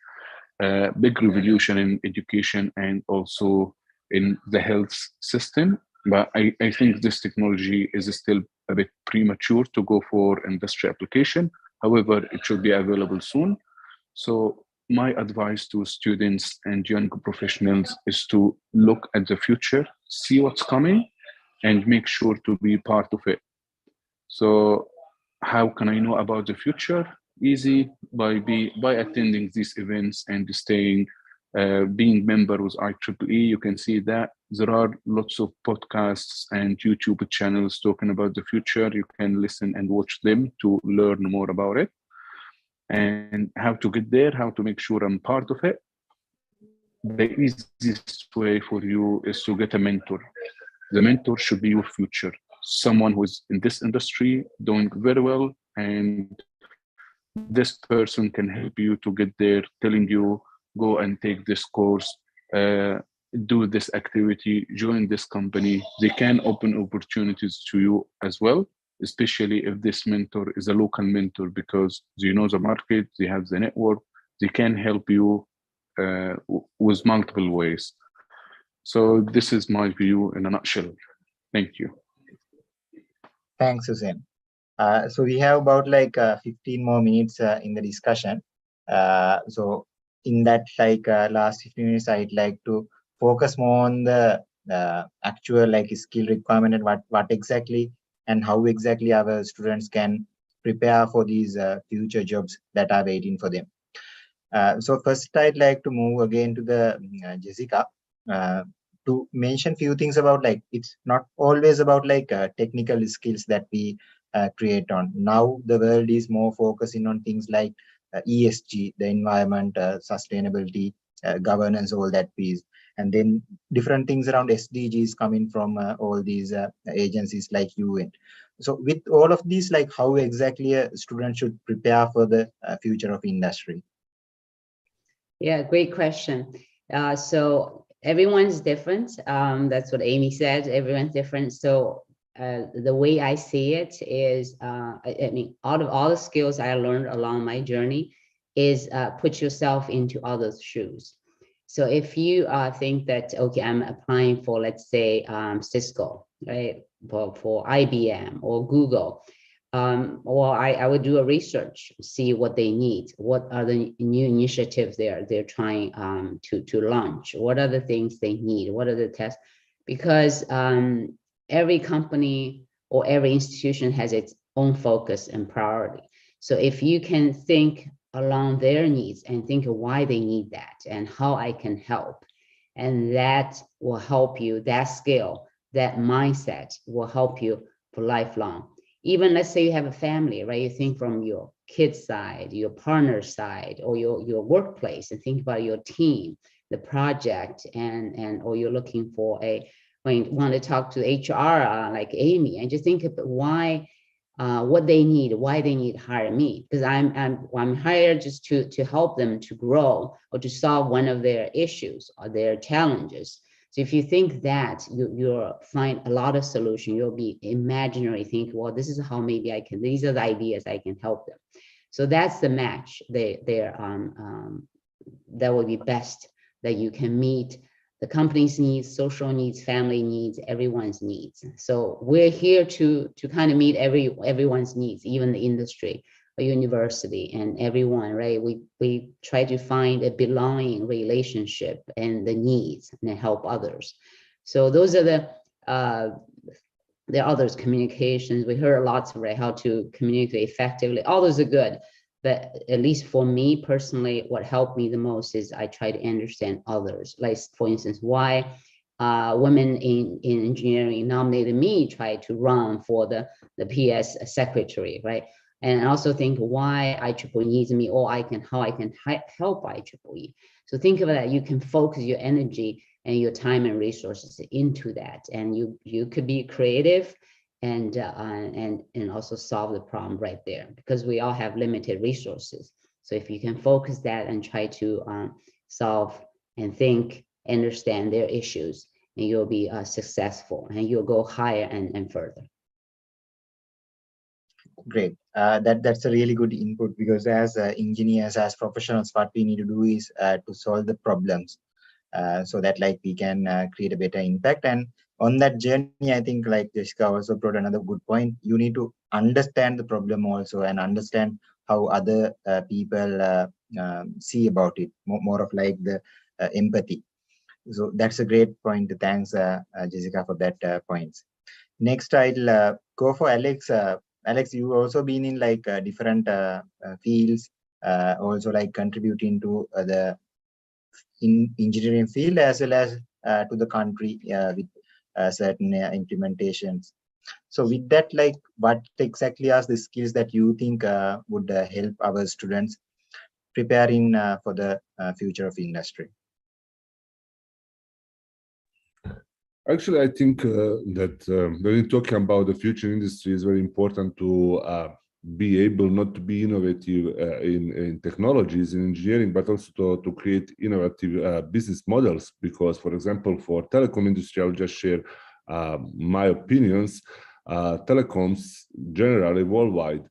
revolution in education and also in the health system. But I think this technology is still a bit premature to go for industry application. However, it should be available soon. So my advice to students and young professionals is to look at the future, see what's coming, and make sure to be part of it. So how can I know about the future? Easy, by attending these events and staying, being member with IEEE. You can see that there are lots of podcasts and YouTube channels talking about the future. You can listen and watch them to learn more about it and how to get there, how to make sure I'm part of it. The easiest way for you is to get a mentor. The mentor should be your future, someone who's in this industry doing very well, and this person can help you to get there, telling you, go and take this course, do this activity, join this company. They can open opportunities to you as well, especially if this mentor is a local mentor, because they know the market, they have the network, they can help you with multiple ways. So this is my view in a nutshell. Thank you. Thanks, Hussein. So we have about like 15 more minutes in the discussion. So in that last 15 minutes, I'd like to focus more on the actual like skill requirement and what exactly and how exactly our students can prepare for these future jobs that are waiting for them. So first, I'd like to move again to the Jessica to mention few things about like it's not always about like technical skills that we create on. Now the world is more focusing on things like ESG, the environment, sustainability, governance, all that piece. And then different things around SDGs coming from all these agencies like UN. So with all of these, like how exactly a student should prepare for the future of industry? Yeah, great question. So everyone's different. That's what Amy said. Everyone's different. So the way I see it is, I mean, out of all the skills I learned along my journey is put yourself into others' shoes. So if you think that, okay, I'm applying for, let's say, Cisco, right, for IBM or Google, or I would do a research, see what they need, what are the new initiatives they're trying to launch, what are the things they need, what are the tests, because every company or every institution has its own focus and priority. So if you can think along their needs and think of why they need that and how I can help, and that will help you, that skill, that mindset will help you for lifelong. Even let's say you have a family, right? You think from your kid's side, your partner's side, or your workplace, and think about your team, the project, and or you're looking for when you want to talk to HR like Amy, and just think about why, what they need, why they need to hire me, because I'm hired just to help them to grow or to solve one of their issues or their challenges. So if you think that, you'll find a lot of solution. You'll be imaginary think, well, this is how maybe I can, these are the ideas I can help them. So that's the match that will be best, that you can meet the company's needs, social needs, family needs, everyone's needs. So we're here to kind of meet everyone's needs, even the industry, a university, and everyone, right? We try to find a belonging relationship and the needs and help others. So those are the others communications. We heard lots of, right, how to communicate effectively. All those are good, but at least for me personally, what helped me the most is I try to understand others. Like for instance, why women in engineering nominated me, try to run for the PS secretary, right? And I also think why IEEE needs me, or how I can help IEEE. So think of that. You can focus your energy and your time and resources into that, and you could be creative and also solve the problem right there, because we all have limited resources. So if you can focus that and try to solve and think, understand their issues, and you'll be successful, and you'll go higher and further. Great. That's a really good input, because as engineers, as professionals, what we need to do is to solve the problems so that like we can create a better impact. And on that journey, I think like Jessica also brought another good point. You need to understand the problem also, and understand how other people see about it, more of like the empathy. So that's a great point. Thanks, Jessica, for that points. Next, I'll go for Alex. Alex, you've also been in like different fields, also like contributing to the engineering field as well as to the country with certain implementations. So with that, like what exactly are the skills that you think would help our students preparing for the future of industry? Actually, I think that when you're talking about the future industry, it's very important to be able not to be innovative in technologies, in engineering, but also to create innovative business models. Because, for example, for telecom industry, I'll just share my opinions. Telecoms generally worldwide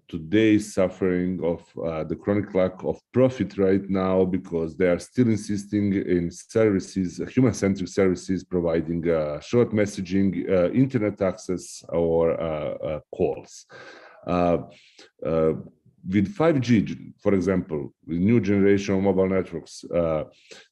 today suffering of the chronic lack of profit right now, because they are still insisting in services, human-centric services, providing short messaging, internet access, or calls. With 5G, for example, with new generation of mobile networks,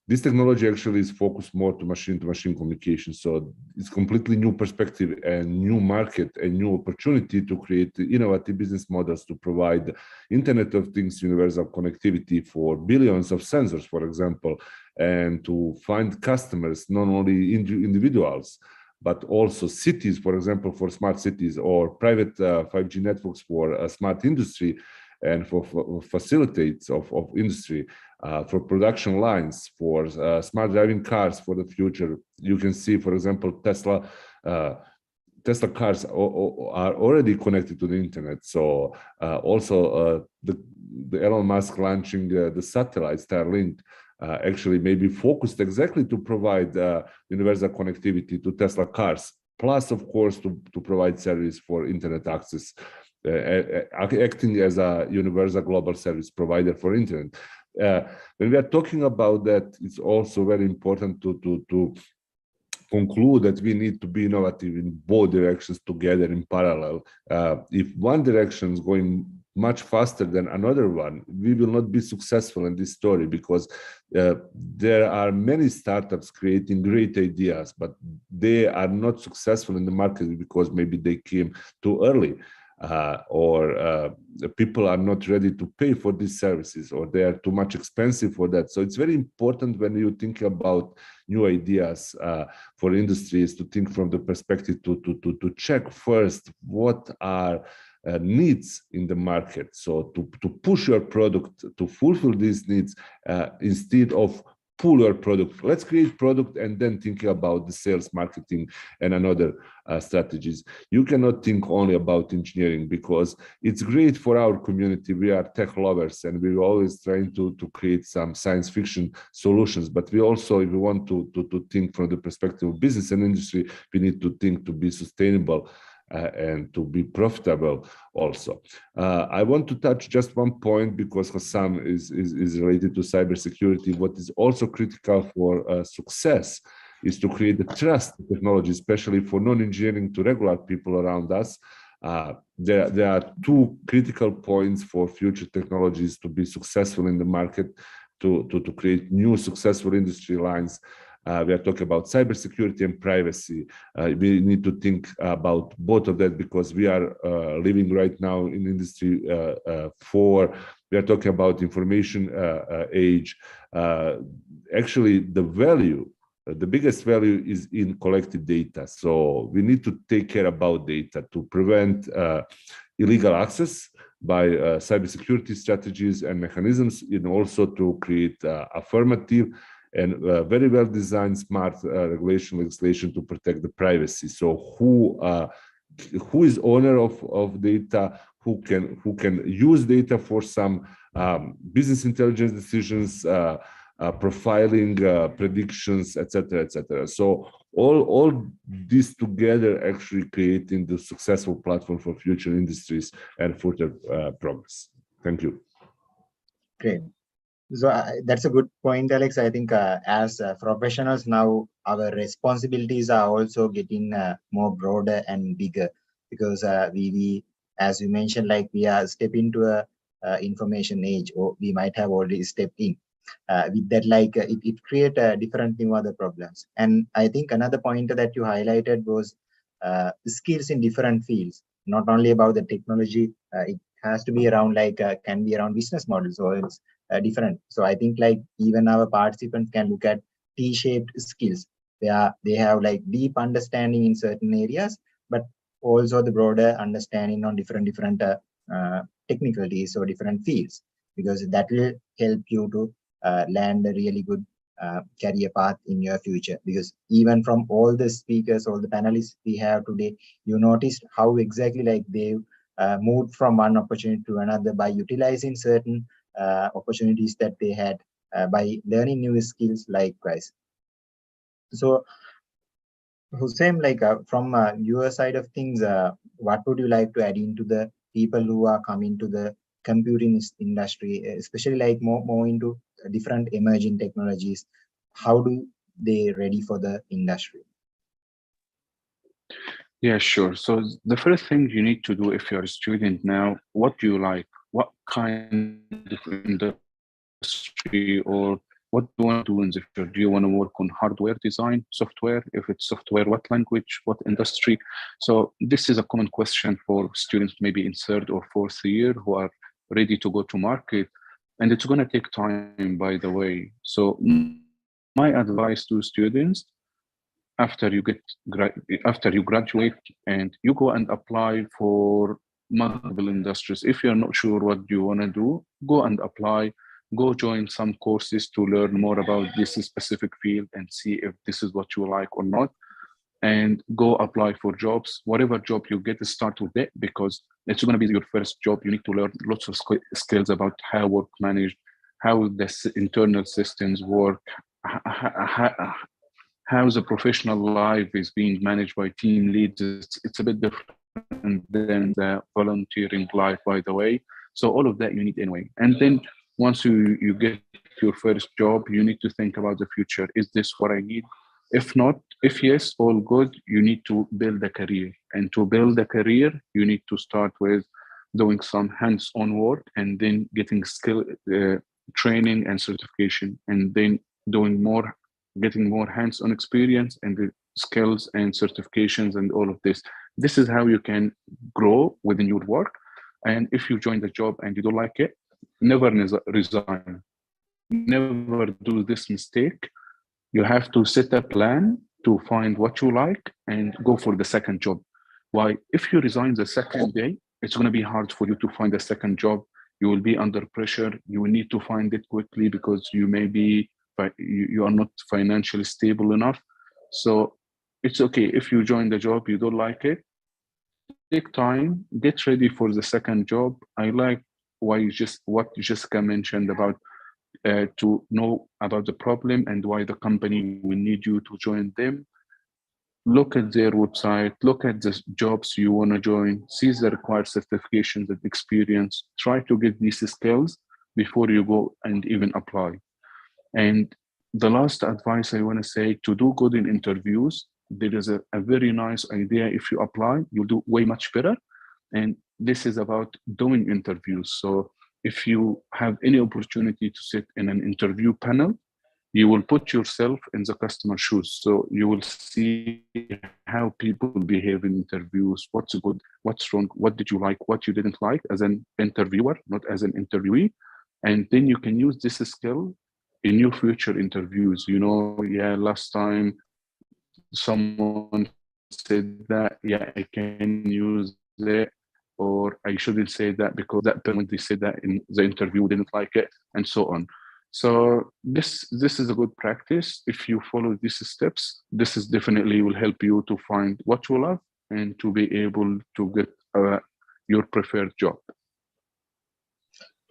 this technology actually is focused more to machine-to-machine communication. So it's completely new perspective and new market and new opportunity to create innovative business models to provide Internet of Things universal connectivity for billions of sensors, for example, and to find customers, not only individuals, but also cities, for example, for smart cities, or private 5G networks for a smart industry, and for facilitates of industry. for production lines, for smart driving cars for the future. You can see, for example, Tesla cars are already connected to the internet. So also the Elon Musk launching the satellite Starlink actually may be focused exactly to provide universal connectivity to Tesla cars, plus of course to provide service for internet access, acting as a universal global service provider for internet. When we are talking about that, it's also very important to conclude that we need to be innovative in both directions together in parallel. If one direction is going much faster than another one, we will not be successful in this story, because there are many startups creating great ideas, but they are not successful in the market because maybe they came too early. Or people are not ready to pay for these services, or they are too much expensive for that. So it's very important when you think about new ideas for industries to think from the perspective to check first what are needs in the market. So to push your product to fulfill these needs instead of pull your product. Let's create product and then think about the sales, marketing, and another strategies. You cannot think only about engineering, because it's great for our community. We are tech lovers and we're always trying to create some science fiction solutions. But we also, if we want to think from the perspective of business and industry, we need to think to be sustainable and to be profitable also. I want to touch just one point, because Hassam is related to cybersecurity. What is also critical for success is to create the trust in technology, especially for non-engineering to regular people around us. There are two critical points for future technologies to be successful in the market, to create new successful industry lines. We are talking about cybersecurity and privacy. We need to think about both of that, because we are living right now in industry 4. We are talking about information age. Actually, the biggest value is in collected data. So we need to take care about data to prevent illegal access by cybersecurity strategies and mechanisms, and also to create affirmative and very well designed smart regulation legislation to protect the privacy. So who is owner of data, who can use data for some business intelligence decisions, profiling, predictions, etc., etc. So all this together actually creating the successful platform for future industries and further progress. Thank you. Great. So that's a good point, Alex. I think as professionals now, our responsibilities are also getting more broader and bigger, because we, as you mentioned, like we are stepping into a information age, or we might have already stepped in. With that, like it create different new other problems. And I think another point that you highlighted was skills in different fields, not only about the technology. It has to be around like can be around business models, or it's different. So I think like even our participants can look at T-shaped skills. They have like deep understanding in certain areas, but also the broader understanding on different technicalities or different fields, because that will help you to land a really good career path in your future. Because even from all the speakers, all the panelists we have today, you noticed how exactly like they moved from one opportunity to another by utilizing certain opportunities that they had by learning new skills likewise. So Hussein, like from your side of things, what would you like to add into the people who are coming to the computing industry, especially like more into different emerging technologies? How do they ready for the industry? Yeah, sure. So the first thing you need to do if you're a student now, what do you like? What kind of industry, or what do you want to do in the future? Do you want to work on hardware design, software? If it's software, what language, what industry? So this is a common question for students maybe in 3rd or 4th year who are ready to go to market. And it's going to take time, by the way. So my advice to students, after you graduate and you go and apply for multiple industries. If you're not sure what you want to do, go and apply go join some courses to learn more about this specific field and see if this is what you like or not. And go apply for jobs. Whatever job you get, start with it, because it's going to be your first job. You need to learn lots of skills about how work managed, how the internal systems work, how the professional life is being managed by team leads. It's a bit different than the volunteering life, by the way. So all of that you need anyway. And then once you get your first job, you need to think about the future. Is this what I need? If not, if yes, all good, you need to build a career. And to build a career, you need to start with doing some hands-on work and then getting skill training and certification, and then getting more hands-on experience and the skills and certifications and all of this. This is how you can grow within your work. And if you join the job and you don't like it, never resign. Never do this mistake. You have to set a plan to find what you like and go for the second job. Why? If you resign the second day, it's going to be hard for you to find a second job. You will be under pressure. You will need to find it quickly because you may be you are not financially stable enough. So it's okay if you join the job, you don't like it, take time, get ready for the second job. I like what Jessica mentioned about to know about the problem and why the company will need you to join them. Look at their website, look at the jobs you want to join, see the required certifications and experience, try to get these skills before you go and even apply. And the last advice I want to say, to do good in interviews, there is a very nice idea. If you apply, you'll do way much better. And this is about doing interviews. So if you have any opportunity to sit in an interview panel, you will put yourself in the customer shoes. So you will see how people behave in interviews, what's good, what's wrong, what did you like, what you didn't like as an interviewer, not as an interviewee. And then you can use this skill in your future interviews. You know, yeah, last time someone said that, yeah, I can use it, or I shouldn't say that because that person, they said that in the interview, didn't like it, and so on. So this is a good practice. If you follow these steps, this is definitely will help you to find what you love and to be able to get your preferred job.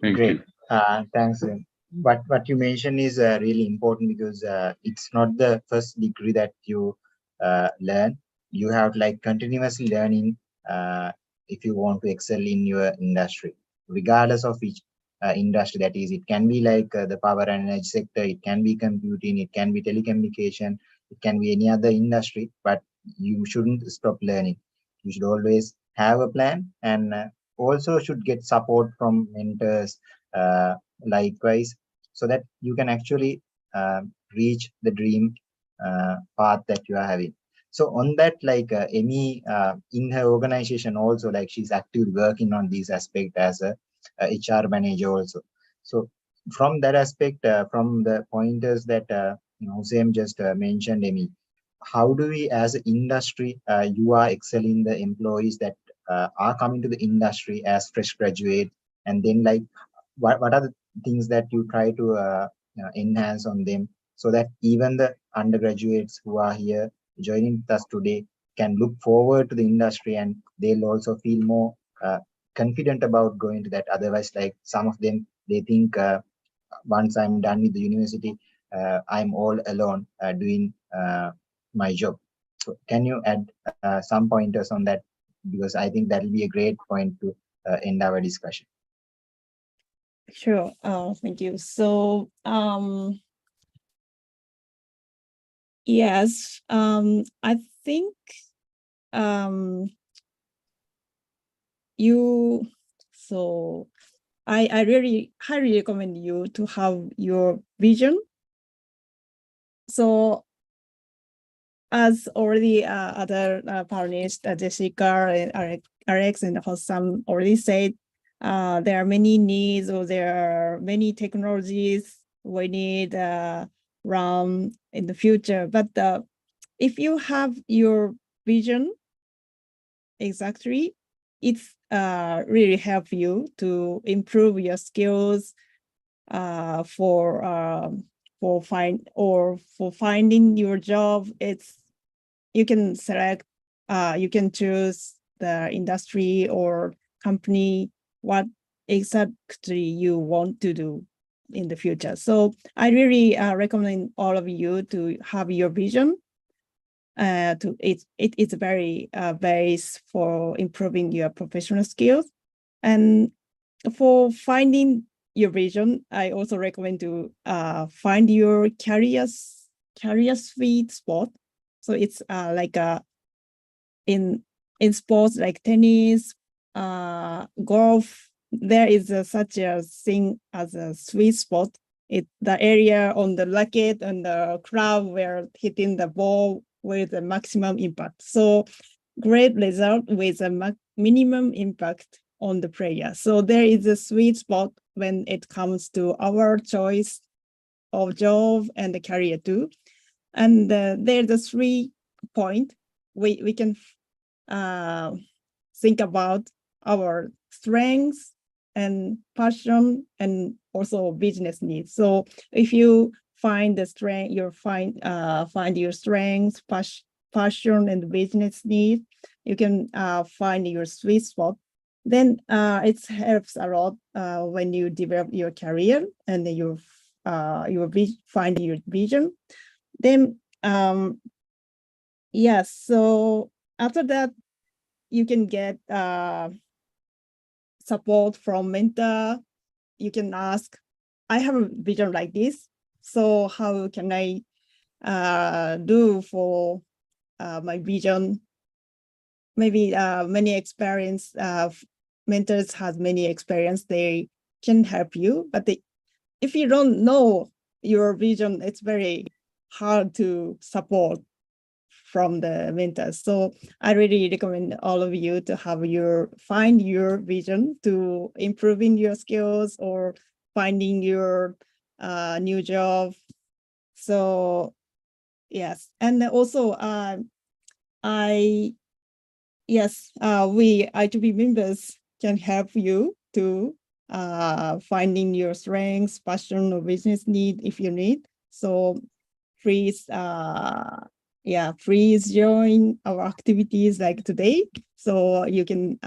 Thank Great. you. Thanks. What you mentioned is really important, because it's not the first degree that you learn. You have like continuously learning if you want to excel in your industry, regardless of which industry that is. It can be like the power and energy sector, it can be computing, it can be telecommunication, it can be any other industry, but you shouldn't stop learning. You should always have a plan, and also should get support from mentors likewise, so that you can actually reach the dream path that you are having. So on that, like Amy in her organization also, like she's actively working on this aspect as a HR manager also. So from that aspect, from the pointers that Hussein just mentioned, Amy, how do we as an industry, you are excelling the employees that are coming to the industry as fresh graduate, and then like what are the things that you try to enhance on them, so that even the undergraduates who are here joining us today can look forward to the industry, and they'll also feel more confident about going to that. Otherwise, like some of them, they think once I'm done with the university, I'm all alone doing my job. So can you add some pointers on that? Because I think that'll be a great point to end our discussion. Sure. Thank you. So, yes, I think I really highly recommend you to have your vision. So as already other panelists, Jessica, and Alex, and Hossam already said, there are many needs, or there are many technologies we need run in the future. But if you have your vision exactly, it's really help you to improve your skills for finding your job. You can select, you can choose the industry or company, what exactly you want to do in the future. So I really recommend all of you to have your vision. It's very base for improving your professional skills. And for finding your vision, I also recommend to find your career sweet spot. So it's like in sports like tennis, golf, there is such a thing as a sweet spot. It's the area on the racket and the club where hitting the ball with the maximum impact. So great result with a minimum impact on the player. So there is a sweet spot when it comes to our choice of job and the career too. And there's a 3 point we can think about our strengths and passion and also business needs. So if you find the strength, you find your strengths, passion and business need, you can find your sweet spot. Then it helps a lot when you develop your career and you find your vision. Then yes, so after that you can get support from mentor. You can ask, I have a vision like this, so how can I do for my vision? Maybe many experience, mentors has many experience, they can help you, but if you don't know your vision, it's very hard to support from the mentors. So I really recommend all of you to find your vision to improving your skills or finding your new job. So yes, and also we I2B members can help you to finding your strengths, passion, or business need if you need. So please please join our activities like today, so you can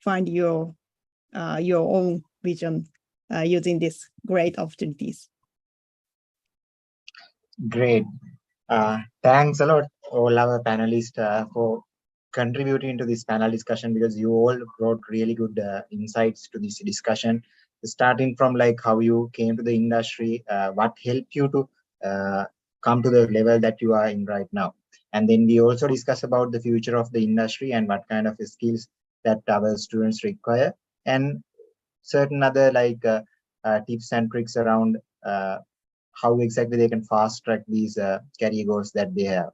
find your own vision using these great opportunities. Great. Thanks a lot, all our panelists, for contributing to this panel discussion, because you all brought really good insights to this discussion, starting from like how you came to the industry, what helped you to come to the level that you are in right now. And then we also discuss about the future of the industry and what kind of skills that our students require, and certain other like tips and tricks around how exactly they can fast track these career goals that they have.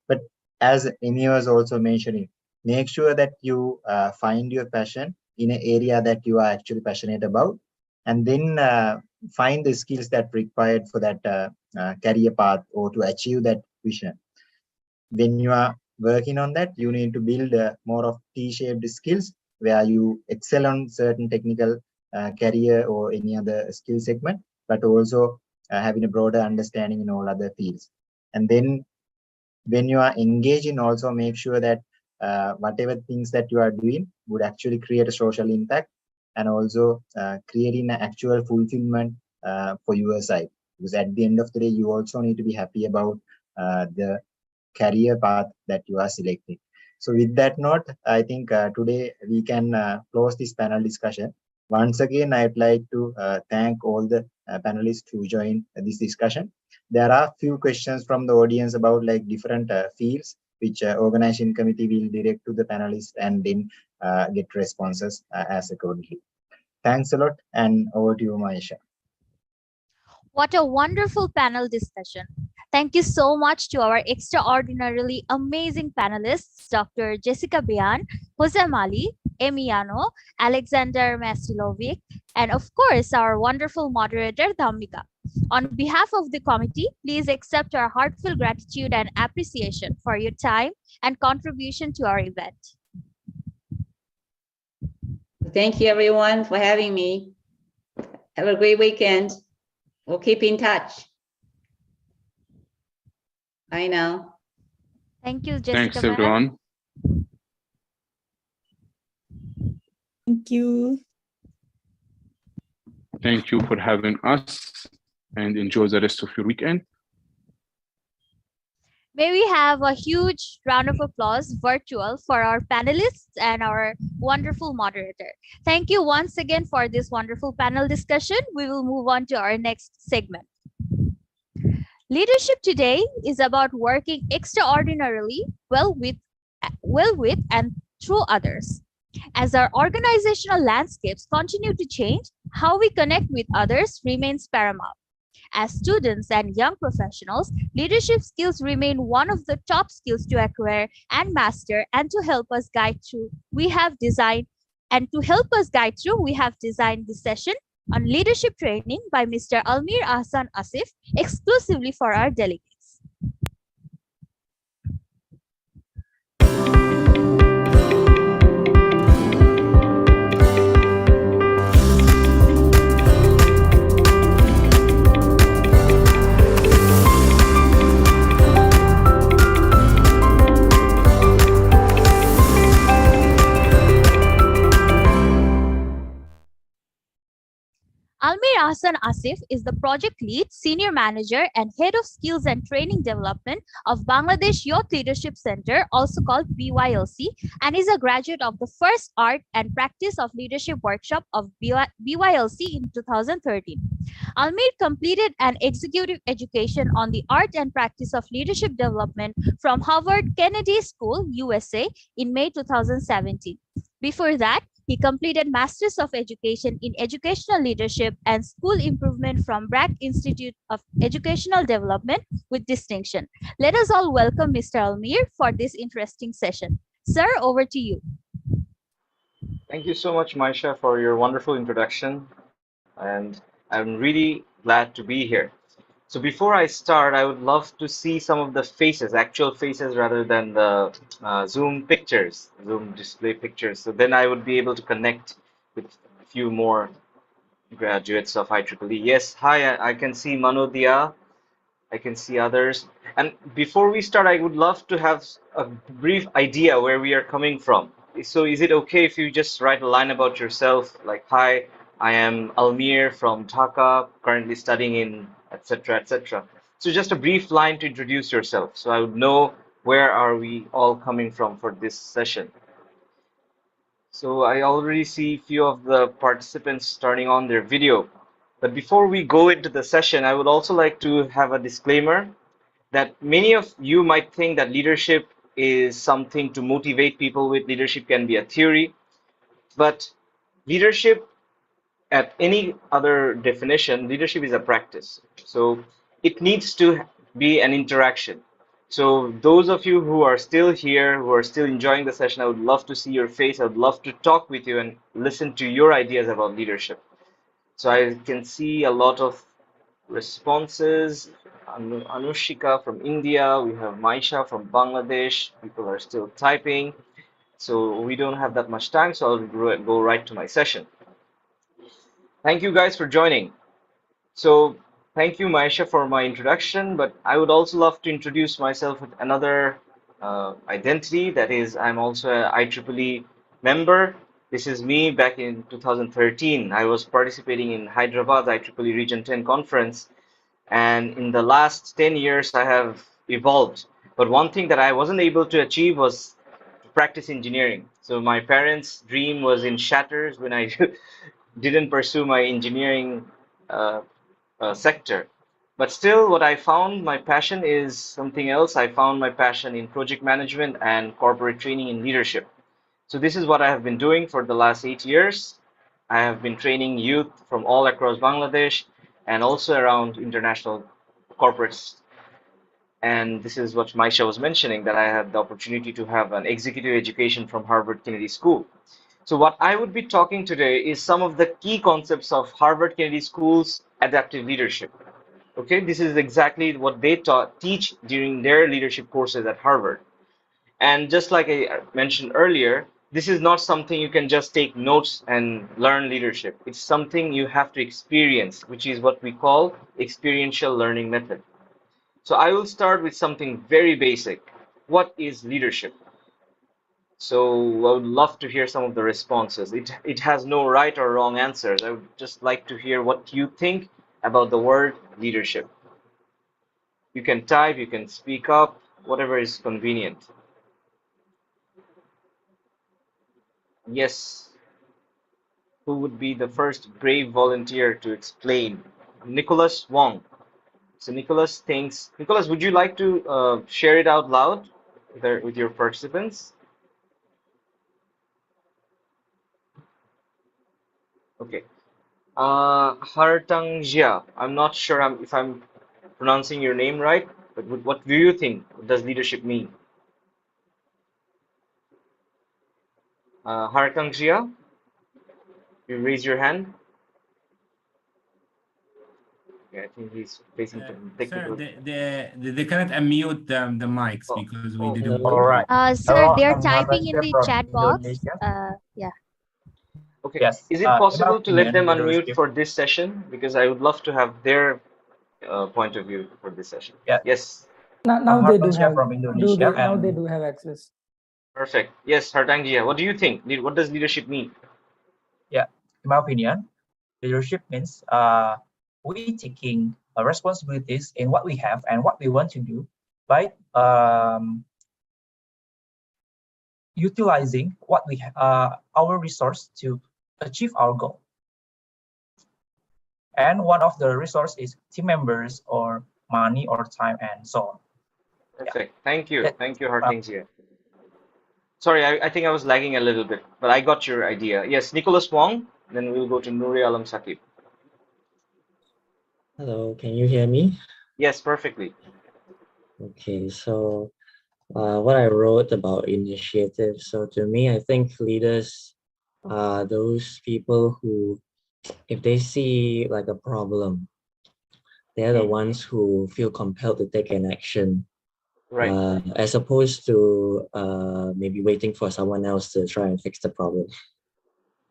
But as Amy was also mentioning, make sure that you find your passion in an area that you are actually passionate about, and then find the skills that required for that career path or to achieve that vision. When you are working on that, you need to build more of T-shaped skills where you excel on certain technical career or any other skill segment, but also having a broader understanding in all other fields. And then when you are engaging, also make sure that whatever things that you are doing would actually create a social impact, and also creating an actual fulfillment for your side. Because at the end of the day, you also need to be happy about the career path that you are selecting. So with that note, I think today we can close this panel discussion. Once again, I'd like to thank all the panelists who joined this discussion. There are a few questions from the audience about like different fields, which organizing committee will direct to the panelists and then get responses as accordingly. Thanks a lot, and over to you, Maisha. What a wonderful panel discussion. Thank you so much to our extraordinarily amazing panelists, Dr. Jessica Bian, Jose Mali, Emiano, Alexander Masilovic, and of course, our wonderful moderator, Dhammika. On behalf of the committee, please accept our heartfelt gratitude and appreciation for your time and contribution to our event. Thank you, everyone, for having me. Have a great weekend. We'll keep in touch. Bye now. Thank you, Jessica. Thanks, ma'am. everyone. Thank you. Thank you for having us and enjoy the rest of your weekend. May we have a huge round of applause virtual for our panelists and our wonderful moderator. Thank you once again for this wonderful panel discussion. We will move on to our next segment. Leadership today is about working extraordinarily well with and through others. As our organizational landscapes continue to change, how we connect with others remains paramount. As students and young professionals, leadership skills remain one of the top skills to acquire and master, and to help us guide through, we have designed this session on leadership training by Mr. Almir Ahsan Asif, exclusively for our delegates. Almir Ahsan Asif is the project lead, senior manager, and head of skills and training development of Bangladesh Youth Leadership Center, also called BYLC, and is a graduate of the first Art and Practice of Leadership workshop of BYLC in 2013. Almir completed an executive education on the art and practice of leadership development from Harvard Kennedy School, USA, in May 2017. Before that, he completed Masters of Education in Educational Leadership and School Improvement from Brack Institute of Educational Development with distinction. Let us all welcome Mr. Almir for this interesting session. Sir, over to you. Thank you so much, Maisha, for your wonderful introduction. And I'm really glad to be here. So before I start, I would love to see some of the faces, actual faces, rather than the Zoom pictures, Zoom display pictures. So then I would be able to connect with a few more graduates of IEEE. Yes, hi, I can see Manodia. I can see others. And before we start, I would love to have a brief idea where we are coming from. So is it okay if you just write a line about yourself, like, hi, I am Almir from Dhaka, currently studying in etc., etc. So just a brief line to introduce yourself, so I would know where are we all coming from for this session. So I already see a few of the participants turning on their video. But before we go into the session, I would also like to have a disclaimer that many of you might think that leadership is something to motivate people with. Leadership can be a theory, but leadership, at any other definition, leadership is a practice. So it needs to be an interaction. So those of you who are still here, who are still enjoying the session, I would love to see your face. I would love to talk with you and listen to your ideas about leadership. So I can see a lot of responses. Anushika from India, we have Maisha from Bangladesh. People are still typing. So we don't have that much time, so I'll go right to my session. Thank you guys for joining. So thank you, Maisha, for my introduction, but I would also love to introduce myself with another identity. That is, I'm also an IEEE member. This is me back in 2013. I was participating in Hyderabad IEEE Region 10 conference. And in the last 10 years, I have evolved. But one thing that I wasn't able to achieve was to practice engineering. So my parents' dream was in shatters when I didn't pursue my engineering sector. But still, what I found my passion is something else. I found my passion in project management and corporate training in leadership. So this is what I have been doing for the last 8 years. I have been training youth from all across Bangladesh and also around international corporates. And this is what Maisha was mentioning, that I had the opportunity to have an executive education from Harvard Kennedy School. So what I would be talking today is some of the key concepts of Harvard Kennedy School's adaptive leadership. Okay, this is exactly what they teach during their leadership courses at Harvard. And just like I mentioned earlier, this is not something you can just take notes and learn leadership. It's something you have to experience, which is what we call experiential learning method. So I will start with something very basic. What is leadership? So I would love to hear some of the responses. It has no right or wrong answers. I would just like to hear what you think about the word leadership. You can type, you can speak up, whatever is convenient. Yes. Who would be the first brave volunteer to explain? Nicholas Wong. So Nicholas thinks, Nicholas, would you like to share it out loud with your participants? Okay. Hartangjia. I'm not sure if I'm pronouncing your name right, but what do you think? What does leadership mean? Hartangjia, you raise your hand. Okay, I think he's facing some Sir, technical. they cannot unmute the mics because we didn't. All right. Sir, Hello, they're I'm typing in Narasya the from chat box. Indonesia. Yeah. Okay. Yes. Is it In my possible to let them opinion, unmute leadership. for this session? Because I would love to have their point of view for this session. Yeah. Yes. Now I'm they do Hartasya have from Indonesia, now they and do have access. Perfect. Yes, Hartangjia, what do you think? What does leadership mean? yeah, in my opinion, leadership means we taking responsibilities in what we have and what we want to do by utilizing what we our resource to achieve our goal. And one of the resource is team members or money or time and so on. Perfect. Thank you. Thank you, Uh, Hartangjia. Sorry, I think I was lagging a little bit, but I got your idea. Yes, Nicholas Wong, then we'll go to Nuri Alam Sakib. Hello, can you hear me? Yes, perfectly. Okay, so what I wrote about initiative. So to me, I think leaders are those people who, if they see like a problem, they're the ones who feel compelled to take an action. Right. As opposed to maybe waiting for someone else to try and fix the problem.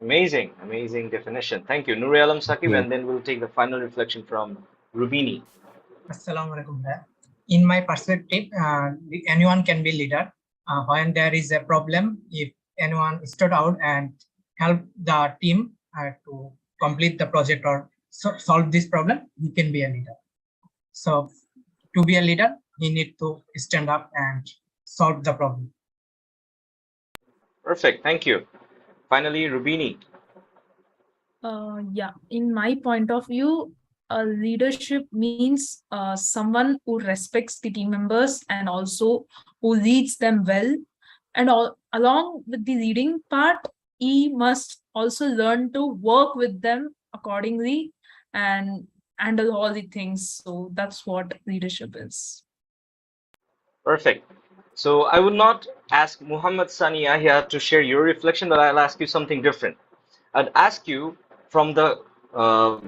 Amazing, amazing definition. Thank you. Nuri Alam Sakib, Yeah. and then we'll take the final reflection from Rubini. Assalamualaikum. In my perspective, anyone can be leader. When there is a problem, if anyone stood out and help the team to complete the project or solve this problem, he can be a leader. So to be a leader, he need to stand up and solve the problem. Perfect. Thank you. Finally, Rubini. Yeah, in my point of view, leadership means someone who respects the team members and also who leads them well. And along with the leading part, he must also learn to work with them accordingly and handle all the things. So that's what leadership is. Perfect. So I would not ask Muhammad Sani Yahya to share your reflection, but I'll ask you something different. I'd ask you from the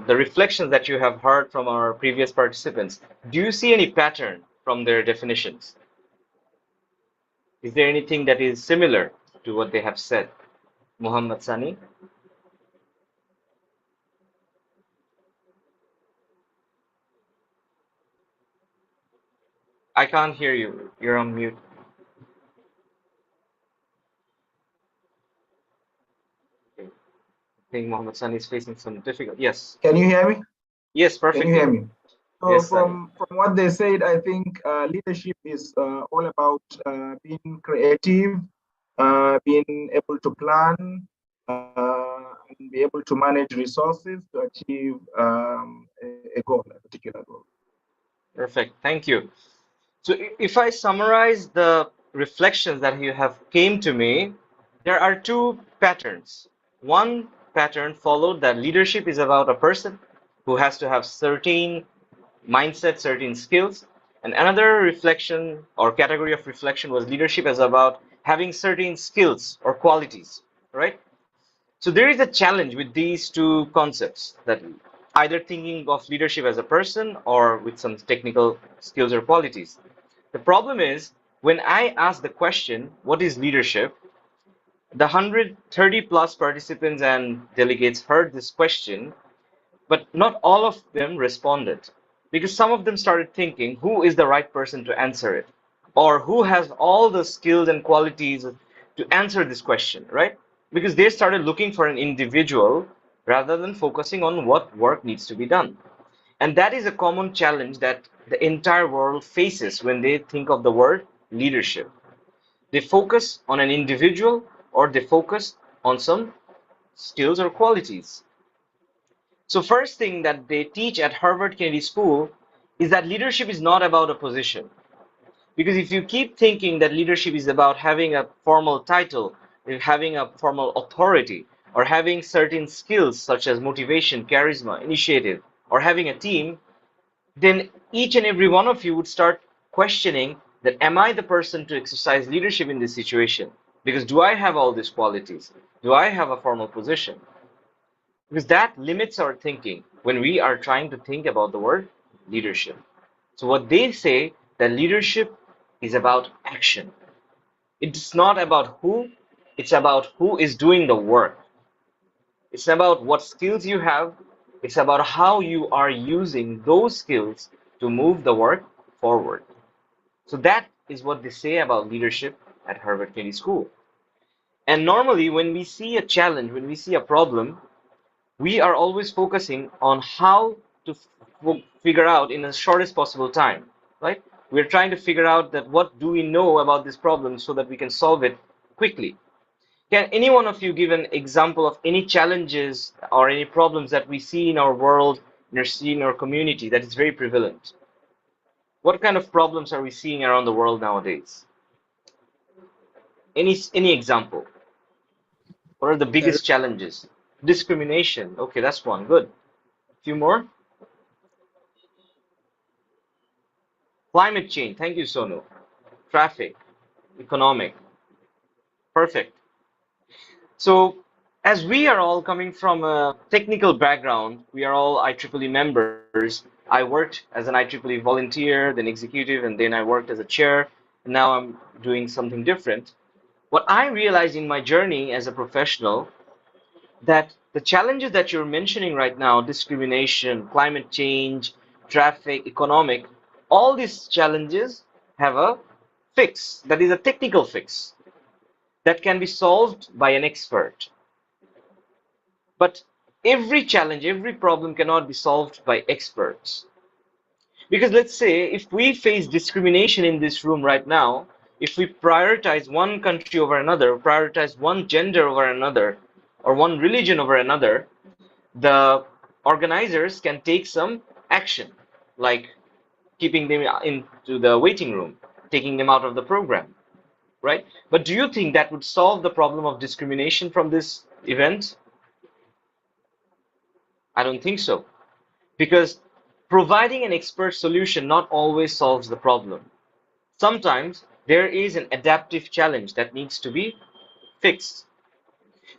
reflections that you have heard from our previous participants, do you see any pattern from their definitions? Is there anything that is similar to what they have said? Muhammad Sani? I can't hear you. You're on mute. Okay. I think Muhammad Sani is facing some difficulty. Yes. Can you hear me? Yes, perfectly. Can you hear me? So Yes, Sani. from what they said, I think leadership is all about being creative, being able to plan, and be able to manage resources to achieve a goal, a particular goal. Perfect. Thank you. So if I summarize the reflections that you have came to me, there are two patterns. One pattern followed that leadership is about a person who has to have certain mindset, certain skills. And another reflection or category of reflection was leadership is about having certain skills or qualities, right? So there is a challenge with these two concepts, that either thinking of leadership as a person or with some technical skills or qualities. The problem is when I ask the question, what is leadership? The 130 plus participants and delegates heard this question, but not all of them responded, because some of them started thinking, who is the right person to answer it? Or who has all the skills and qualities to answer this question, right? Because they started looking for an individual rather than focusing on what work needs to be done. And that is a common challenge that the entire world faces when they think of the word leadership. They focus on an individual, or they focus on some skills or qualities. So first thing that they teach at Harvard Kennedy School is that leadership is not about a position. Because if you keep thinking that leadership is about having a formal title, having a formal authority, or having certain skills such as motivation, charisma, initiative, or having a team, then each and every one of you would start questioning that, am I the person to exercise leadership in this situation? Because do I have all these qualities? Do I have a formal position? Because that limits our thinking when we are trying to think about the word leadership. So what they say, that leadership is about action. It's not about who, it's about who is doing the work. It's about what skills you have. It's about how you are using those skills to move the work forward. So that is what they say about leadership at Harvard Kennedy School. And normally when we see a challenge, when we see a problem, we are always focusing on how to figure out in the shortest possible time, right? We're trying to figure out that what do we know about this problem so that we can solve it quickly. Can any one of you give an example of any challenges or any problems that we see in our world, in our community that is very prevalent? What kind of problems are we seeing around the world nowadays? Any example? What are the biggest challenges? Discrimination. Okay, that's one. Good. A few more. Climate change. Thank you, Sonu. Traffic. Economic. Perfect. So as we are all coming from a technical background, we are all IEEE members. I worked as an IEEE volunteer, then executive, and then I worked as a chair. And now I'm doing something different. What I realized in my journey as a professional, that the challenges that you're mentioning right now, discrimination, climate change, traffic, economic, all these challenges have a fix, that is a technical fix that can be solved by an expert. But every challenge, every problem cannot be solved by experts. Because let's say if we face discrimination in this room right now, if we prioritize one country over another, prioritize one gender over another, or one religion over another, the organizers can take some action, like keeping them into the waiting room, taking them out of the program, right? But do you think that would solve the problem of discrimination from this event? I don't think so. Because providing an expert solution not always solves the problem. Sometimes there is an adaptive challenge that needs to be fixed.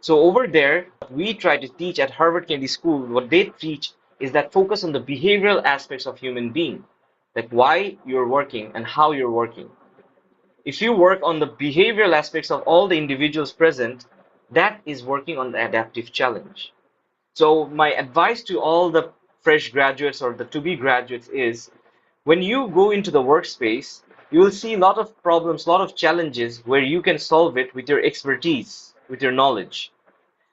So over there, what we try to teach at Harvard Kennedy School, what they teach is that focus on the behavioral aspects of human being, like why you're working and how you're working. If you work on the behavioral aspects of all the individuals present, that is working on the adaptive challenge. So my advice to all the fresh graduates or the to-be graduates is, when you go into the workspace, you will see a lot of problems, a lot of challenges where you can solve it with your expertise, with your knowledge.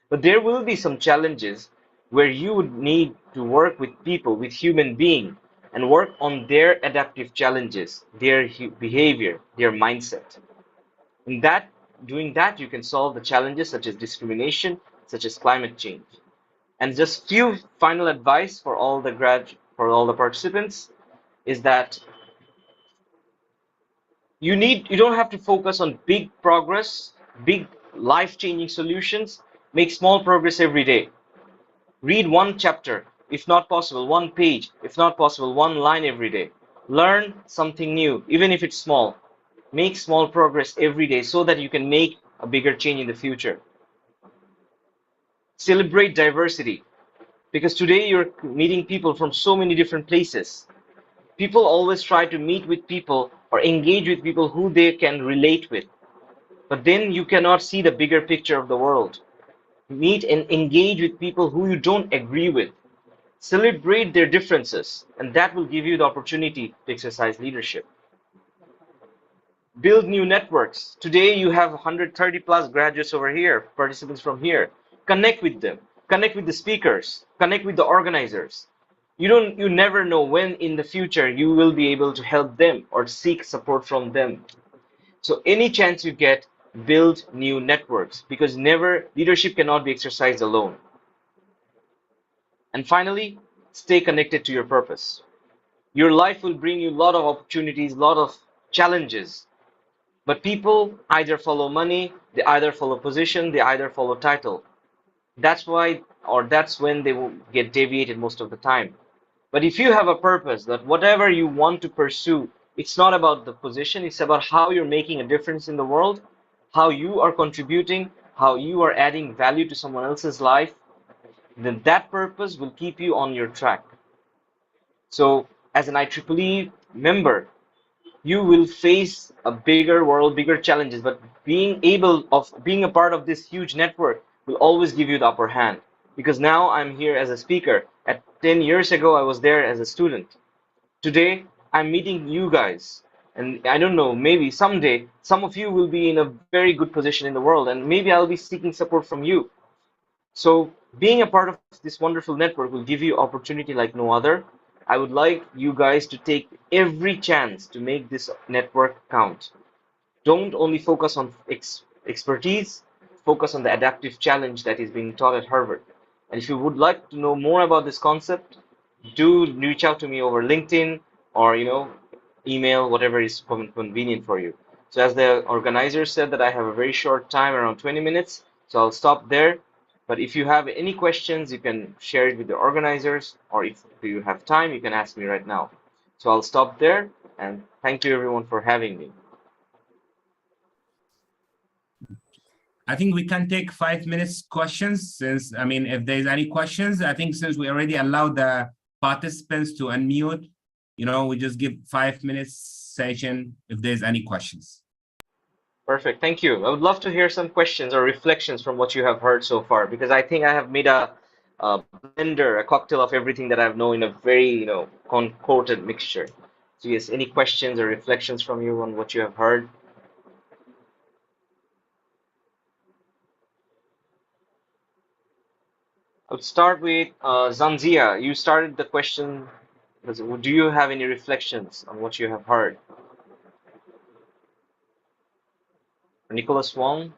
But there will be some challenges where you would need to work with people, with human beings, and work on their adaptive challenges, their behavior, their mindset. In that, doing that, you can solve the challenges such as discrimination, such as climate change. And just few final advice for all the participants is that you don't have to focus on big progress, big life-changing solutions. Make small progress every day. Read one chapter, if not possible, one page, if not possible, one line every day. Learn something new, even if it's small. Make small progress every day so that you can make a bigger change in the future. Celebrate diversity. Because today you're meeting people from so many different places. People always try to meet with people or engage with people who they can relate with. but then you cannot see the bigger picture of the world. Meet and engage with people who you don't agree with. Celebrate their differences, and that will give you the opportunity to exercise leadership. Build new networks. Today you have 130 plus graduates over here, participants from here. Connect with them. Connect with the speakers. Connect with the organizers. You never know when in the future you will be able to help them or seek support from them. So any chance you get, build new networks, because never leadership cannot be exercised alone. And finally, stay connected to your purpose. Your life will bring you a lot of opportunities, a lot of challenges. But people either follow money, they either follow position, they either follow title. That's why, or that's when they will get deviated most of the time. But if you have a purpose that whatever you want to pursue, it's not about the position, it's about how you're making a difference in the world, how you are contributing, how you are adding value to someone else's life, then that purpose will keep you on your track. So as an IEEE member, you will face a bigger world, bigger challenges, but being a part of this huge network will always give you the upper hand. Because now I'm here as a speaker. At 10 years ago, I was there as a student. Today, I'm meeting you guys. And I don't know, maybe someday, some of you will be in a very good position in the world, and maybe I'll be seeking support from you. So being a part of this wonderful network will give you opportunity like no other. I would like you guys to take every chance to make this network count. Don't only focus on expertise, focus on the adaptive challenge that is being taught at Harvard. And if you would like to know more about this concept, do reach out to me over LinkedIn or email, whatever is convenient for you. So as the organizer said that I have a very short time, around 20 minutes, so I'll stop there. But if you have any questions, you can share it with the organizers, or if you have time, you can ask me right now. So I'll stop there, and thank you everyone for having me. I think we can take 5 minutes questions since, if there's any questions, I think since we already allowed the participants to unmute, we just give 5 minutes session if there's any questions. Perfect, thank you. I would love to hear some questions or reflections from what you have heard so far, because I think I have made a blender, a cocktail of everything that I've known in a very, concordant mixture. So yes, any questions or reflections from you on what you have heard? I'll start with Zanzia. You started the question. Do you have any reflections on what you have heard? Nicholas Wong?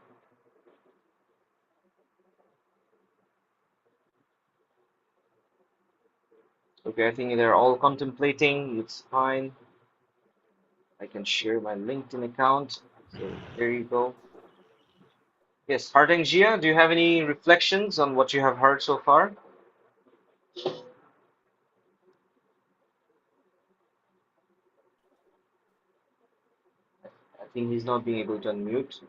Okay, I think they're all contemplating. It's fine. I can share my LinkedIn account. So there you go. Yes, Harteng Jia, do you have any reflections on what you have heard so far? I think he's not being able to unmute.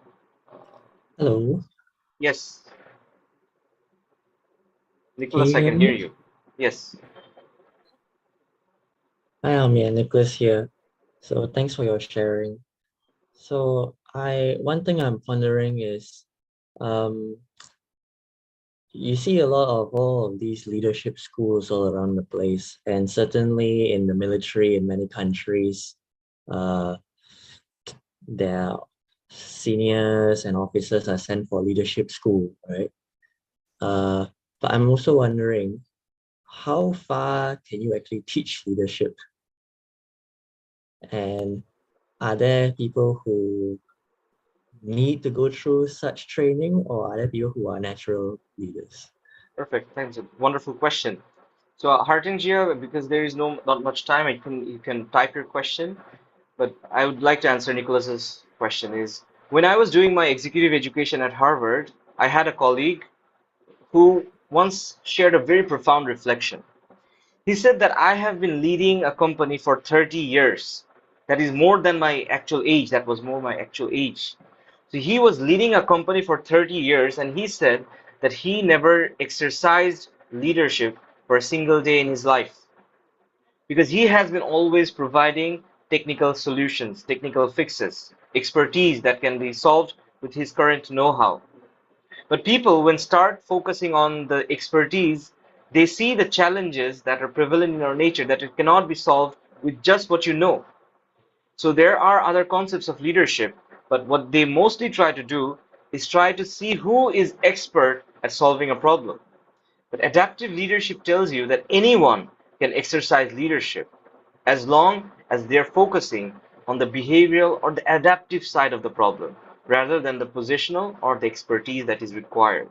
Hello. Yes. Can Nicholas, you I hear can hear me? you. Yes. Hi, I'm Nicholas here. So thanks for your sharing. So one thing I'm pondering is, you see a lot of all of these leadership schools all around the place, and certainly in the military in many countries, their seniors and officers are sent for leadership school, right? But I'm also wondering, how far can you actually teach leadership? And are there people who need to go through such training, or are there people who are natural leaders? Perfect. Thanks. A wonderful question. So Harteng Jia, because there is not much time, you can type your question, but I would like to answer Nicholas's question. Is when I was doing my executive education at Harvard, I had a colleague who once shared a very profound reflection. He said that I have been leading a company for 30 years. That is more than my actual age. That was more my actual age. So he was leading a company for 30 years, and he said that he never exercised leadership for a single day in his life, because he has been always providing technical solutions, technical fixes, expertise that can be solved with his current know-how. But people, when start focusing on the expertise, they see the challenges that are prevalent in our nature, that it cannot be solved with just what you know. So there are other concepts of leadership, but what they mostly try to do is try to see who is expert at solving a problem. But adaptive leadership tells you that anyone can exercise leadership as long as they're focusing on the behavioral or the adaptive side of the problem rather than the positional or the expertise that is required.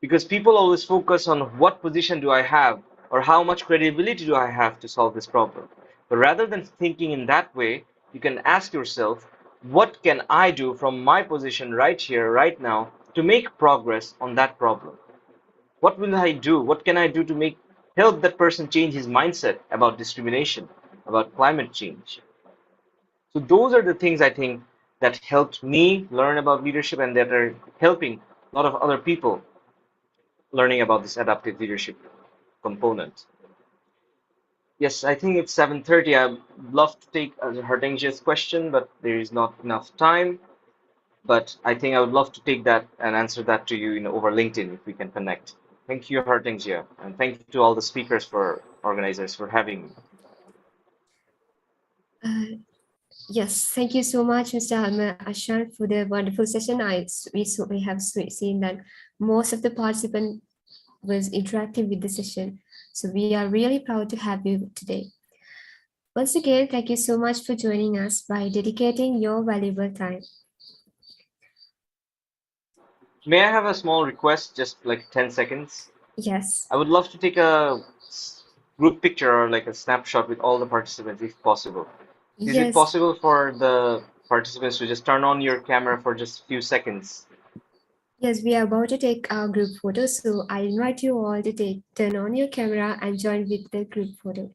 Because people always focus on what position do I have or how much credibility do I have to solve this problem. But rather than thinking in that way, you can ask yourself, what can I do from my position right here, right now, to make progress on that problem? What will I do? What can I do to help that person change his mindset about discrimination, about climate change? So those are the things I think that helped me learn about leadership and that are helping a lot of other people learning about this adaptive leadership component. Yes, I think it's 7:30. I'd love to take Hardengia's question, but there is not enough time. But I think I would love to take that and answer that to you, over LinkedIn if we can connect. Thank you, Hardengia, and thank you to all the speakers organizers for having me. Yes, thank you so much, Mr. Ashan, for the wonderful session. We have seen that most of the participants was interacting with the session. So we are really proud to have you today. Once again, thank you so much for joining us by dedicating your valuable time. May I have a small request, just like 10 seconds? Yes. I would love to take a group picture or like a snapshot with all the participants if possible. Is it Yes. possible for the participants to just turn on your camera for just a few seconds? Yes, we are about to take our group photo, so I invite you all to turn on your camera and join with the group photo.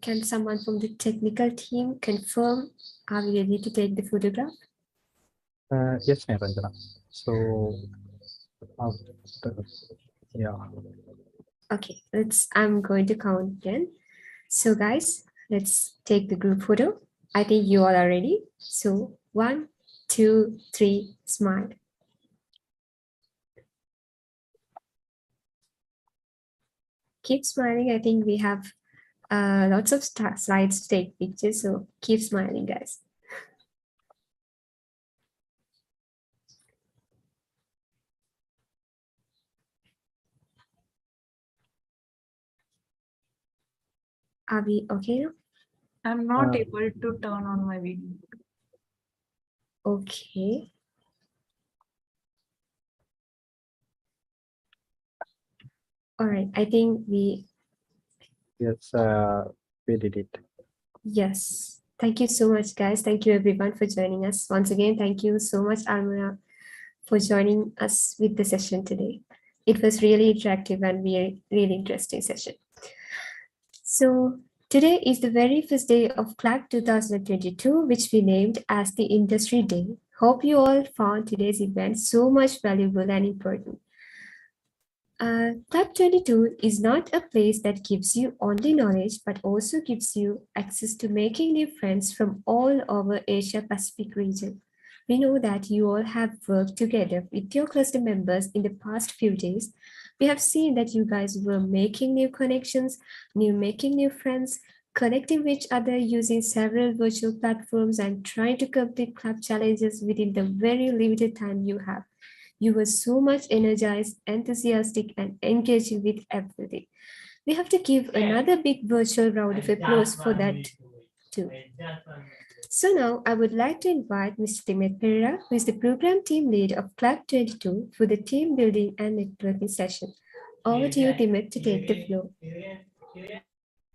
Can someone from the technical team confirm, are we ready to take the photograph? Yes, Niranjana. So, yeah. Okay, I'm going to count again. So guys, let's take the group photo. I think you all are ready. So 1, 2, 3, smile. Keep smiling. I think we have lots of slides to take pictures, so keep smiling, guys. Are we okay now? I'm not able to turn on my video. Okay. All right, I think we... Yes, we did it. Yes. Thank you so much, guys. Thank you, everyone, for joining us. Once again, thank you so much, Almira, for joining us with the session today. It was really interactive and really interesting session. So today is the very first day of CLAP 2022, which we named as the Industry Day. Hope you all found today's event so much valuable and important. CLAP 22 is not a place that gives you only knowledge, but also gives you access to making new friends from all over Asia Pacific region. We know that you all have worked together with your cluster members in the past few days. We have seen that you guys were making new connections, making new friends, connecting with each other using several virtual platforms and trying to complete CLAP challenges within the very limited time you have. You were so much energized, enthusiastic, and engaging with everything. We have to give another big virtual round of applause for that too. So now I would like to invite Mr. Timothy Pereira, who is the program team lead of CLAP 22 for the team building and networking session. Over to you, Timothy, to take the floor.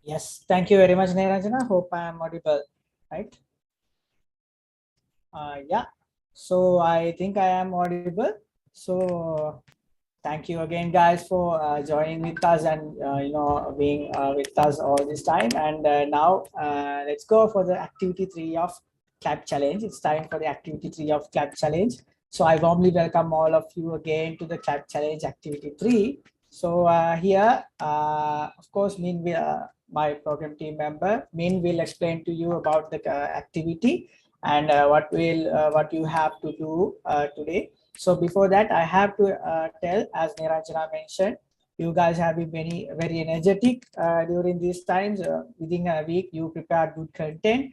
Yes, thank you very much, Niranjana. Hope I am audible, right? Yeah, so I think I am audible. So thank you again, guys, for joining with us and being with us all this time. And now let's go for the activity 3 of Clap Challenge. It's time for the activity 3 of Clap Challenge. So I warmly welcome all of you again to the Clap Challenge activity 3. So here, of course, Min will, my program team member, Min will explain to you about the activity and what you have to do today. So before that, I have to tell, as Niranjana mentioned, you guys have been very energetic during these times. Within a week, you prepared good content.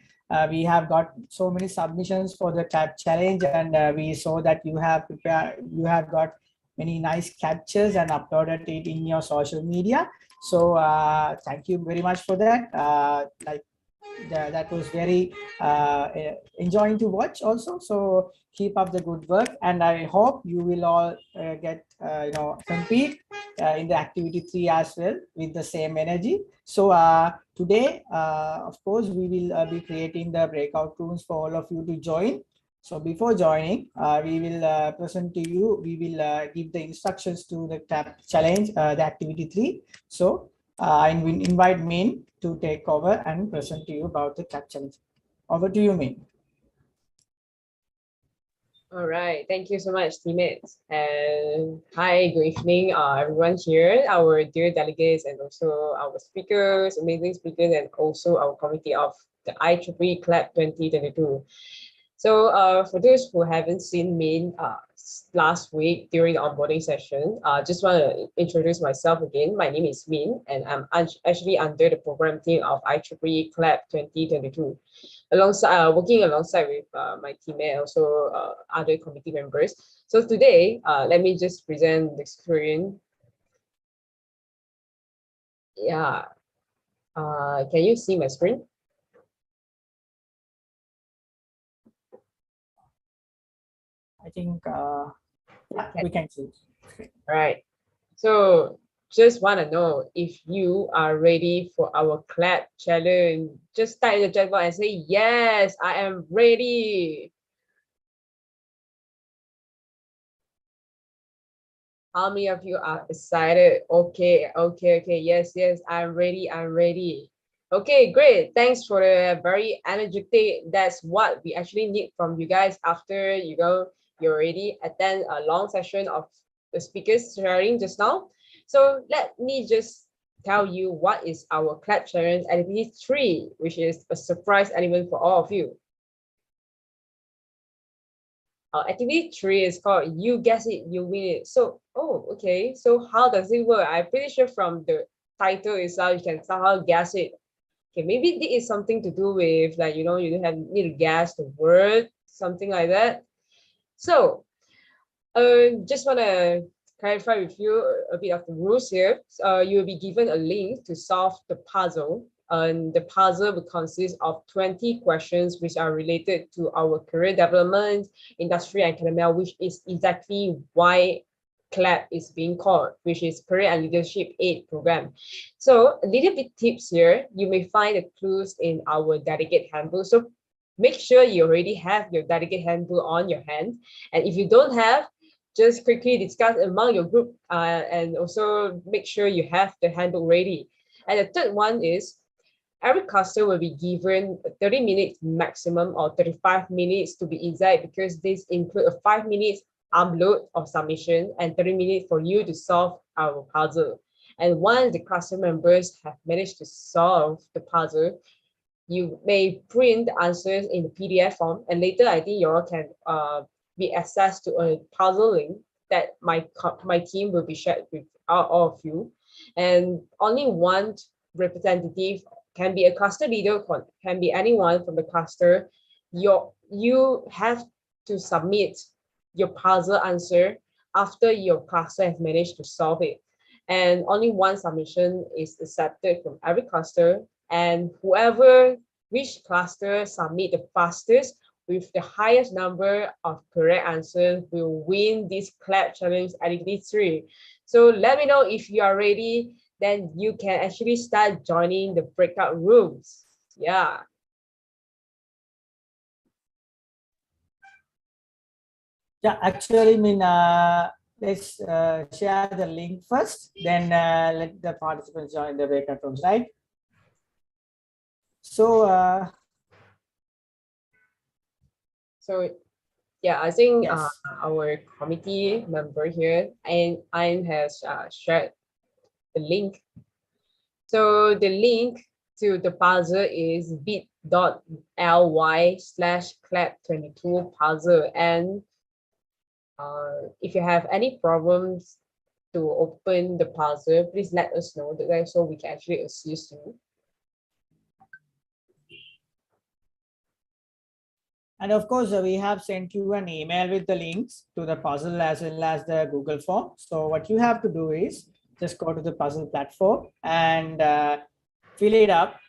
We have got so many submissions for the Clap Challenge, and we saw that you have got many nice captures and uploaded it in your social media. So thank you very much for that. That was very enjoying to watch also. So keep up the good work, and I hope you will all get compete in the activity 3 as well with the same energy. So today, of course, we will be creating the breakout rooms for all of you to join. So before joining, we will present to you, we will give the instructions to the Clap Challenge, the activity 3. So I will invite Min to take over and present to you about the Clap Challenge. Over to you, Min. All right, thank you so much, teammates. And hi, good evening, everyone here, our dear delegates, and also our speakers, amazing speakers, and also our committee of the IEEE Clap 2022. So for those who haven't seen me last week during the onboarding session, just want to introduce myself again. My name is Min, and I'm actually under the program team of IEEE Clap 2022. Alongside working alongside with my teammate, also other committee members. So today, let me just present the screen. Yeah, can you see my screen? I think we can see. All right. So just want to know if you are ready for our Clap Challenge. Just type in the chat box and say, yes, I am ready. How many of you are excited? Okay. Yes, I'm ready. Okay, great. Thanks for the very energetic. That's what we actually need from you guys after you already attend a long session of the speakers sharing just now. So let me just tell you what is our Clap Challenge activity 3, which is a surprise element for all of you. Activity 3 is called You Guess It, You Win It. So, okay. So how does it work? I'm pretty sure from the title itself, you can somehow guess it. Okay, maybe this is something to do with like, you need to guess the word, something like that. So, just want to clarify with you a bit of the rules here. You'll be given a link to solve the puzzle. And the puzzle will consist of 20 questions which are related to our career development, industry, and academia, which is exactly why CLAP is being called, which is Career and Leadership Aid Program. So a little bit tips here, you may find the clues in our delegate handbook. So make sure you already have your delegate handbook on your hand. And if you don't have, just quickly discuss among your group and also make sure you have the handbook ready. And the third one is, every cluster will be given 30 minutes maximum or 35 minutes to be exact, because this include a 5 minutes upload of submission and 30 minutes for you to solve our puzzle. And once the cluster members have managed to solve the puzzle, you may print the answers in the PDF form, and later I think you all can be accessed to a puzzle link that my team will be shared with all of you. And only one representative can be a cluster leader, can be anyone from the cluster. You have to submit your puzzle answer after your cluster has managed to solve it. And only one submission is accepted from every cluster. And which cluster submit the fastest with the highest number of correct answers will win this CLAP Challenge activity 3. So let me know if you are ready. Then you can actually start joining the breakout rooms. Yeah. Yeah, actually, let's share the link first, then let the participants join the breakout rooms, right? So, yeah, I think yes. our committee member here, and Ayn has shared the link. So the link to the puzzle is bit.ly/clap22 puzzle. And if you have any problems to open the puzzle, please let us know so we can actually assist you. And of course, we have sent you an email with the links to the puzzle as well as the Google form. So what you have to do is just go to the puzzle platform and fill it up.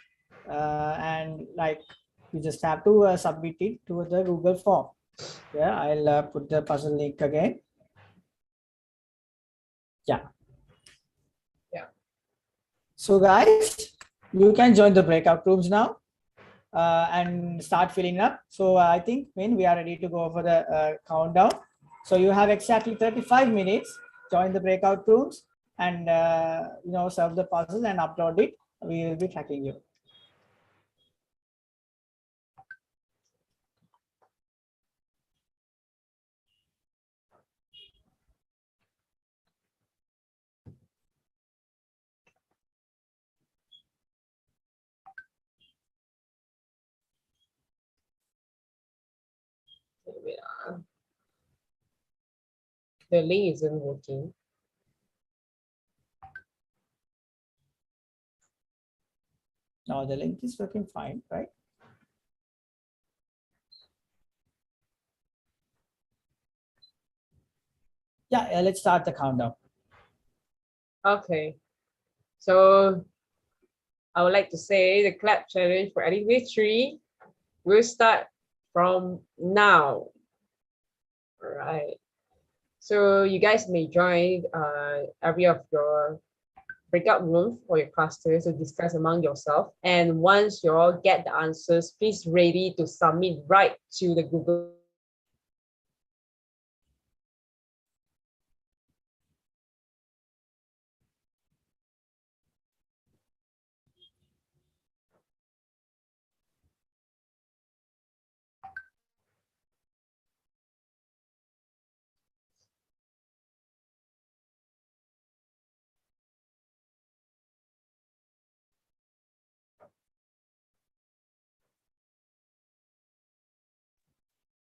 And like you just have to submit it to the Google form. Yeah, I'll put the puzzle link again. Yeah. So guys, you can join the breakout rooms now. And start filling up. So I think when we are ready to go for the countdown. So you have exactly 35 minutes. Join the breakout rooms and solve the puzzle and upload it. We will be tracking you. The link isn't working. No, the link is working fine, right? Yeah, let's start the countdown. Okay. So I would like to say the clap challenge for activity 3 will start from now. All right. So you guys may join every of your breakout room for your clusters to discuss among yourself. And once you all get the answers, please ready to submit right to the Google.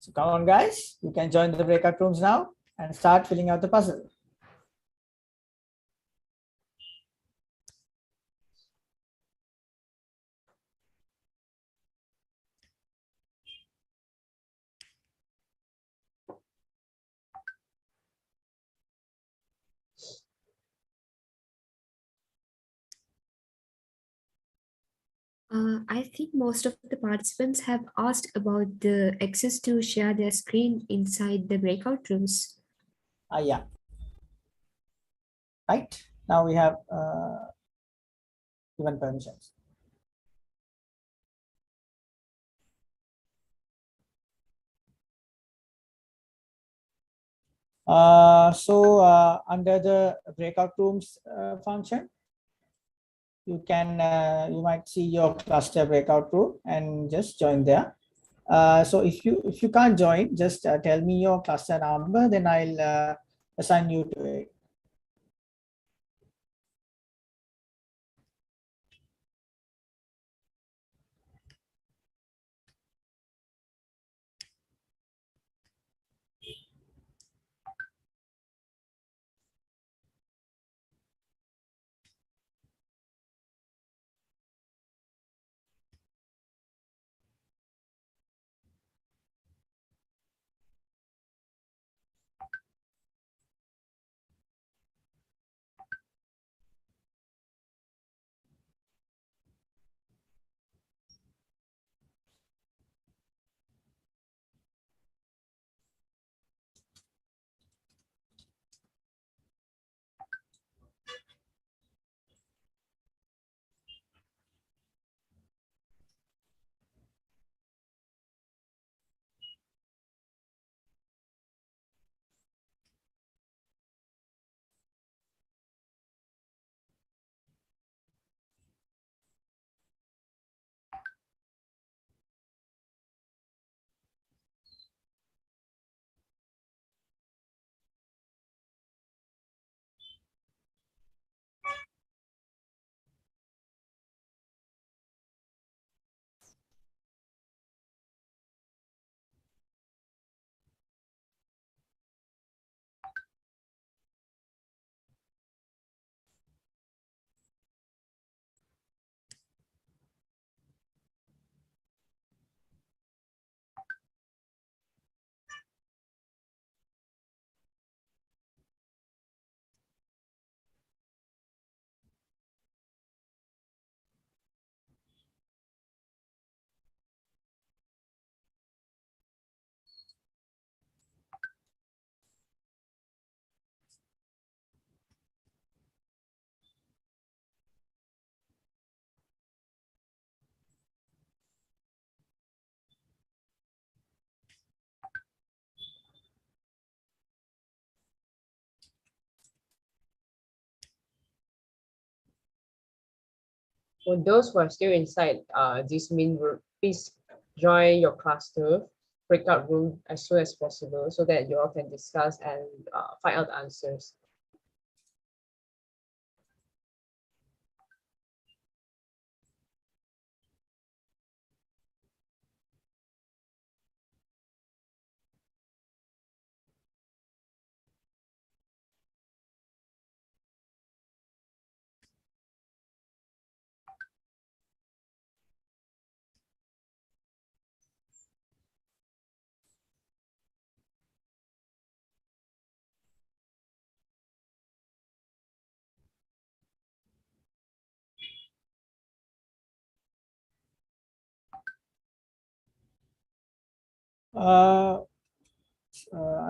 So come on, guys, you can join the breakout rooms now and start filling out the puzzle. I think most of the participants have asked about the access to share their screen inside the breakout rooms. Yeah. Right, now we have given permissions. Under the breakout rooms function, you can you might see your cluster breakout room and just join there. So if you can't join, just tell me your cluster number, then I'll assign you to it. For those who are still inside this main room, please join your cluster breakout room as soon as possible so that you all can discuss and find out the answers.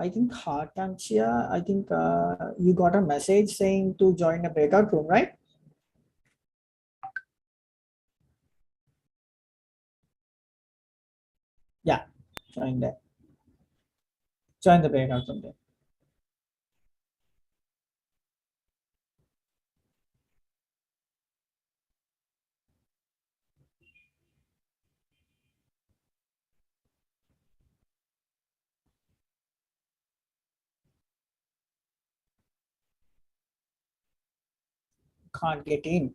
I think Harkanchia, I think you got a message saying to join a breakout room, right? Yeah, join that. Join the breakout room there. Can't get in.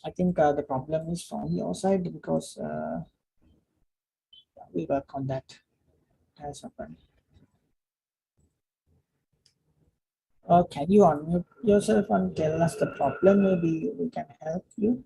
I think the problem is from your side because we work on that. Has happened. Can you unmute yourself and tell us the problem? Maybe we can help you.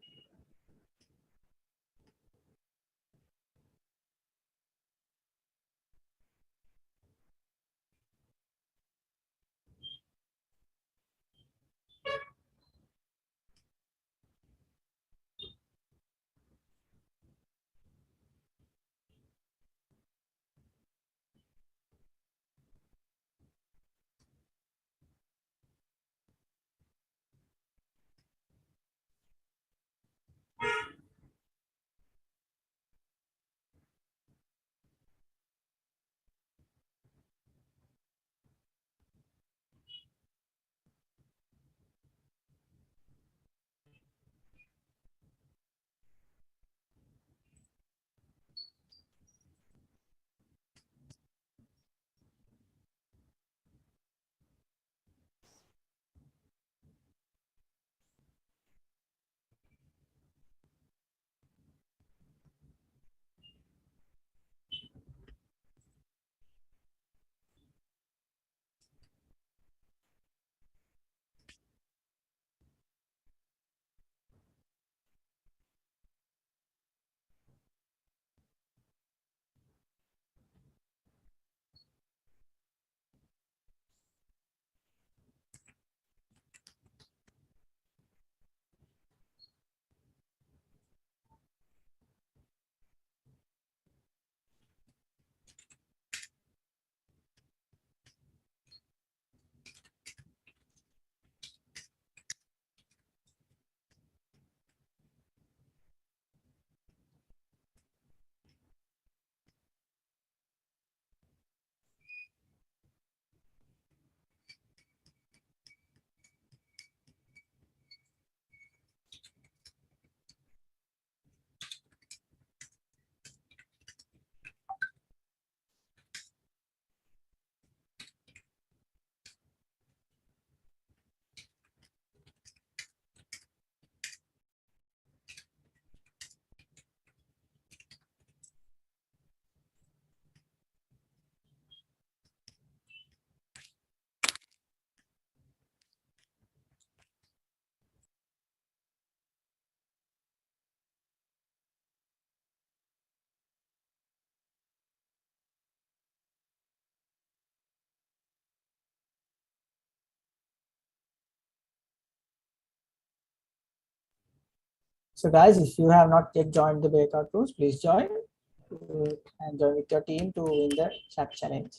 So guys, if you have not yet joined the breakout rooms, please join and join with your team to win the chat challenge.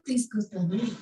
Please go slowly.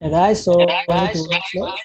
Hey guys, so only 2 minutes left.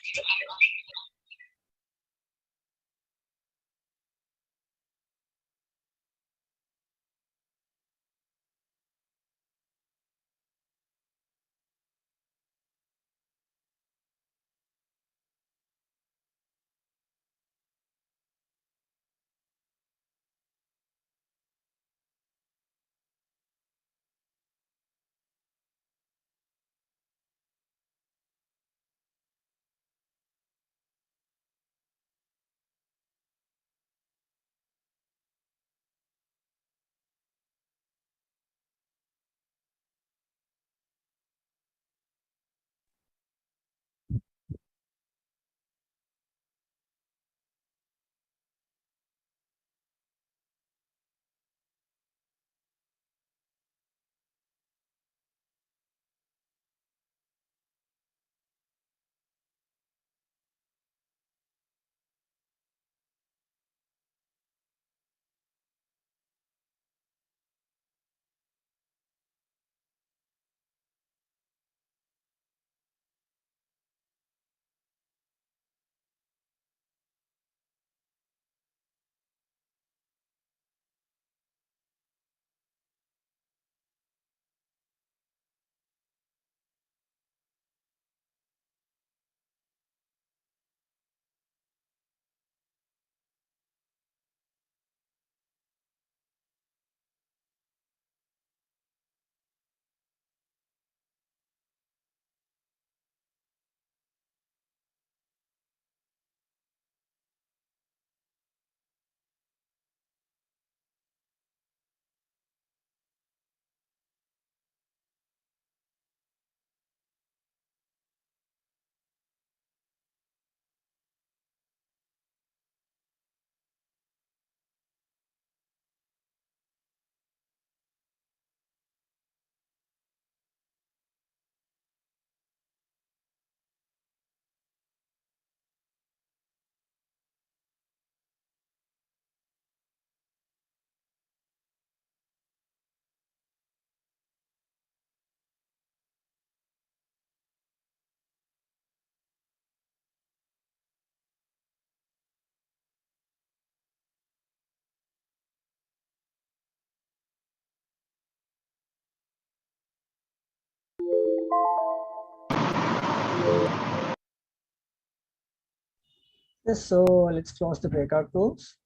Yes, so let's close the breakout rooms.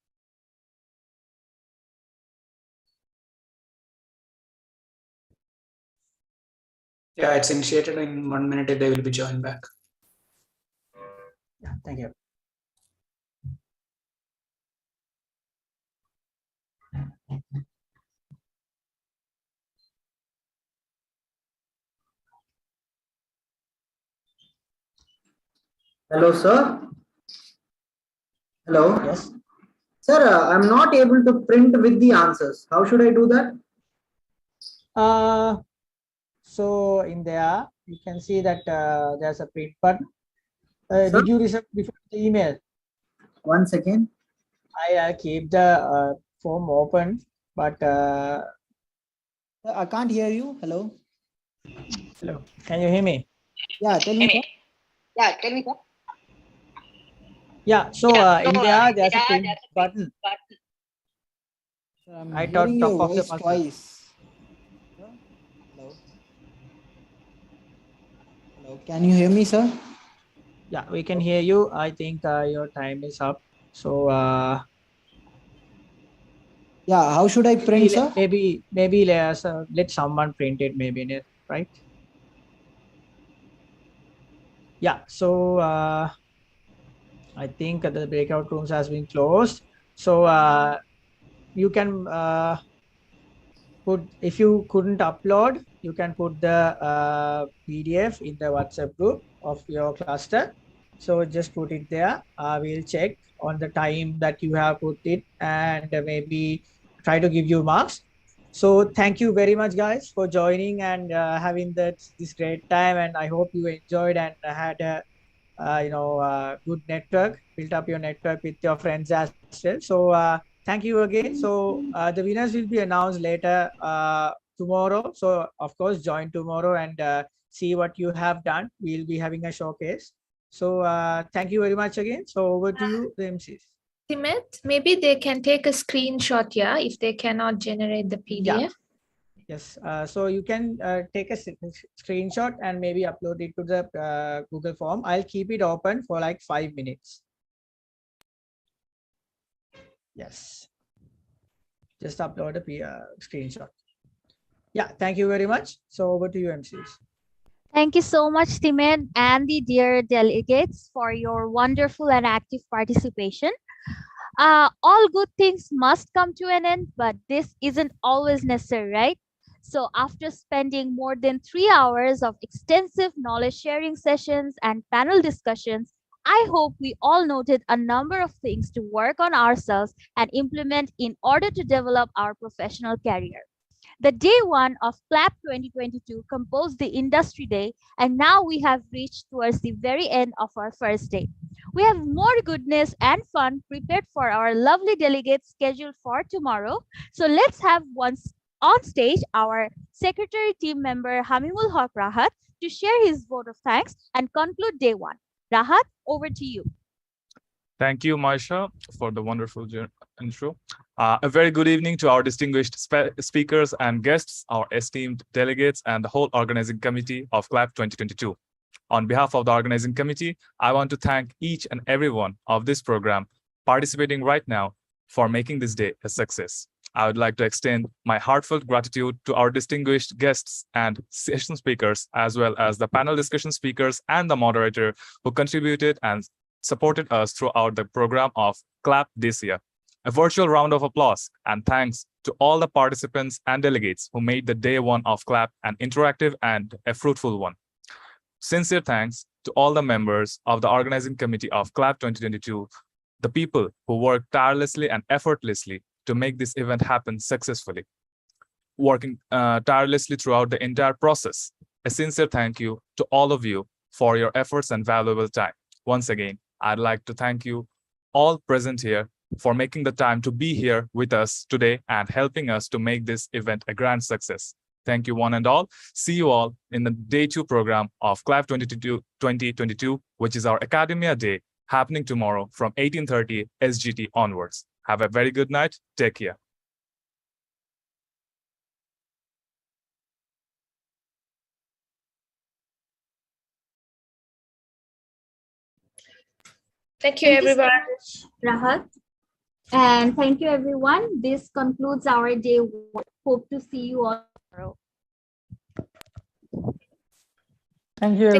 Yeah, it's initiated. In 1 minute they will be joined back. Yeah, thank you. Hello, sir. Hello. Yes. Sir, I'm not able to print with the answers. How should I do that? So in there, you can see that there's a print button. Did you receive before the email? 1 second. I keep the form open, but I can't hear you. Hello. hello. Can you hear me? Yeah, tell me. Sir. Yeah, tell me. Sir. Yeah. So in there, there's a print button. I'm right hearing on your top of the voice button. twice. Hello. Hello. Can you hear me, sir? Yeah, we can hear you. I think your time is up. So yeah, how should I print, sir? Maybe let someone print it. Maybe, right? Yeah. So I think the breakout rooms has been closed. So you can put, if you couldn't upload, you can put the PDF in the WhatsApp group of your cluster. So just put it there. We'll check on the time that you have put it and maybe try to give you marks. So thank you very much, guys, for joining and having this great time. And I hope you enjoyed and had a good network, built up your network with your friends as well. So thank you again. So the winners will be announced later tomorrow. So of course, join tomorrow and see what you have done. We'll be having a showcase. So thank you very much again. So over to you, the MCs. Timid, maybe they can take a screenshot here if they cannot generate the PDF. Yeah. Yes, so you can take a screenshot and maybe upload it to the Google form. I'll keep it open for like 5 minutes. Yes, just upload a screenshot. Yeah, thank you very much. So over to you, MCs. Thank you so much, Timid and the dear delegates, for your wonderful and active participation. All good things must come to an end, but this isn't always necessary, right? So after spending more than 3 hours of extensive knowledge sharing sessions and panel discussions, I hope we all noted a number of things to work on ourselves and implement in order to develop our professional career. The day one of CLAP 2022 composed the industry day, and now we have reached towards the very end of our first day. We have more goodness and fun prepared for our lovely delegates scheduled for tomorrow. So let's have once on stage our secretary team member Hamimul Haq Rahat to share his vote of thanks and conclude day one. Rahat, over to you. Thank you, Maisha, for the wonderful intro. A very good evening to our distinguished speakers and guests, our esteemed delegates, and the whole organizing committee of CLAP 2022. On behalf of the organizing committee, I want to thank each and every one of this program participating right now for making this day a success. I would like to extend my heartfelt gratitude to our distinguished guests and session speakers, as well as the panel discussion speakers and the moderator who contributed and supported us throughout the program of CLAP this year. A virtual round of applause and thanks to all the participants and delegates who made the day one of CLAP an interactive and a fruitful one. Sincere thanks to all the members of the organizing committee of CLAP 2022, the people who worked tirelessly and effortlessly to make this event happen successfully, working tirelessly throughout the entire process. A sincere thank you to all of you for your efforts and valuable time. Once again, I'd like to thank you all present here for making the time to be here with us today and helping us to make this event a grand success. Thank you one and all. See you all in the day 2 program of CLAP 2022, which is our Academia Day, happening tomorrow from 18:30 SGT onwards. Have a very good night. Take care. Thank you, everyone. Rahat. And thank you, everyone. This concludes our day one. Hope to see you all tomorrow. Thank you.